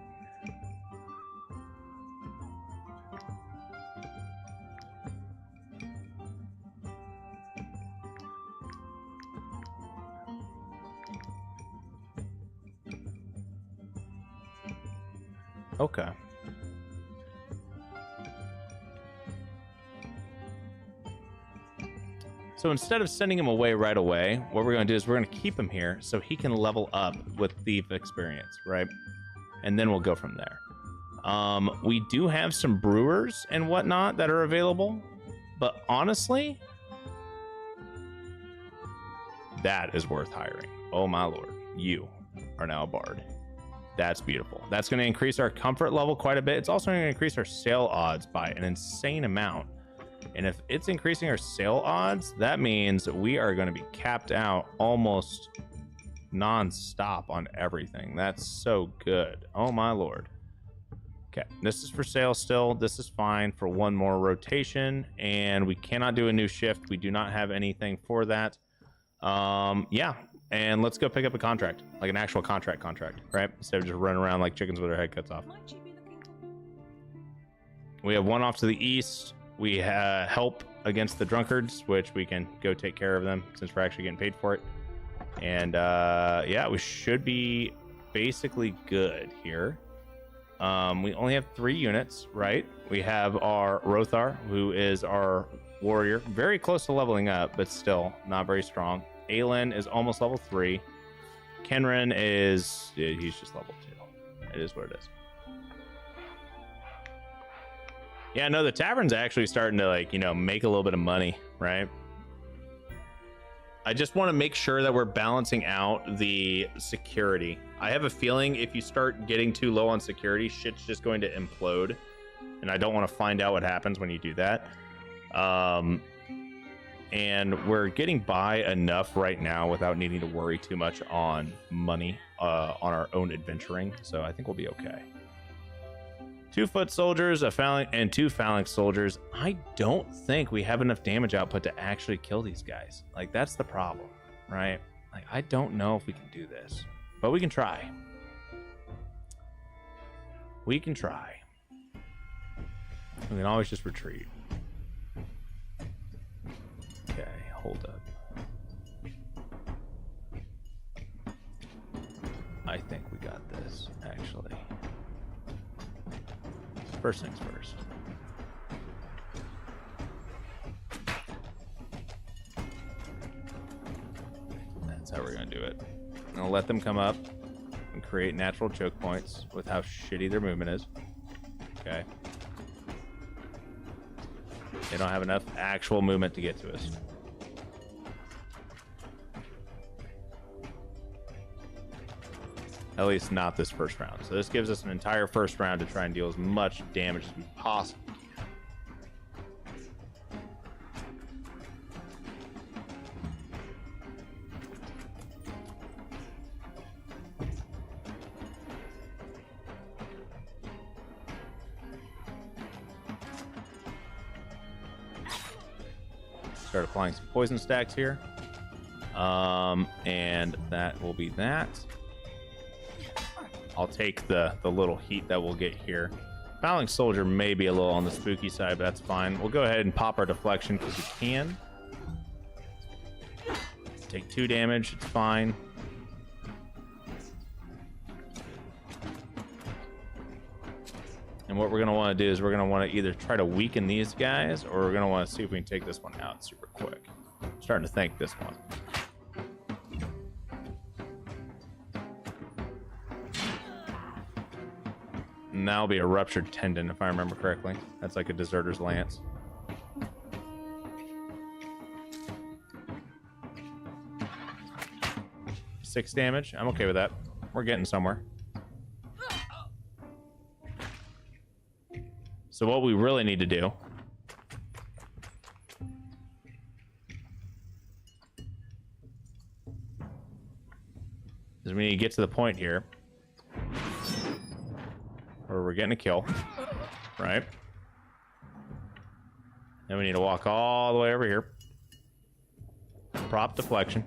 Okay. So instead of sending him away right away, what we're going to do is we're going to keep him here so he can level up with thief experience, right? And then we'll go from there. We do have some brewers and whatnot that are available, but honestly, that is worth hiring. Oh my lord, you are now a bard. That's beautiful. That's going to increase our comfort level quite a bit. It's also going to increase our sale odds by an insane amount. And if it's increasing our sale odds, that means we are going to be capped out almost non-stop on everything. That's so good. Oh my lord. Okay, this is for sale still. This is fine for one more rotation, and we cannot do a new shift. We do not have anything for that. Yeah, and let's go pick up a contract, like an actual contract, right? Instead of just running around like chickens with their head cuts off. We have one off to the east. We help against the drunkards, which we can go take care of them since we're actually getting paid for it. And yeah, we should be basically good here. We only have 3 units, right? We have our Rothar, who is our warrior, very close to leveling up, but still not very strong. Aelin is almost level 3. Kenren is, he's just level 2. It is what it is. Yeah, no, the tavern's actually starting to, like, you know, make a little bit of money, right? I just want to make sure that we're balancing out the security. I have a feeling if you start getting too low on security, shit's just going to implode. And I don't want to find out what happens when you do that. And we're getting by enough right now without needing to worry too much on money on our own adventuring. So I think we'll be okay. 2 foot soldiers, a phalanx, and 2 phalanx soldiers. I don't think we have enough damage output to actually kill these guys. Like, that's the problem, right? Like, I don't know if we can do this, but we can try. We can try. We can always just retreat. Okay, hold up. I think we got this, actually. First things first. That's how we're going to do it. I'll let them come up and create natural choke points with how shitty their movement is. Okay. They don't have enough actual movement to get to us. At least not this first round. So this gives us an entire first round to try and deal as much damage as we possibly can. Start applying some poison stacks here. And that will be that. I'll take the little heat that we'll get here. Fouling Soldier may be a little on the spooky side, but that's fine. We'll go ahead and pop our deflection because we can. Take 2 damage, it's fine. And what we're going to want to do is we're going to want to either try to weaken these guys, or we're going to want to see if we can take this one out super quick. I'm starting to think this one. And that'll be a ruptured tendon, if I remember correctly. That's like a deserter's lance. Six damage. I'm okay with that. We're getting somewhere. So what we really need to do is we need to get to the point here where we're getting a kill, right? Then we need to walk all the way over here. Prop deflection.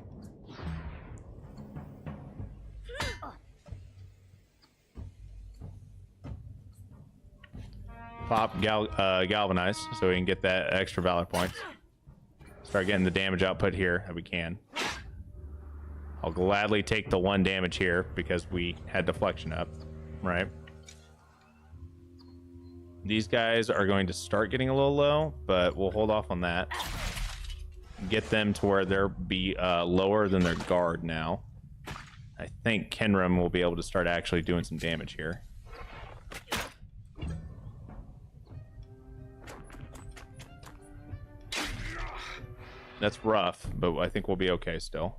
Pop galvanize so we can get that extra valor points. Start getting the damage output here that we can. I'll gladly take the 1 damage here because we had deflection up, right? These guys are going to start getting a little low, but we'll hold off on that. Get them to where they'll be lower than their guard now. I think Kenrim will be able to start actually doing some damage here. That's rough, but I think we'll be okay still.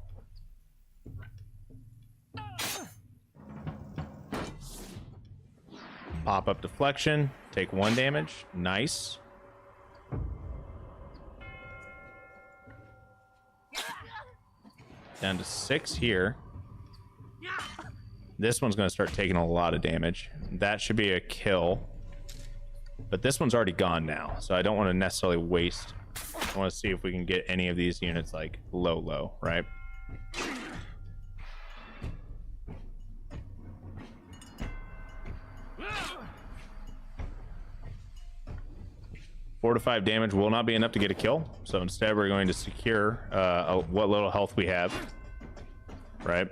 Pop up deflection, take 1 damage. Nice. Down to 6 here. This one's going to start taking a lot of damage. That should be a kill. But this one's already gone now, so I don't want to necessarily waste. I want to see if we can get any of these units like low, right? 4 to 5 damage will not be enough to get a kill. So instead, we're going to secure what little health we have. Right?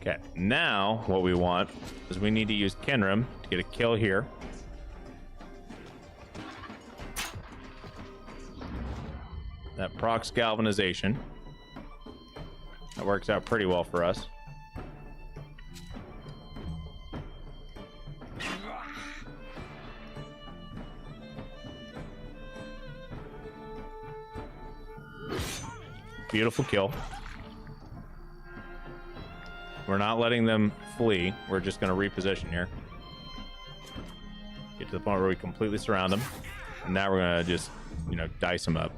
Okay. Now, what we want is we need to use Kenrim to get a kill here. That procs galvanization. That works out pretty well for us. Beautiful kill. We're not letting them flee. We're just going to reposition here. Get to the point where we completely surround them. And now we're going to just, you know, dice them up.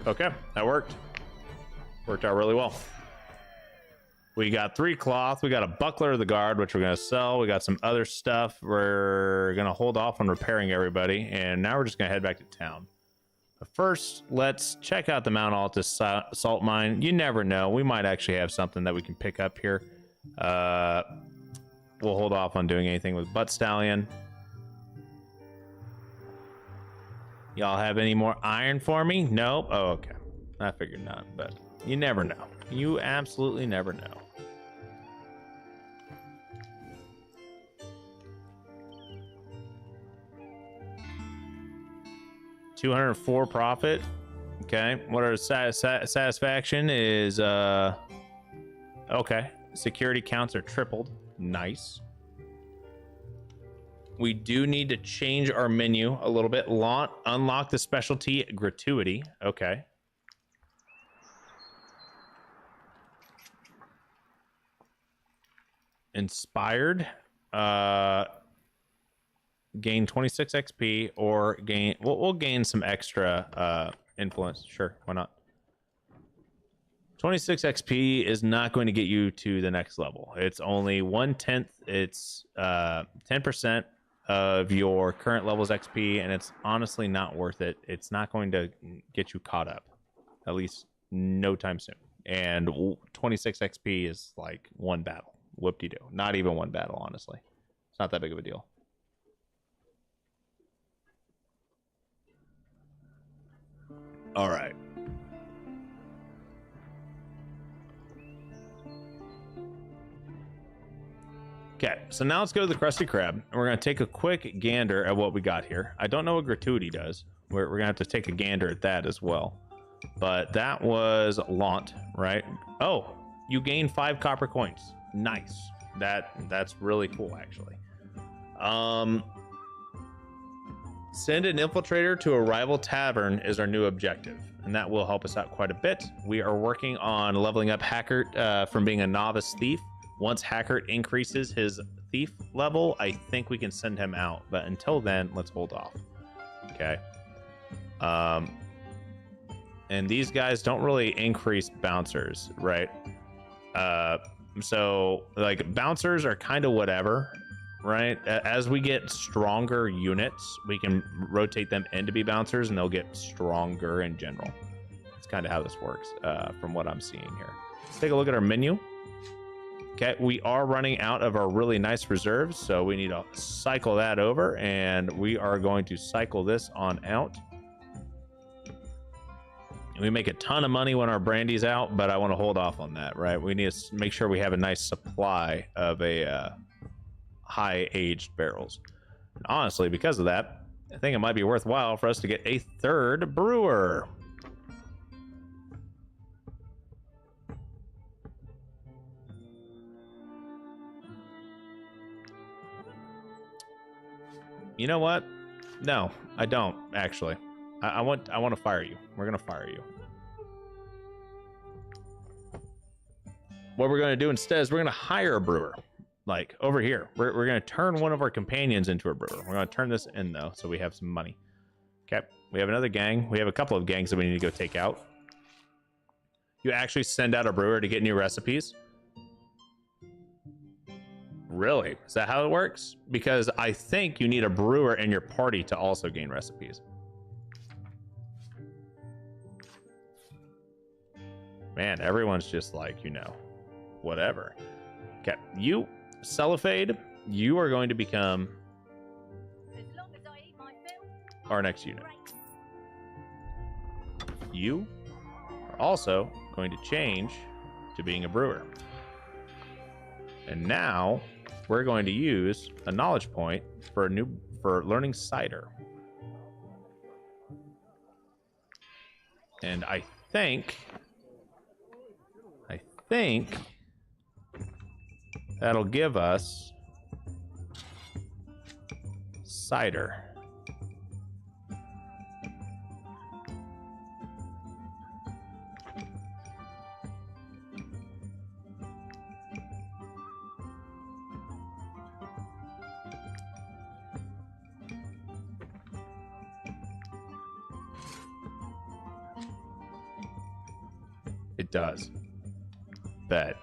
Okay, that worked. Worked out really well. We got 3 cloth. We got a buckler of the guard, which we're going to sell. We got some other stuff. We're going to hold off on repairing everybody. And now we're just going to head back to town. But first, let's check out the Mount Altus salt mine. You never know. We might actually have something that we can pick up here. We'll hold off on doing anything with Butt Stallion. Y'all have any more iron for me? Nope. Oh, okay. I figured not, but you never know. You absolutely never know. $204 profit. Okay, what our satisfaction is, okay. Security counts are tripled. Nice. We do need to change our menu a little bit. Unlock the specialty gratuity. Okay. Inspired. Gain 26 XP or gain. We'll gain some extra influence. Sure, why not? 26 XP is not going to get you to the next level. It's only 1/10. It's 10% of your current level's XP, and it's honestly not worth it. It's not going to get you caught up, at least no time soon. And 26 XP is like one battle. Whoop-de-doo. Not even one battle, honestly. It's not that big of a deal. All right. Okay, so now let's go to the Krusty Krab, and we're going to take a quick gander at what we got here. I don't know what gratuity does. We're going to have to take a gander at that as well. But that was Launt, right? Oh, you gain 5 copper coins. Nice. That's really cool, actually. Send an infiltrator to a rival tavern is our new objective, and that will help us out quite a bit. We are working on leveling up Hackert from being a novice thief. Once Hackert increases his thief level, I think we can send him out. But until then, let's hold off. Okay. And these guys don't really increase bouncers, right? So, like, bouncers are kind of whatever, right? As we get stronger units, we can rotate them into be bouncers, and they'll get stronger in general. That's kind of how this works, from what I'm seeing here. Let's take a look at our menu. Okay, we are running out of our really nice reserves, so we need to cycle that over, and we are going to cycle this on out. We make a ton of money when our brandy's out, but I want to hold off on that, right? We need to make sure we have a nice supply of a high-aged barrels. And honestly, because of that, I think it might be worthwhile for us to get a 3rd brewer. You know what? No, I don't actually. I want to fire you. We're gonna fire you. What we're gonna do instead is we're gonna hire a brewer, like over here. We're gonna turn one of our companions into a brewer. We're gonna turn this in though, so we have some money. Okay, we have another gang. We have a couple of gangs that we need to go take out. You actually send out a brewer to get new recipes. Really? Is that how it works? Because I think you need a brewer in your party to also gain recipes. Man, everyone's just like, you know, whatever. Okay, you, Cellophade, you are going to become our next unit. You are also going to change to being a brewer. And now we're going to use a knowledge point for learning cider. And I think that'll give us cider. It does. Bet.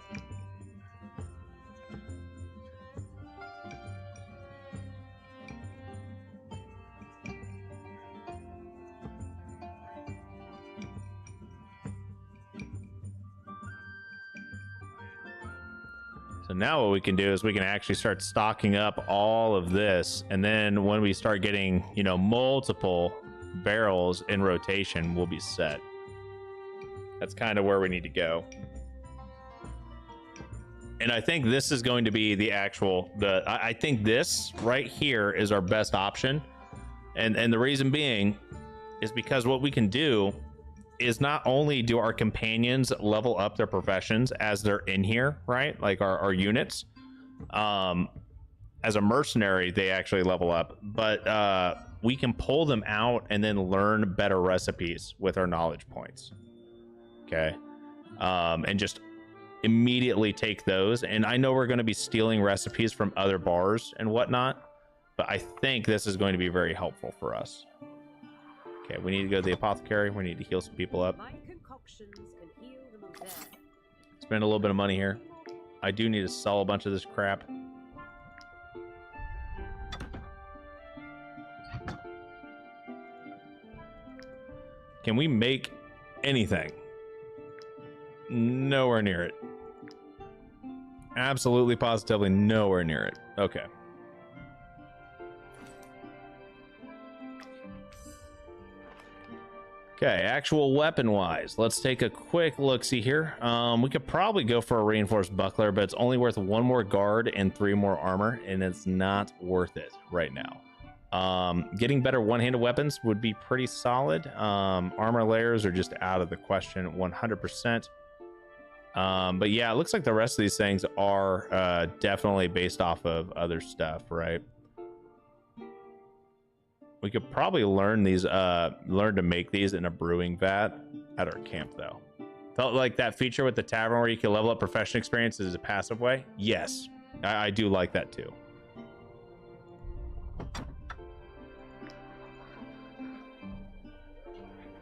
So now what we can do is we can actually start stocking up all of this, and then when we start getting, you know, multiple barrels in rotation, we'll be set. That's kind of where we need to go. And I think this is going to be the actual, I think this right here is our best option. And the reason being is because what we can do is not only do our companions level up their professions as they're in here, right? Like our units. As a mercenary, they actually level up, but we can pull them out and then learn better recipes with our knowledge points. Okay. And just immediately take those. And I know we're going to be stealing recipes from other bars and whatnot, but I think this is going to be very helpful for us. Okay, we need to go to the apothecary. We need to heal some people up. My concoctions can heal them of their. Spend a little bit of money here. I do need to sell a bunch of this crap. Can we make anything? Nowhere near it. Absolutely, positively nowhere near it. Okay. Okay, actual weapon-wise, let's take a quick look-see here. We could probably go for a reinforced buckler, but it's only worth 1 more guard and 3 more armor, and it's not worth it right now. Getting better one-handed weapons would be pretty solid. Armor layers are just out of the question 100%. But yeah, it looks like the rest of these things are definitely based off of other stuff, right? We could probably learn to make these in a brewing vat at our camp, though. Felt like that feature with the tavern where you can level up profession experience as a passive way. Yes, I do like that too.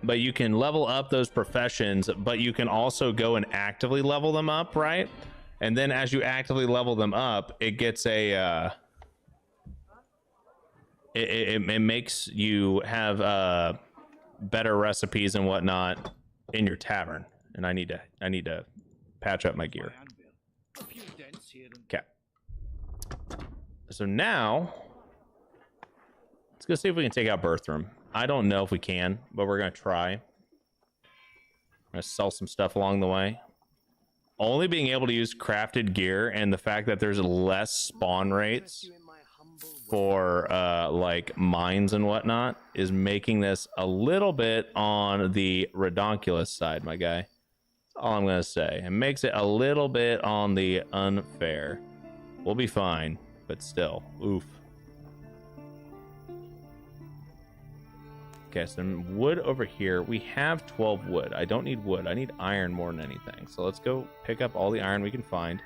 But you can level up those professions, but you can also go and actively level them up, right? And then as you actively level them up, it gets a it makes you have better recipes and whatnot in your tavern. And I need to patch up my gear. Okay. So now let's go see if we can take out Birthroom. I don't know if we can, but we're gonna try. I'm gonna sell some stuff along the way. Only being able to use crafted gear and the fact that there's less spawn rates for like mines and whatnot is making this a little bit on the redonkulous side, my guy. That's all I'm gonna say. It makes it a little bit on the unfair. We'll be fine, but still, oof. Okay, some wood over here. We have 12 wood. I don't need wood. I need iron more than anything. So let's go pick up all the iron we can find.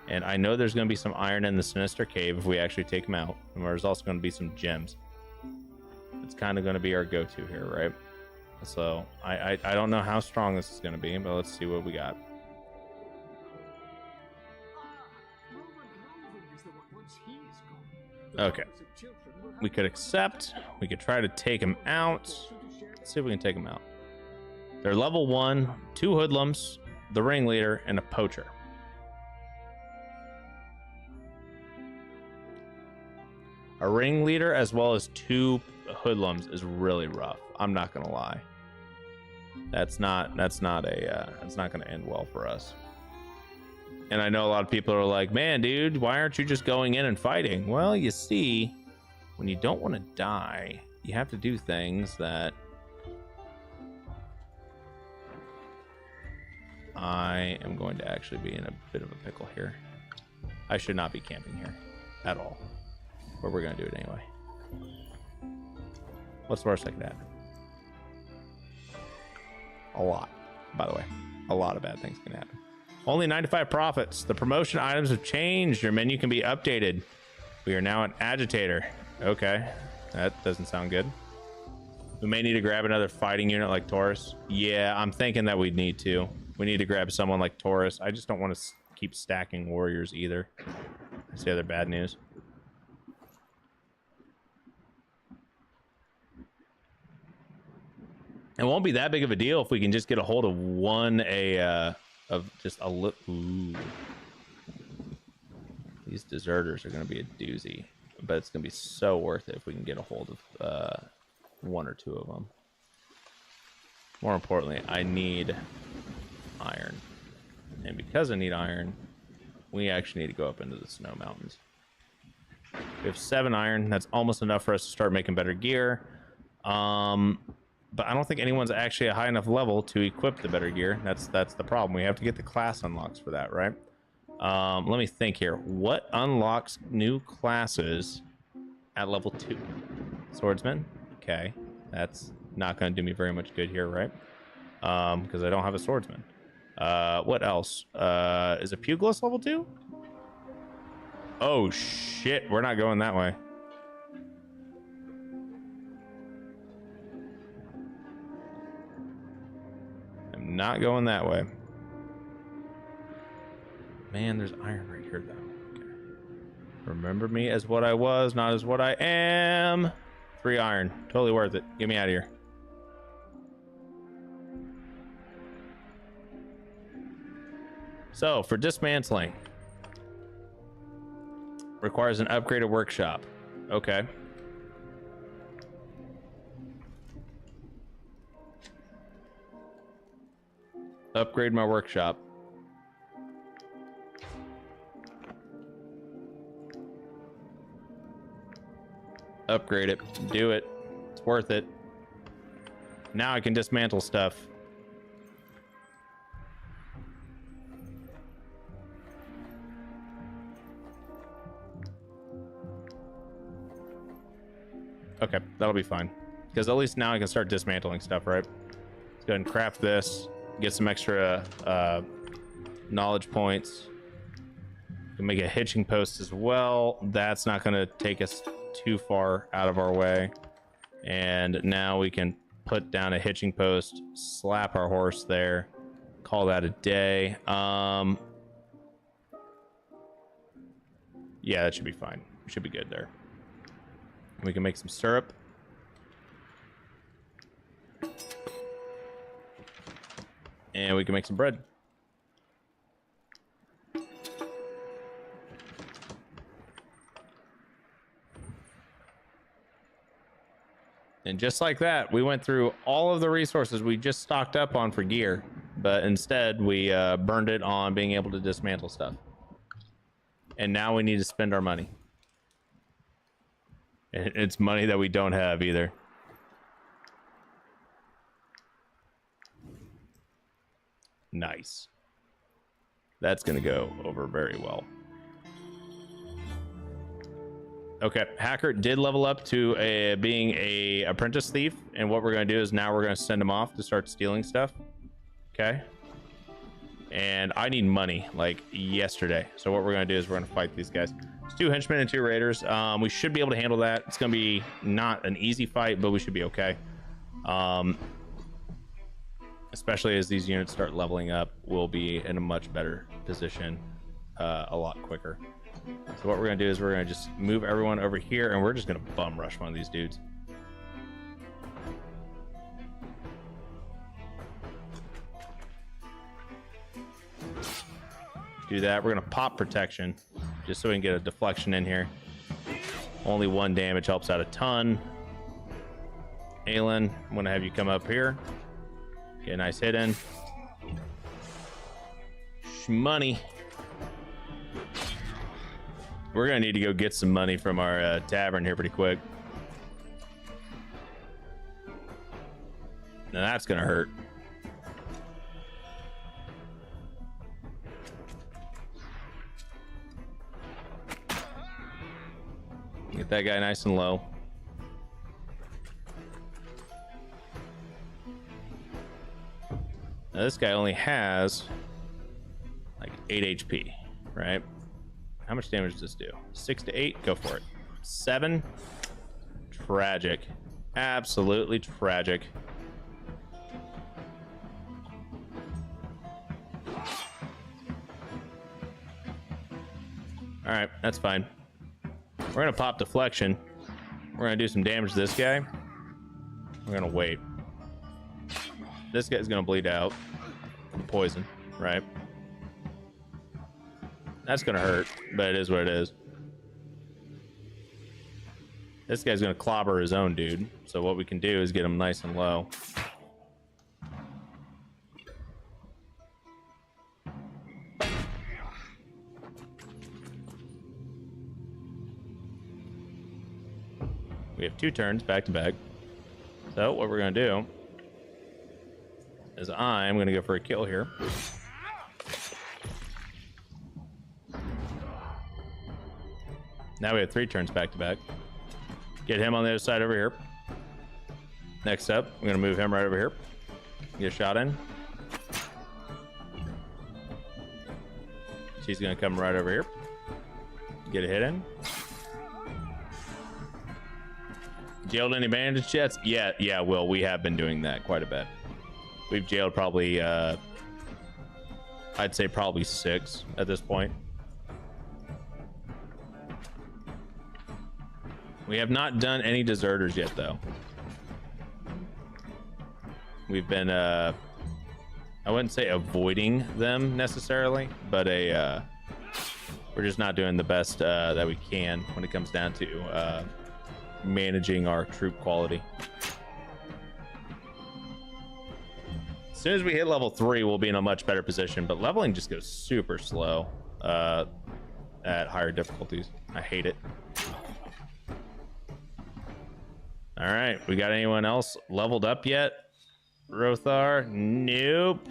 And I know there's going to be some iron in the Sinister Cave if we actually take them out. And there's also going to be some gems. It's kind of going to be our go-to here, right? So I don't know how strong this is going to be, but let's see what we got. Okay. We could accept. We could try to take him out. Let's see if we can take him out. They're level 1, 2 hoodlums, the ringleader, and a poacher. A ringleader as well as 2 hoodlums is really rough. I'm not gonna lie. That's not gonna end well for us. And I know a lot of people are like, man, dude, why aren't you just going in and fighting? Well, you see, when you don't want to die, you have to do things that I am going to actually be in a bit of a pickle here. I should not be camping here at all. But we're going to do it anyway. What's the worst that could happen? A lot, by the way. A lot of bad things can happen. Only 95 profits. The promotion items have changed. Your menu can be updated. We are now an agitator. Okay, that doesn't sound good. We may need to grab another fighting unit like Taurus. Yeah, I'm thinking that we need to. We need to grab someone like Taurus. I just don't want to keep stacking warriors either. That's the other bad news. It won't be that big of a deal if we can just get a hold of one of just a little. Ooh. These deserters are going to be a doozy, but it's going to be so worth it if we can get a hold of 1 or 2 of them. More importantly, I need iron, and because I need iron, we actually need to go up into the snow mountains. We have 7 iron. That's almost enough for us to start making better gear. but I don't think anyone's actually a high enough level to equip the better gear. That's the problem. We have to get the class unlocks for that, right? Let me think here. What unlocks new classes at level 2? Swordsman. Okay, that's not going to do me very much good here, right? Because I don't have a swordsman. What else? Is a pugilist level 2? Oh shit, we're not going that way. I'm not going that way. Man, there's iron right here, though. Okay. Remember me as what I was, not as what I am. 3 iron. Totally worth it. Get me out of here. So, for dismantling, requires an upgraded workshop. Okay. Upgrade my workshop. Upgrade it. Do it. It's worth it. Now I can dismantle stuff. Okay, that'll be fine. Because at least now I can start dismantling stuff, right? Let's go ahead and craft this. Get some extra knowledge points. We can make a hitching post as well. That's not going to take us too far out of our way. And now we can put down a hitching post, slap our horse there, call that a day. Yeah, that should be fine. We should be good there. We can make some syrup. And we can make some bread. And just like that, we went through all of the resources we just stocked up on for gear, but instead we burned it on being able to dismantle stuff. And now we need to spend our money. And it's money that we don't have either. Nice. That's going to go over very well. Okay, Hacker did level up to being a apprentice thief, and what we're going to do is now we're going to send him off to start stealing stuff. Okay. And I need money, like yesterday. So what we're going to do is we're going to fight these guys. It's 2 henchmen and 2 raiders. We should be able to handle that. It's going to be not an easy fight, but we should be okay. Especially as these units start leveling up, we'll be in a much better position a lot quicker. So what we're going to do is we're going to just move everyone over here, and we're just going to bum rush one of these dudes. Do that. We're going to pop protection just so we can get a deflection in here. Only 1 damage helps out a ton. Aelin, I'm going to have you come up here. Get a nice hit in. Money. We're going to need to go get some money from our tavern here pretty quick. Now that's going to hurt. Get that guy nice and low. Now this guy only has like 8 HP, right? How much damage does this do? 6 to 8? Go for it. 7? Tragic. Absolutely tragic. All right, that's fine. We're going to pop deflection. We're going to do some damage to this guy. We're going to wait. This guy's going to bleed out from poison, right? That's going to hurt, but it is what it is. This guy's going to clobber his own dude. So what we can do is get him nice and low. We have 2 turns back to back. So what we're going to do As I'm going to go for a kill here. Now we have 3 turns back to back. Get him on the other side over here. Next up, I'm going to move him right over here. Get a shot in. She's going to come right over here. Get a hit in. Jailed any bandage jets? Yeah, Will. We have been doing that quite a bit. We've jailed probably, I'd say probably 6 at this point. We have not done any deserters yet, though. We've been, I wouldn't say avoiding them necessarily, but we're just not doing the best that we can when it comes down to managing our troop quality. As soon as we hit level 3, we'll be in a much better position, but leveling just goes super slow at higher difficulties. I hate it. All right, we got anyone else leveled up yet? Rothar? Nope.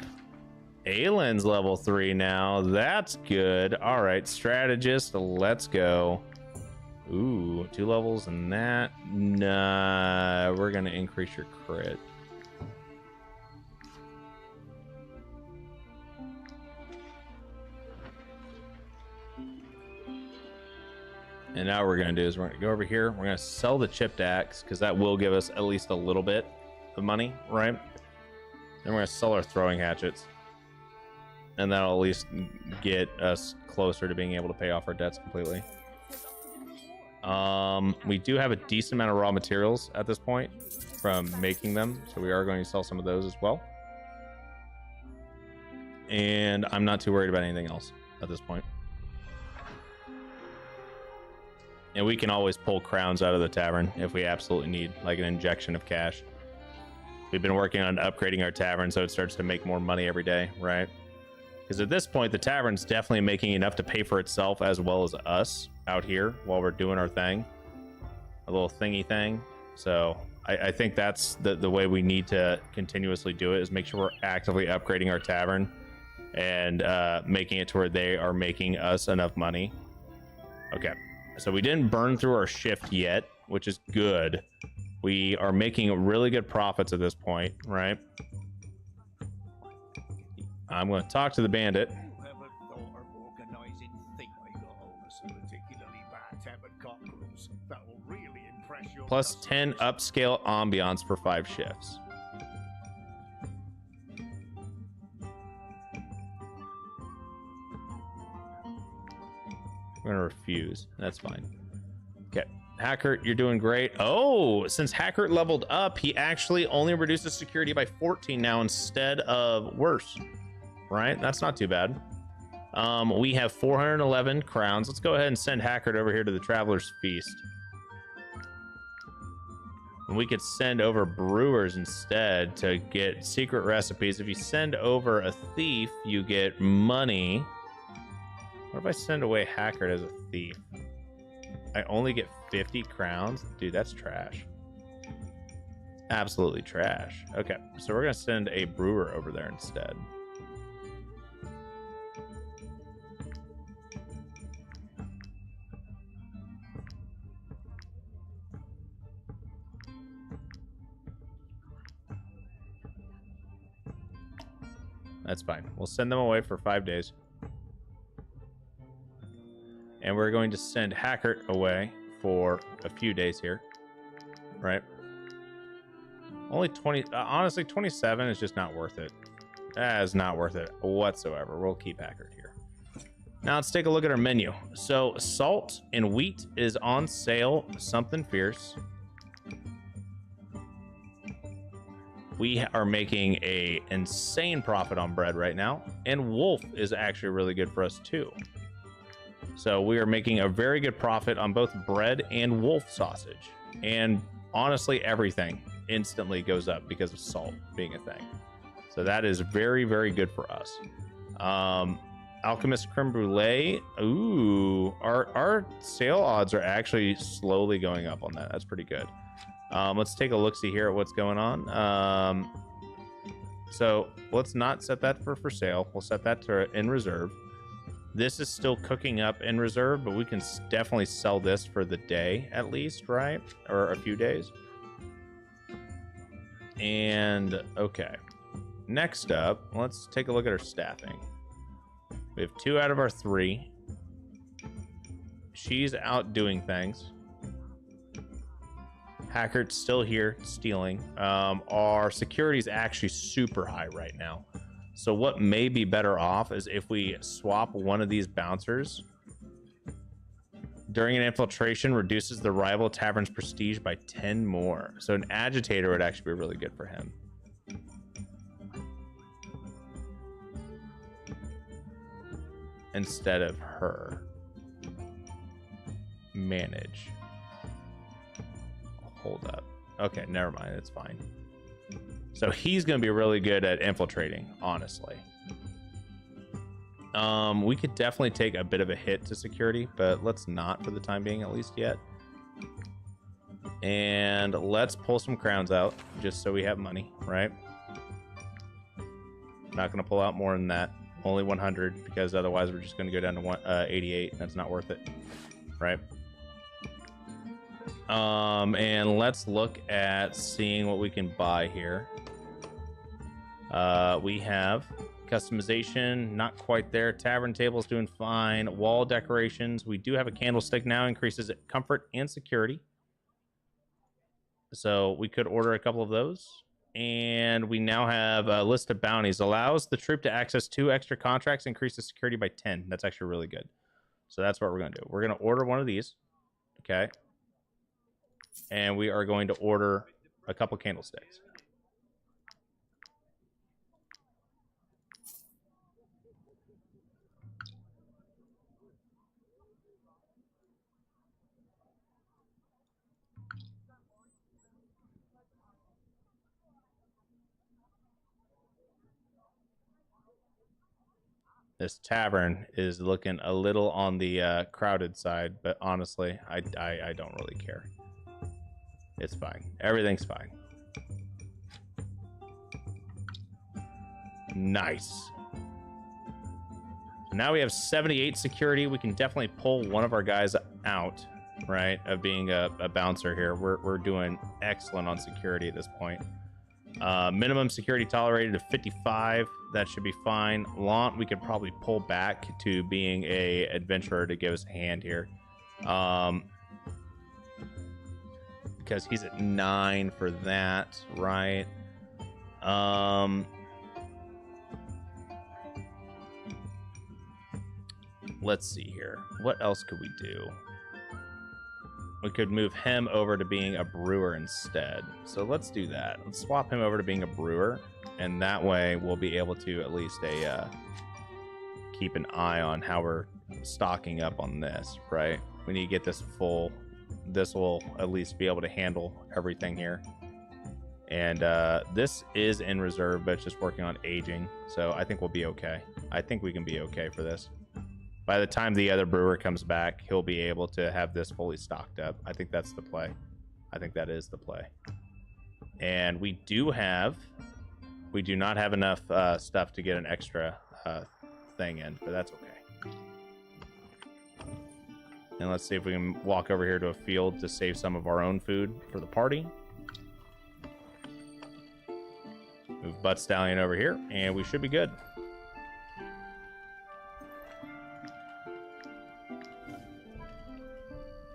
Aylin's level 3 now. That's good. All right, strategist, let's go. Ooh, 2 levels in that. Nah, we're gonna increase your crit. And now what we're gonna do is we're gonna go over here. We're gonna sell the chipped axe because that will give us at least a little bit of money, right? Then we're gonna sell our throwing hatchets, and that'll at least get us closer to being able to pay off our debts completely. We do have a decent amount of raw materials at this point from making them, so we are going to sell some of those as well. And I'm not too worried about anything else at this point. And we can always pull crowns out of the tavern if we absolutely need, like an injection of cash. We've been working on upgrading our tavern so it starts to make more money every day, right? Because at this point, the tavern's definitely making enough to pay for itself as well as us out here while we're doing our thing. A little thingy thing. So I think that's the way we need to continuously do it, is make sure we're actively upgrading our tavern and making it to where they are making us enough money. Okay. So we didn't burn through our shift yet, which is good. We are making really good profits at this point, right? I'm going to talk to the bandit. Whoever thought of organising thing I got over some particularly bad tavern cockerels that will really impress your Plus 10 customers. upscale ambiance for 5 shifts. We're gonna refuse. That's fine. Okay, Hackert, you're doing great. Oh, since Hackert leveled up, he actually only reduces security by 14 now instead of worse. Right? That's not too bad. We have 411 crowns. Let's go ahead and send Hackert over here to the Traveler's Feast. And we could send over brewers instead to get secret recipes. If you send over a thief, you get money. What if I send away Hackert as a thief? I only get 50 crowns? Dude, that's trash. Absolutely trash. Okay, so we're going to send a brewer over there instead. That's fine. We'll send them away for 5 days. And we're going to send Hackert away for a few days here. Right? Only 20... honestly, 27 is just not worth it. That is not worth it whatsoever. We'll keep Hackert here. Now let's take a look at our menu. So salt and wheat is on sale. Something fierce. We are making a insane profit on bread right now. And wolf is actually really good for us too. So we are making a very good profit on both bread and wolf sausage. And honestly, everything instantly goes up because of salt being a thing. So that is very, very good for us. Alchemist creme brulee. Ooh, our sale odds are actually slowly going up on that. That's pretty good. Let's take a look-see here at what's going on. So let's not set that for sale. We'll set that to in reserve. This is still cooking up in reserve, but we can definitely sell this for the day at least, right? Or a few days. And okay. Next up, let's take a look at our staffing. We have 2 out of our 3. She's out doing things. Hackert's still here stealing. Our security is actually super high right now. So what may be better off is if we swap one of these bouncers during an infiltration, reduces the rival tavern's prestige by 10 more. So an agitator would actually be really good for him. Instead of her. Manage. Hold up. Okay, never mind. It's fine. So he's going to be really good at infiltrating, honestly. We could definitely take a bit of a hit to security, but let's not for the time being, at least yet. And let's pull some crowns out just so we have money, right? Not going to pull out more than that. Only 100 because otherwise we're just going to go down to 88. That's not worth it, right? And let's look at seeing what we can buy here. We have customization, not quite there. Tavern tables doing fine. Wall decorations. We do have a candlestick now, increases comfort and security. So we could order a couple of those. And we now have a list of bounties. Allows the troop to access 2 extra contracts, increases security by 10. That's actually really good. So that's what we're going to do. We're going to order one of these. Okay. And we are going to order a couple candlesticks. This tavern is looking a little on the crowded side, but honestly, I don't really care. It's fine. Everything's fine. Nice. Now we have 78 security. We can definitely pull one of our guys out, right, of being a bouncer here. We're doing excellent on security at this point. Minimum security tolerated of 55. That should be fine. Lant, we could probably pull back to being a adventurer to give us a hand here. Because he's at 9 for that, right? Let's see here. What else could we do? We could move him over to being a brewer instead. So let's do that. Let's swap him over to being a brewer. And that way we'll be able to at least keep an eye on how we're stocking up on this, right? We need to get this full. This will at least be able to handle everything here. And this is in reserve, but it's just working on aging. So I think we'll be okay. I think we can be okay for this. By the time the other brewer comes back, he'll be able to have this fully stocked up. I think that's the play. I think that is the play. And we do not have enough stuff to get an extra thing in, but that's okay. And let's see if we can walk over here to a field to save some of our own food for the party. Move Butt Stallion over here, and we should be good.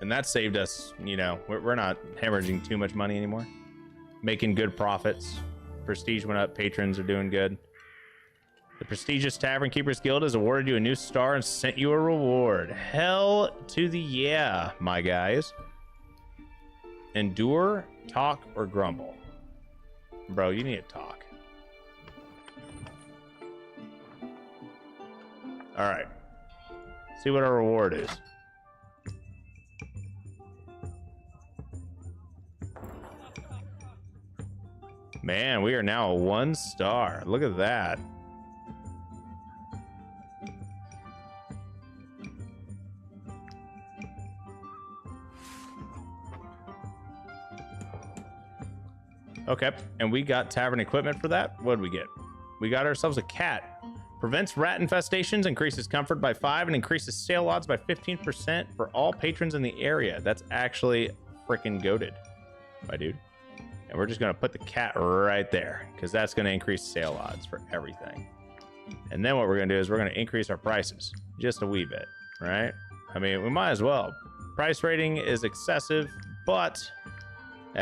And that saved us, you know, we're not hemorrhaging too much money anymore. Making good profits. Prestige went up, patrons are doing good. The prestigious Tavern Keepers Guild has awarded you a new star and sent you a reward. Hell to the yeah, my guys. Endure, talk, or grumble. Bro, you need to talk. Alright. See what our reward is. Man, we are now a 1 star. Look at that. Okay, and we got tavern equipment for that. What did we get? we got ourselves a cat. Prevents rat infestations, increases comfort by 5, and increases sale odds by 15% for all patrons in the area. That's actually freaking goated, my dude. And we're just going to put the cat right there because that's going to increase sale odds for everything. And then what we're going to do is we're going to increase our prices just a wee bit, right? I mean, we might as well. Price rating is excessive, but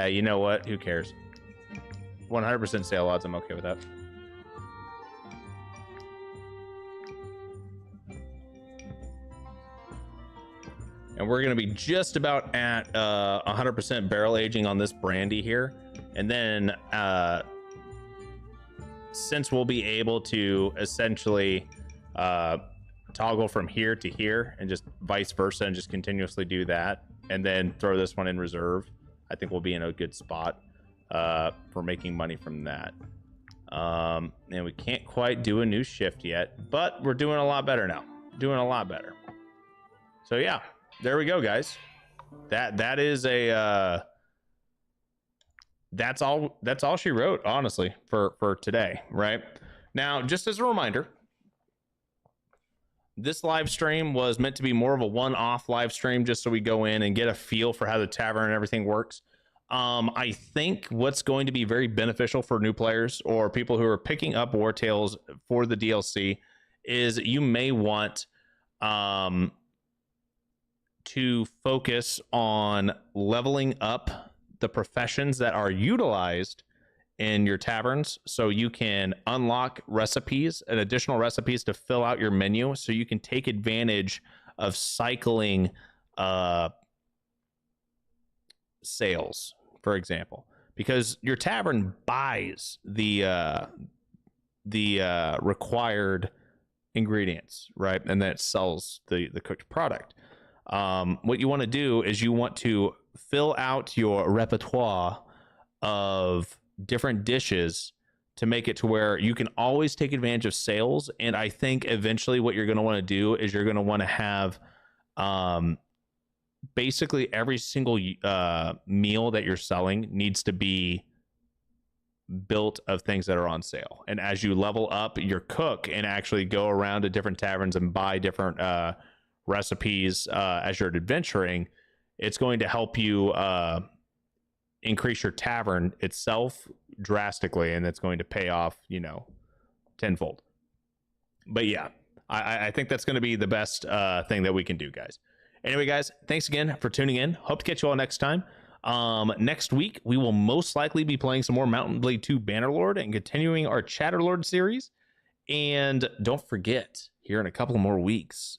you know what? Who cares? 100% sale odds. I'm okay with that. And we're going to be just about at 100% barrel aging on this brandy here. And then since we'll be able to essentially toggle from here to here and just vice versa and just continuously do that and then throw this one in reserve, I think we'll be in a good spot for making money from that. And we can't quite do a new shift yet, but we're doing a lot better now. Doing a lot better. So yeah. There we go, guys. That is a that's all she wrote, honestly, for today, right? Now, just as a reminder, this live stream was meant to be more of a one-off live stream, just so we go in and get a feel for how the tavern and everything works. I think what's going to be very beneficial for new players or people who are picking up Wartales for the DLC is you may want to focus on leveling up the professions that are utilized in your taverns so you can unlock recipes and additional recipes to fill out your menu so you can take advantage of cycling sales, for example, because your tavern buys the required ingredients, right? And then it sells the cooked product. What you want to do is you want to fill out your repertoire of different dishes to make it to where you can always take advantage of sales. And I think eventually what you're going to want to do is you're going to want to have basically every single meal that you're selling needs to be built of things that are on sale. And as you level up your cook and actually go around to different taverns and buy different recipes as you're adventuring, it's going to help you increase your tavern itself drastically, and it's going to pay off, you know, tenfold. But yeah, I think that's going to be the best thing that we can do, guys. Anyway, guys, thanks again for tuning in. Hope to catch you all next time. Next week, we will most likely be playing some more Mountain Blade 2 Bannerlord and continuing our Chatterlord series. And don't forget, here in a couple more weeks,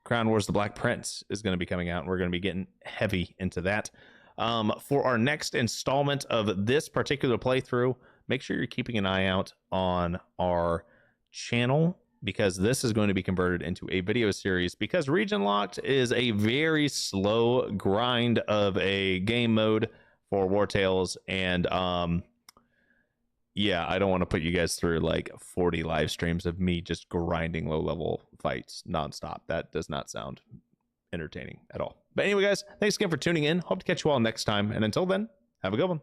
Crown Wars: The Black Prince is going to be coming out, and we're going to be getting heavy into that. For our next installment of this particular playthrough, make sure you're keeping an eye out on our channel, because this is going to be converted into a video series, because Region Locked is a very slow grind of a game mode for Wartales, and yeah, I don't want to put you guys through like 40 live streams of me just grinding low level fights nonstop. That does not sound entertaining at all. But anyway, guys, thanks again for tuning in. Hope to catch you all next time. And until then, have a good one.